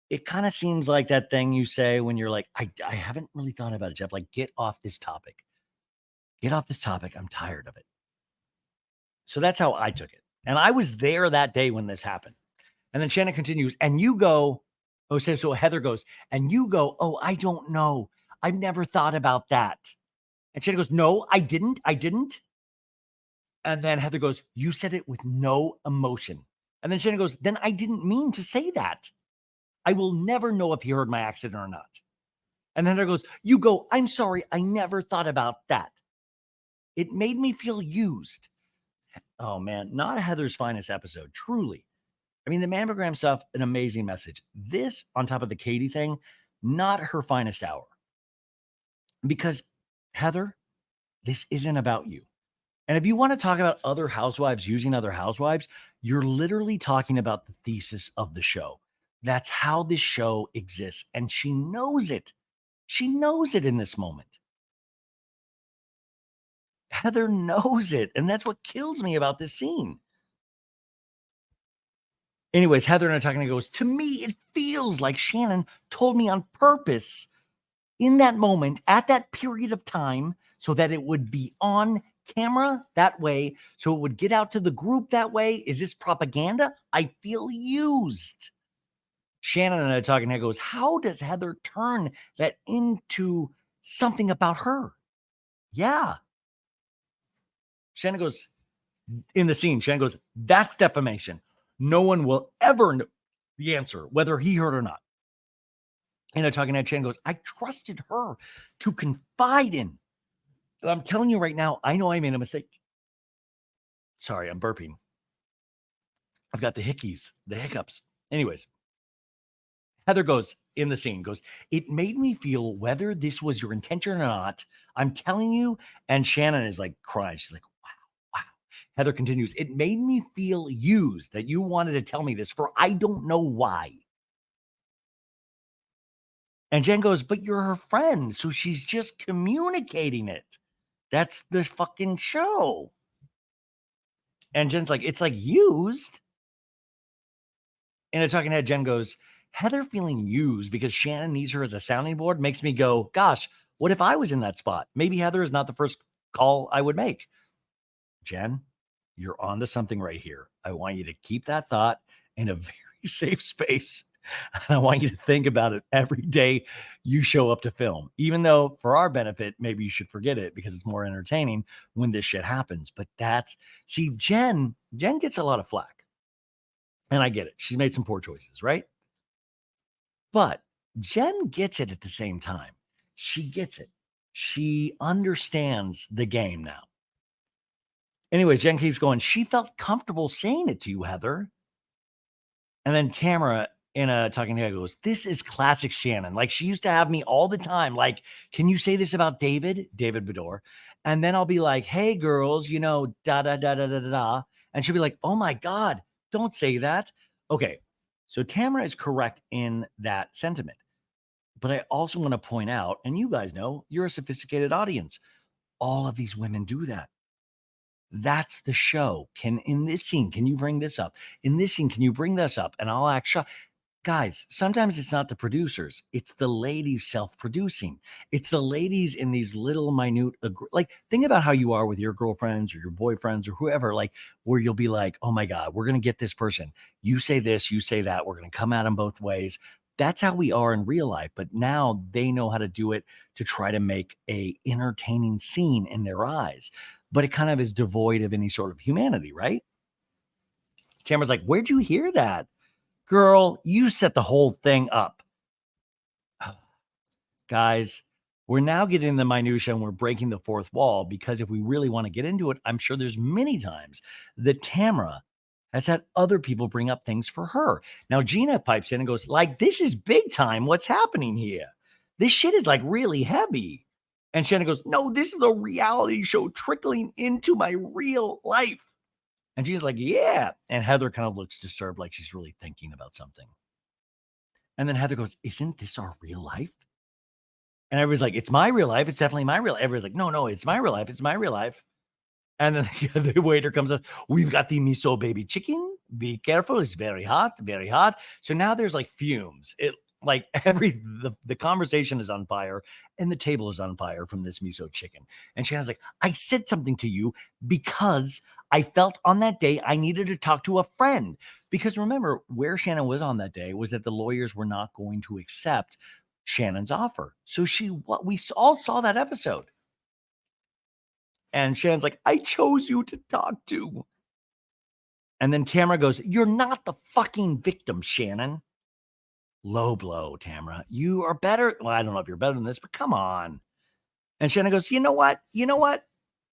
It kind of seems like that thing you say when you're like, I haven't really thought about it, Jeff. Like, get off this topic. Get off this topic. I'm tired of it. So that's how I took it. And I was there that day when this happened. And then Shannon continues, and you go, oh, so Heather goes, and you go, oh, I don't know. I've never thought about that. And Shannon goes, no, I didn't. And then Heather goes, you said it with no emotion. And then Shannon goes, then I didn't mean to say that. I will never know if he heard my accident or not. And then Heather goes, you go, I'm sorry, I never thought about that. It made me feel used. Oh man, not Heather's finest episode, truly. I mean, the mammogram stuff, an amazing message. This, on top of the Katie thing, not her finest hour. Because Heather, this isn't about you. And if you want to talk about other housewives using other housewives, you're literally talking about the thesis of the show. That's how this show exists. And she knows it. She knows it in this moment. Heather knows it. And that's what kills me about this scene. Anyways, Heather and I talking, and goes, to me, it feels like Shannon told me on purpose in that moment, at that period of time, so that it would be on camera that way, so it would get out to the group that way. Is this propaganda? I feel used. Shannon and I talking, and goes, how does Heather turn that into something about her? Yeah. Shannon goes, in the scene, Shannon goes, that's defamation. No one will ever know the answer, whether he heard or not. And I'm talking to Shannon goes, I trusted her to confide in. And I'm telling you right now, I know I made a mistake. Sorry, I'm burping. I've got the hiccups. Anyways, Heather goes in the scene, goes, it made me feel whether this was your intention or not. I'm telling you. And Shannon is like crying. She's like, wow. Heather continues, it made me feel used that you wanted to tell me this for I don't know why. And Jen goes, but you're her friend. So she's just communicating it. That's the fucking show. And Jen's like, it's like used. In a talking head, Jen goes, Heather feeling used because Shannon needs her as a sounding board makes me go, gosh, what if I was in that spot? Maybe Heather is not the first call I would make. Jen, you're onto something right here. I want you to keep that thought in a very safe space. And I want you to think about it every day you show up to film, even though for our benefit, maybe you should forget it because it's more entertaining when this shit happens. But Jen gets a lot of flack. And I get it. She's made some poor choices, right? But Jen gets it at the same time. She gets it. She understands the game now. Anyways, Jen keeps going. She felt comfortable saying it to you, Heather. And then Tamra in a talking head goes, this is classic Shannon. Like she used to have me all the time. Like, can you say this about David Beador? And then I'll be like, hey girls, da, da, da, da, da, da, da. And she'll be like, oh my God, don't say that. Okay. So Tamra is correct in that sentiment. But I also want to point out, and you guys know, you're a sophisticated audience. All of these women do that. That's the show. In this scene, can you bring this up? In this scene, can you bring this up? And I'll act shocked. Guys, sometimes it's not the producers. It's the ladies self-producing. It's the ladies in these little minute, like think about how you are with your girlfriends or your boyfriends or whoever, like where you'll be like, oh my God, we're going to get this person. You say this, you say that. We're going to come at them both ways. That's how we are in real life. But now they know how to do it to try to make a entertaining scene in their eyes. But it kind of is devoid of any sort of humanity, right? Tamara's like, where'd you hear that? Girl, you set the whole thing up. Guys, we're now getting the minutia and we're breaking the fourth wall because if we really want to get into it, I'm sure there's many times that Tamra has had other people bring up things for her. Now, Gina pipes in and goes, like, this is big time. What's happening here? This shit is like really heavy. And Shannon goes, no, this is a reality show trickling into my real life. And she's like, yeah. And Heather kind of looks disturbed, like she's really thinking about something. And then Heather goes, isn't this our real life? And everybody's like, it's my real life. It's definitely my real life. Everybody's like, no, it's my real life. It's my real life. And then the waiter comes up, we've got the miso baby chicken. Be careful. It's very hot, very hot. So now there's like fumes. Like the conversation is on fire and the table is on fire from this miso chicken. And Shannon's like, I said something to you because I felt on that day I needed to talk to a friend. Because remember, where Shannon was on that day was that the lawyers were not going to accept Shannon's offer. So we all saw that episode. And Shannon's like, I chose you to talk to. And then Tamra goes, you're not the fucking victim, Shannon. Low blow, Tamra. You are better. Well, I don't know if you're better than this, but come on. And Shannon goes, you know what? You know what?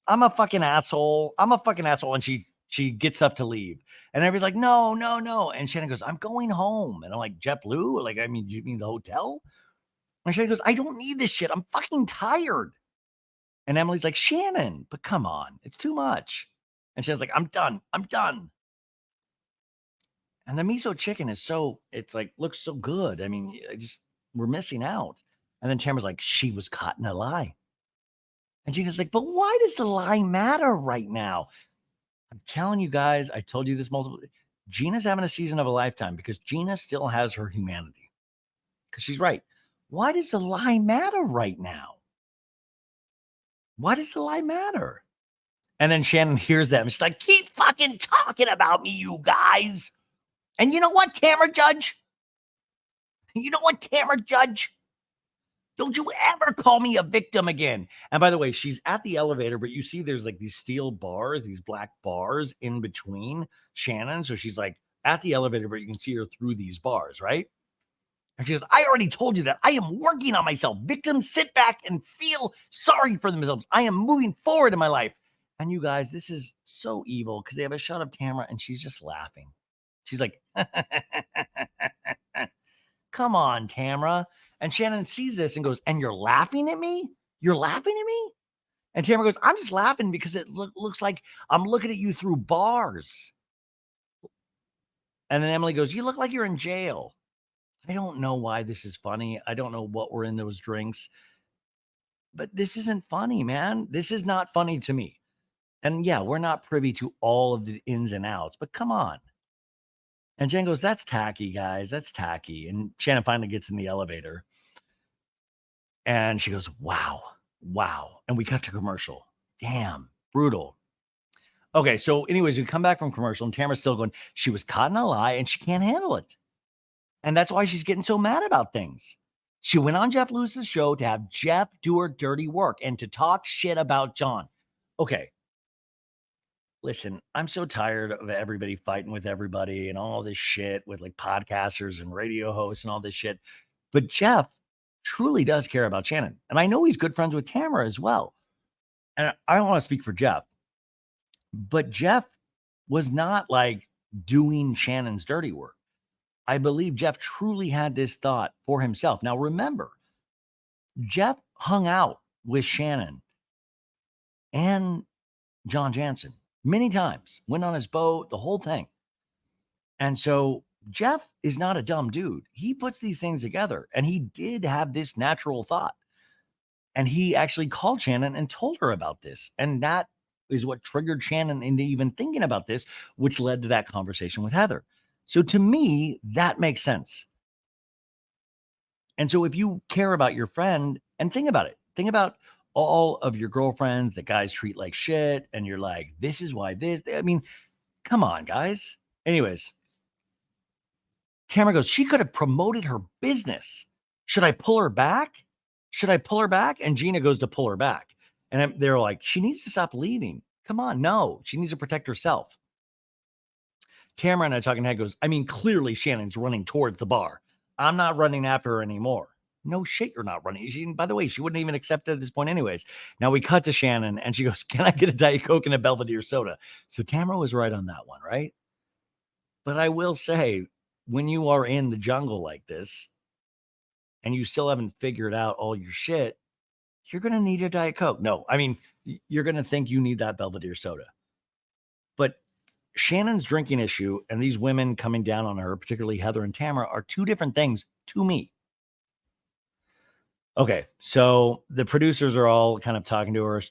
I'm a fucking asshole. I'm a fucking asshole. And she gets up to leave. And everybody's like, no, no, no. And Shannon goes, I'm going home. And I'm like, JetBlue? Like, I mean, do you mean the hotel? And Shannon goes, I don't need this shit. I'm fucking tired. And Emily's like, Shannon, but come on. It's too much. And Shannon's like, I'm done. I'm done. And the miso chicken is it's like, looks so good. I mean, we're missing out. And then Tamara's like, she was caught in a lie. And Gina's like, but why does the lie matter right now? I'm telling you guys, I told you this multiple. Gina's having a season of a lifetime because Gina still has her humanity. Because she's right. Why does the lie matter right now? Why does the lie matter? And then Shannon hears that and she's like, keep fucking talking about me, you guys. And you know what, Tamra Judge? You know what, Tamra Judge? Don't you ever call me a victim again. And by the way, she's at the elevator, but you see there's like these steel bars, these black bars in between Shannon. So she's like at the elevator, but you can see her through these bars, right? And she goes, I already told you that. I am working on myself. Victims sit back and feel sorry for themselves. I am moving forward in my life. And you guys, this is so evil because they have a shot of Tamra and she's just laughing. She's like, come on, Tamra. And Shannon sees this and goes, and you're laughing at me? You're laughing at me? And Tamra goes, I'm just laughing because it looks like I'm looking at you through bars. And then Emily goes, you look like you're in jail. I don't know why this is funny. I don't know what were in those drinks. But this isn't funny, man. This is not funny to me. And yeah, we're not privy to all of the ins and outs, but come on. And Jen goes, that's tacky, guys. That's tacky. And Shannon finally gets in the elevator. And she goes, wow, wow. And we cut to commercial. Damn, brutal. Okay, so anyways, we come back from commercial and Tamara's still going, she was caught in a lie and she can't handle it. And that's why she's getting so mad about things. She went on Jeff Lewis's show to have Jeff do her dirty work and to talk shit about John. Okay. Listen, I'm so tired of everybody fighting with everybody and all this shit with like podcasters and radio hosts and all this shit. But Jeff truly does care about Shannon. And I know he's good friends with Tamra as well. And I don't want to speak for Jeff, but Jeff was not like doing Shannon's dirty work. I believe Jeff truly had this thought for himself. Now, remember, Jeff hung out with Shannon and John Janssen many times, went on his boat, the whole thing. And so Jeff is not a dumb dude. He puts these things together and he did have this natural thought. And he actually called Shannon and told her about this. And that is what triggered Shannon into even thinking about this, which led to that conversation with Heather. So to me, that makes sense. And so if you care about your friend and think about it, think about all of your girlfriends that guys treat like shit. And you're like, this is why this, I mean, come on, guys. Anyways, Tamra goes, she could have promoted her business. Should I pull her back? Should I pull her back? And Gina goes to pull her back. And they're like, she needs to stop leaving. Come on. No, she needs to protect herself. Tamra and I talking head goes, I mean, clearly Shannon's running towards the bar. I'm not running after her anymore. No shit, you're not running. By the way, she wouldn't even accept it at this point anyways. Now we cut to Shannon and she goes, can I get a Diet Coke and a Belvedere soda? So Tamra was right on that one, right? But I will say, when you are in the jungle like this and you still haven't figured out all your shit, you're going to need a Diet Coke. No, I mean, you're going to think you need that Belvedere soda. But Shannon's drinking issue and these women coming down on her, particularly Heather and Tamra, are two different things to me. Okay, so the producers are all kind of talking to her.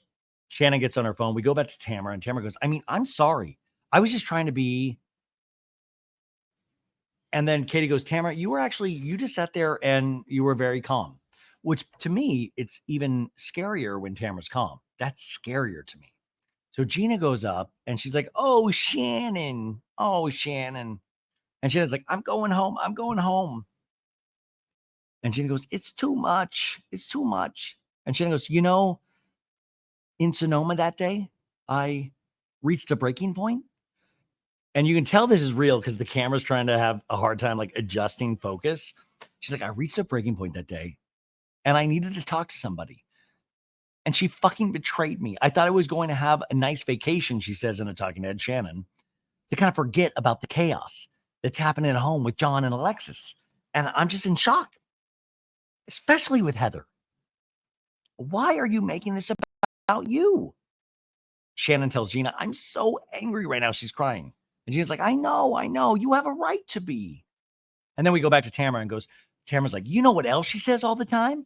Shannon gets on her phone. We go back to Tamra, and Tamra goes, I mean, I'm sorry. I was just trying to be. And then Katie goes, Tamra, you just sat there and you were very calm, which to me, it's even scarier when Tamra's calm. That's scarier to me. So Gina goes up and she's like, oh, Shannon. Oh, Shannon. And Shannon's like, I'm going home. I'm going home. And Gina goes, it's too much. It's too much. And Shannon goes, you know, in Sonoma that day, I reached a breaking point. And you can tell this is real because the camera's trying to have a hard time like adjusting focus. She's like, I reached a breaking point that day and I needed to talk to somebody. And she fucking betrayed me. I thought I was going to have a nice vacation, she says in a talking head, Shannon, to kind of forget about the chaos that's happening at home with John and Alexis. And I'm just in shock, especially with Heather. Why are you making this about you? Shannon tells Gina, I'm so angry right now. She's crying. And Gina's like, I know. You have a right to be. And then we go back to Tamra and Tamra's like, you know what else she says all the time?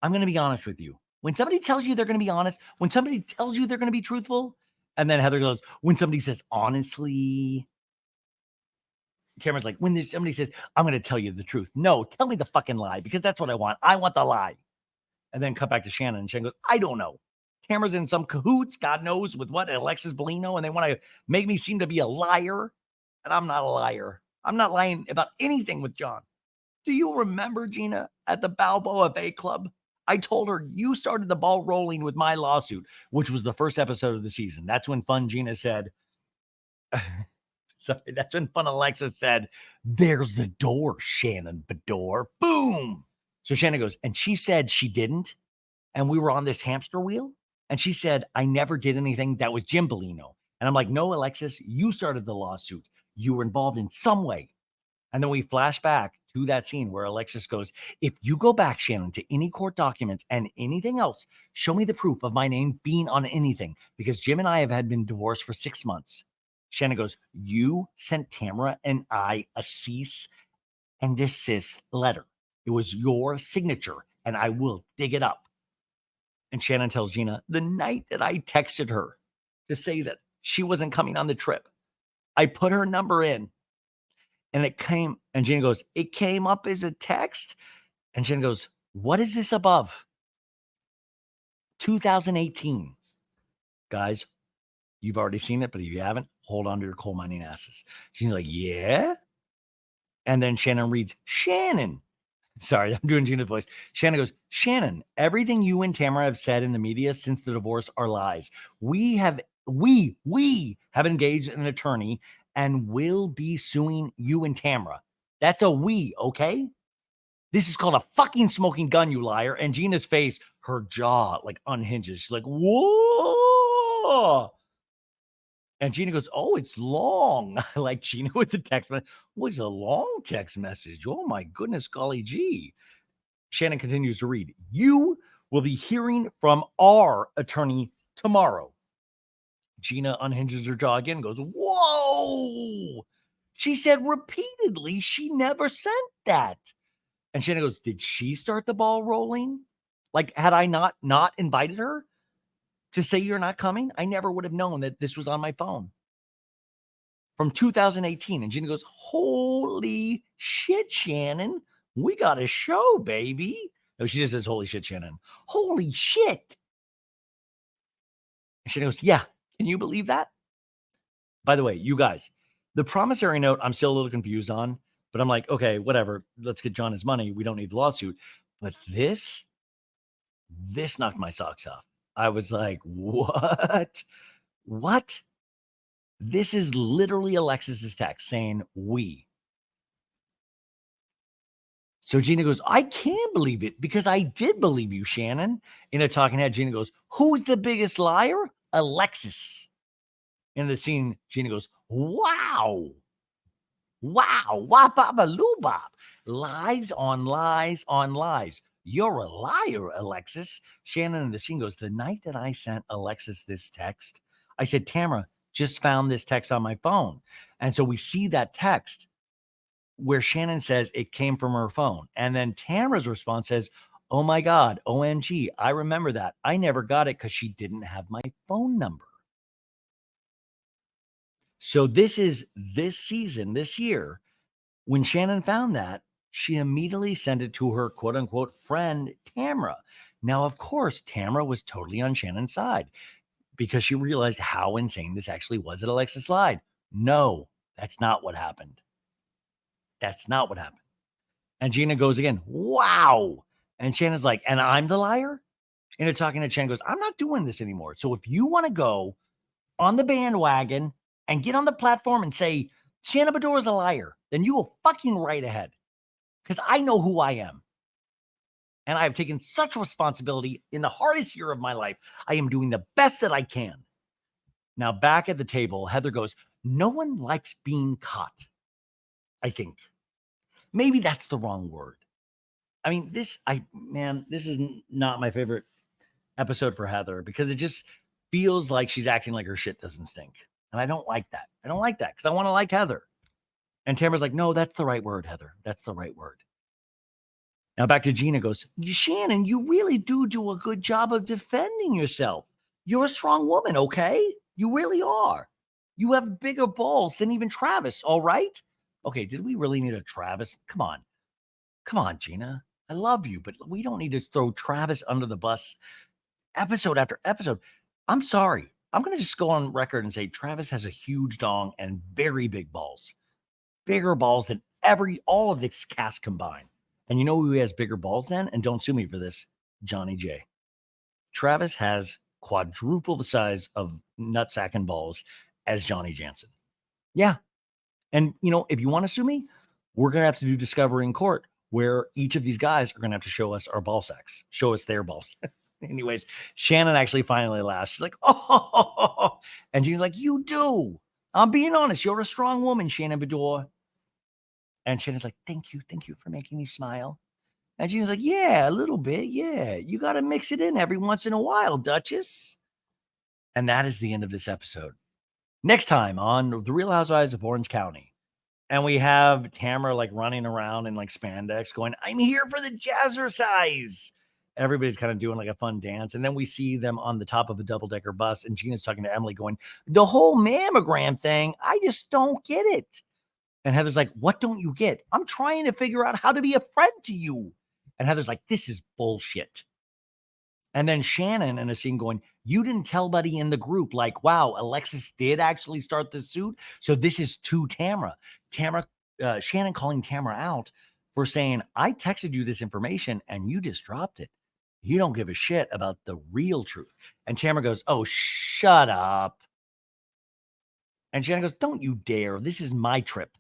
I'm going to be honest with you. When somebody tells you they're going to be honest, when somebody tells you they're going to be truthful, and then Heather goes, when somebody says honestly, Tamra's like, when somebody says, I'm going to tell you the truth. No, tell me the fucking lie because that's what I want. I want the lie. And then cut back to Shannon. And Shannon goes, I don't know. Tamra's in some cahoots, God knows, with what, Alexis Bellino, and they want to make me seem to be a liar. And I'm not a liar. I'm not lying about anything with John. Do you remember, Gina, at the Balboa Bay Club? I told her you started the ball rolling with my lawsuit, which was the first episode of the season. That's when Fun Gina said, sorry, that's when Fun Alexis said, there's the door, Shannon Beador. Boom. So Shannon goes, and she said she didn't. And we were on this hamster wheel. And she said, I never did anything. That was Jim Bellino. And I'm like, no, Alexis, you started the lawsuit. You were involved in some way. And then we flash back to that scene where Alexis goes, if you go back, Shannon, to any court documents and anything else, show me the proof of my name being on anything, because Jim and I have been divorced for 6 months. Shannon goes, you sent Tamra and I a cease and desist letter. It was your signature, and I will dig it up. And Shannon tells Gina, the night that I texted her to say that she wasn't coming on the trip, I put her number in. And it came, and Gina goes, it came up as a text. And Gina goes, what is this above? 2018. Guys, you've already seen it, but if you haven't, hold on to your coal mining asses. She's like, yeah. And then Shannon reads, Shannon. Sorry, I'm doing Gina's voice. Shannon goes, Shannon, everything you and Tamra have said in the media since the divorce are lies. We have engaged an attorney and will be suing you and Tamra. That's a we, okay? This is called a fucking smoking gun, you liar. And Gina's face, her jaw like unhinges. She's like, whoa. And Gina goes, oh, it's long. Like Gina with the text message. Well, it's a long text message. Oh my goodness, golly gee. Shannon continues to read. You will be hearing from our attorney tomorrow. Gina unhinges her jaw again and goes, whoa. She said repeatedly she never sent that. And Shannon goes, did she start the ball rolling? Like, had I not invited her to say you're not coming, I never would have known that this was on my phone. From 2018. And Gina goes, holy shit, Shannon. We got a show, baby. No, she just says, holy shit, Shannon. Holy shit. And Shannon goes, yeah. Can you believe that? By the way, you guys, the promissory note, I'm still a little confused on, but I'm like, okay, whatever. Let's get John his money. We don't need the lawsuit. But this knocked my socks off. I was like, what? What? This is literally Alexis's text saying we. So Gina goes, I can't believe it because I did believe you, Shannon. In a talking head, Gina goes, who's the biggest liar? Alexis. In the scene, Gina goes, wow. Wow. Wap-bop-a-loo-bop. Lies on lies on lies. You're a liar, Alexis. Shannon in the scene goes, the night that I sent Alexis this text, I said, Tamra just found this text on my phone. And so we see that text where Shannon says it came from her phone. And then Tamra's response says, oh my God, OMG, I remember that. I never got it because she didn't have my phone number. So this is this season, this year, when Shannon found that, she immediately sent it to her quote unquote friend, Tamra. Now, of course, Tamra was totally on Shannon's side because she realized how insane this actually was that Alexis lied. No, that's not what happened. That's not what happened. And Gina goes again, wow. And Shannon's like, and I'm the liar? And talking to Shannon goes, I'm not doing this anymore. So if you want to go on the bandwagon and get on the platform and say, Shannon Beador is a liar, then you will fucking right ahead. because I know who I am. And I have taken such responsibility in the hardest year of my life. I am doing the best that I can. Now, back at the table, Heather goes, no one likes being caught, I think. Maybe that's the wrong word. I mean, this is not my favorite episode for Heather because it just feels like she's acting like her shit doesn't stink. And I don't like that. I don't like that because I want to like Heather. And Tamara's like, no, that's the right word, Heather. That's the right word. Now back to Gina goes, Shannon, you really do a good job of defending yourself. You're a strong woman, okay? You really are. You have bigger balls than even Travis, all right? Okay, did we really need a Travis? Come on. Come on, Gina. I love you, but we don't need to throw Travis under the bus episode after episode. I'm sorry. I'm going to just go on record and say Travis has a huge dong and very big balls. Bigger balls than all of this cast combined. And you know who has bigger balls than? And don't sue me for this, Johnny J. Travis has quadruple the size of nutsack and balls as Johnny Janssen. Yeah. And, if you want to sue me, we're going to have to do discovery in court where each of these guys are going to have to show us our ball sacks, show us their balls. Anyways, Shannon actually finally laughs. She's like, oh, and she's like, you do. I'm being honest. You're a strong woman, Shannon Beador. And Shannon's like, thank you for making me smile. And she's like, yeah, a little bit. Yeah, you got to mix it in every once in a while, Duchess. And that is the end of this episode. Next time on The Real Housewives of Orange County. And we have Tamra running around in spandex going, I'm here for the jazzercise. Everybody's kind of doing a fun dance. And then we see them on the top of a double-decker bus. And Gina's talking to Emily going, the whole mammogram thing, I just don't get it. And Heather's like, what don't you get? I'm trying to figure out how to be a friend to you. And Heather's like, this is bullshit. And then Shannon in a scene going, you didn't tell buddy in the group, wow, Alexis did actually start the suit. So this is to Tamra. Shannon calling Tamra out for saying, I texted you this information and you just dropped it. You don't give a shit about the real truth. And Tamra goes, oh, shut up. And Shannon goes, don't you dare. This is my trip.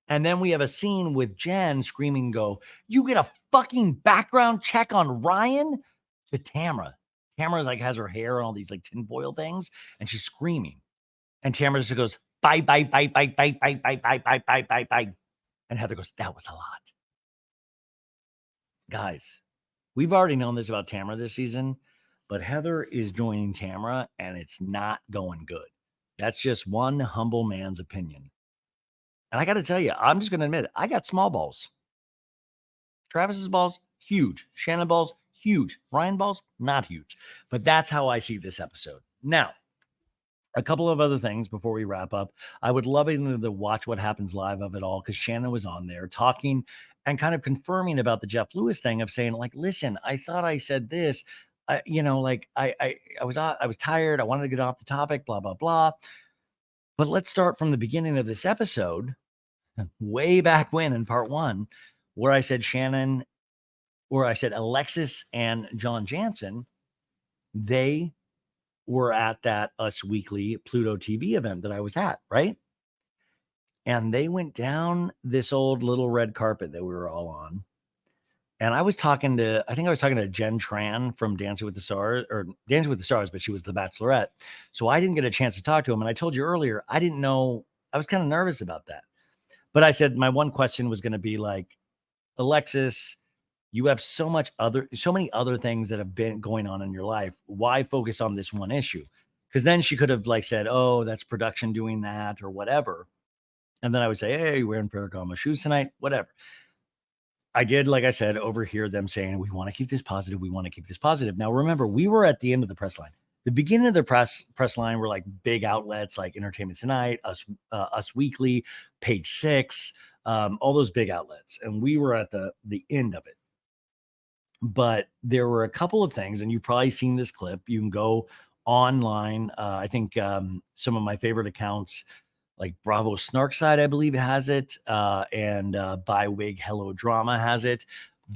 And then we have a scene with Jenn screaming, go, you get a fucking background check on Ryan? To Tamra. Tamra has her hair and all these tinfoil things, and she's screaming. And Tamra just goes, bye, bye, bye, bye, bye, bye, bye, bye, bye, bye, bye, bye. And Heather goes, that was a lot. Guys, we've already known this about Tamra this season, but Heather is joining Tamra, and it's not going good. That's just one humble man's opinion. And I got to tell you, I'm just going to admit it. I got small balls. Travis's balls, huge. Shannon balls, huge. Ryan balls, not huge. But that's how I see this episode. Now, a couple of other things before we wrap up. I would love to watch what happens live of it all because Shannon was on there talking and kind of confirming about the Jeff Lewis thing of saying, listen, I thought I said this. I was tired. I wanted to get off the topic, blah, blah, blah. But let's start from the beginning of this episode, way back when in part 1, where I said Alexis and John Janssen, they were at that Us Weekly Pluto TV event that I was at, right? And they went down this old little red carpet that we were all on. And I think I was talking to Jenn Tran from Dancing with the Stars, but she was the Bachelorette. So I didn't get a chance to talk to him. And I told you earlier, I didn't know, I was kind of nervous about that. But I said, my one question was going to be Alexis, you have so many other things that have been going on in your life. Why focus on this one issue? Because then she could have said, oh, that's production doing that or whatever. And then I would say, hey, you're wearing Ferragamo shoes tonight, whatever. I did, like I said, overhear them saying, we want to keep this positive. We want to keep this positive. Now, remember, we were at the end of the press line. The beginning of the press line were big outlets like Entertainment Tonight, Us Weekly, Page 6, all those big outlets. And we were at the end of it. But there were a couple of things, and you've probably seen this clip. You can go online. I think some of my favorite accounts, like Bravo Snarkside, I believe has it, and Bywig Hello Drama has it.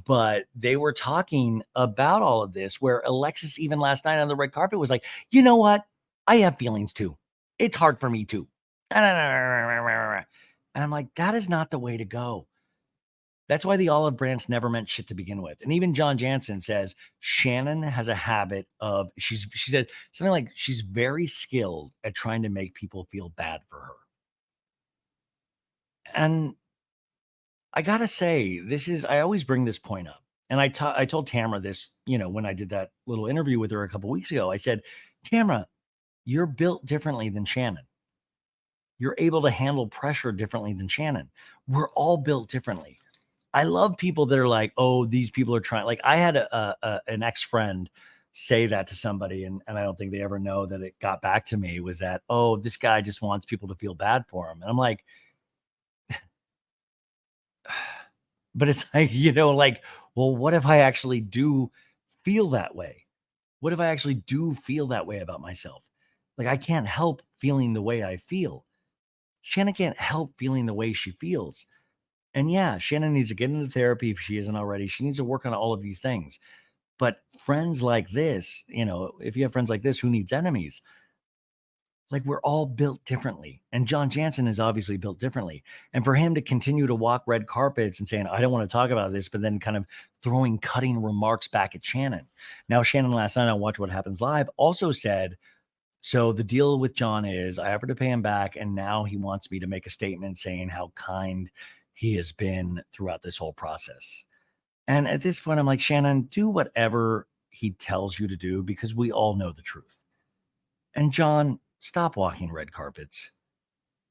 But they were talking about all of this, where Alexis, even last night on the red carpet, was like, you know what? I have feelings too. It's hard for me too. And I'm like, that is not the way to go. That's why the olive branch never meant shit to begin with. And even John Janssen says Shannon has a habit of, she said something like she's very skilled at trying to make people feel bad for her. And I gotta say, I always bring this point up. And I told Tamra this, when I did that little interview with her a couple weeks ago. I said, Tamra, you're built differently than Shannon. You're able to handle pressure differently than Shannon. We're all built differently. I love people that are like, oh, these people are trying. Like I had an ex-friend say that to somebody, and I don't think they ever know that it got back to me, was that, oh, this guy just wants people to feel bad for him. And I'm like, but it's like, like, well, what if I actually do feel that way? What if I actually do feel that way about myself? Like I can't help feeling the way I feel. Shannon can't help feeling the way she feels. And yeah, Shannon needs to get into therapy if she isn't already. She needs to work on all of these things. But friends like this, if you have friends like this, who needs enemies? Like we're all built differently. And John Janssen is obviously built differently. And for him to continue to walk red carpets and saying, I don't want to talk about this, but then kind of throwing cutting remarks back at Shannon. Now, Shannon last night on Watch What Happens Live also said, so the deal with John is I offered to pay him back, and now he wants me to make a statement saying how kind he has been throughout this whole process. And at this point, I'm like, Shannon, do whatever he tells you to do because we all know the truth. And John, stop walking red carpets.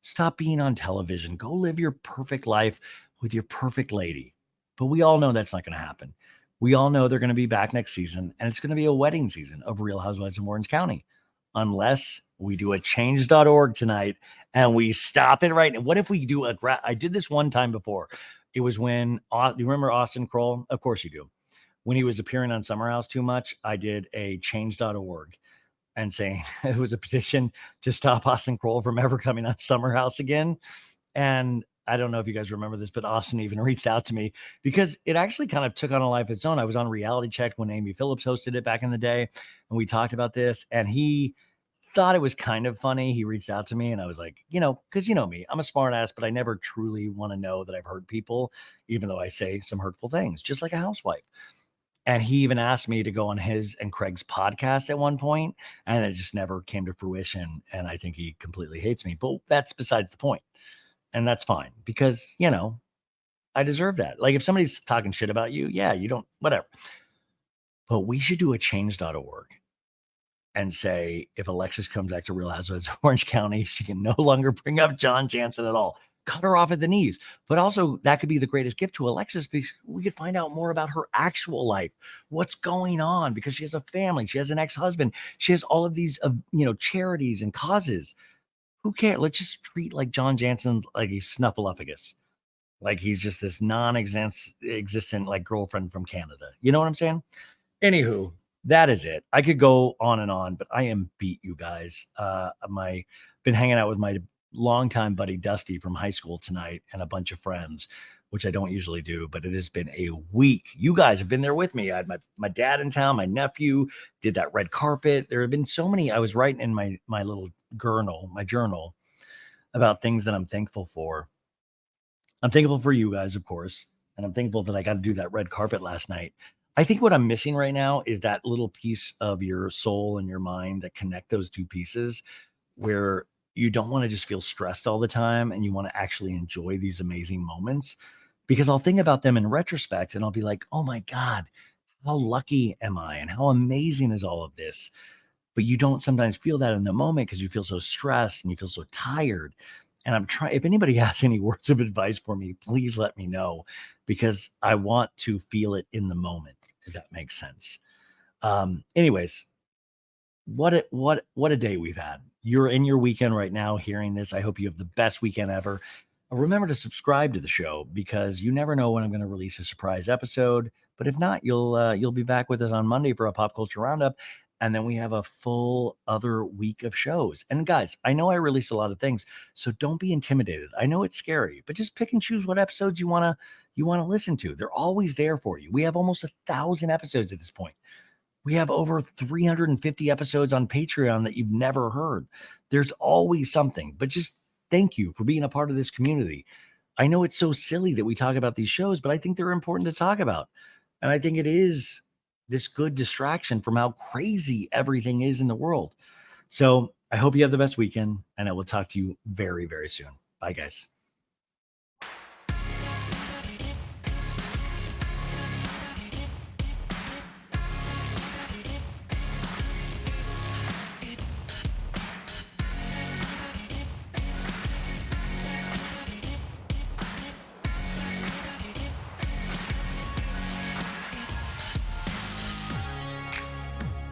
Stop being on television. Go live your perfect life with your perfect lady. But we all know that's not going to happen. We all know they're going to be back next season, and it's going to be a wedding season of Real Housewives of Orange County. Unless we do a change.org tonight and we stop it right now. What if we do I did this one time before. It was when, do you remember Austin Kroll? Of course you do. When he was appearing on Summer House too much, I did a change.org and saying it was a petition to stop Austin Kroll from ever coming on Summer House again. And I don't know if you guys remember this, but Austin even reached out to me because it actually kind of took on a life of its own. I was on Reality Check when Amy Phillips hosted it back in the day, and we talked about this, and he thought it was kind of funny. He reached out to me, and I was like, because me, I'm a smart ass, but I never truly want to know that I've hurt people, even though I say some hurtful things, just like a housewife. And he even asked me to go on his and Craig's podcast at one point, and it just never came to fruition. And I think he completely hates me, but that's besides the point. And that's fine because, I deserve that. Like if somebody's talking shit about you, yeah, you don't, whatever. But we should do a change.org and say, if Alexis comes back to Real Housewives of Orange County, she can no longer bring up John Janssen at all. Cut her off at the knees. But also that could be the greatest gift to Alexis because we could find out more about her actual life, what's going on, because she has a family, she has an ex-husband, she has all of these, charities and causes. Who cares? Let's just treat like John Janssen like he's Snuffleupagus. Like he's just this non-existent like girlfriend from Canada. You know what I'm saying? Anywho, that is it. I could go on and on, but I am beat, you guys. Been hanging out with my longtime buddy Dusty from high school tonight and a bunch of friends, which I don't usually do, but it has been a week. You guys have been there with me. I had my dad in town, my nephew did that red carpet. There have been so many. I was writing in my little journal about things that I'm thankful for. I'm thankful for you guys, of course, and I'm thankful that I got to do that red carpet last night. I think what I'm missing right now is that little piece of your soul and your mind that connect those two pieces where you don't want to just feel stressed all the time and you want to actually enjoy these amazing moments, because I'll think about them in retrospect and I'll be like, oh my God, how lucky am I? And how amazing is all of this? But you don't sometimes feel that in the moment because you feel so stressed and you feel so tired. And I'm trying, if anybody has any words of advice for me, please let me know because I want to feel it in the moment, if that makes sense. Anyways, what a day we've had. You're in your weekend right now hearing this. I hope you have the best weekend ever. Remember to subscribe to the show because you never know when I'm going to release a surprise episode. But if not, you'll be back with us on Monday for a pop culture roundup. And then we have a full other week of shows. And guys, I know I released a lot of things, so don't be intimidated. I know it's scary, but just pick and choose what episodes you want to listen to. They're always there for you. We have almost 1,000 episodes at this point. We have over 350 episodes on Patreon that you've never heard. There's always something, but just thank you for being a part of this community. I know it's so silly that we talk about these shows, but I think they're important to talk about. And I think it is this good distraction from how crazy everything is in the world. So I hope you have the best weekend, and I will talk to you very, very soon. Bye, guys.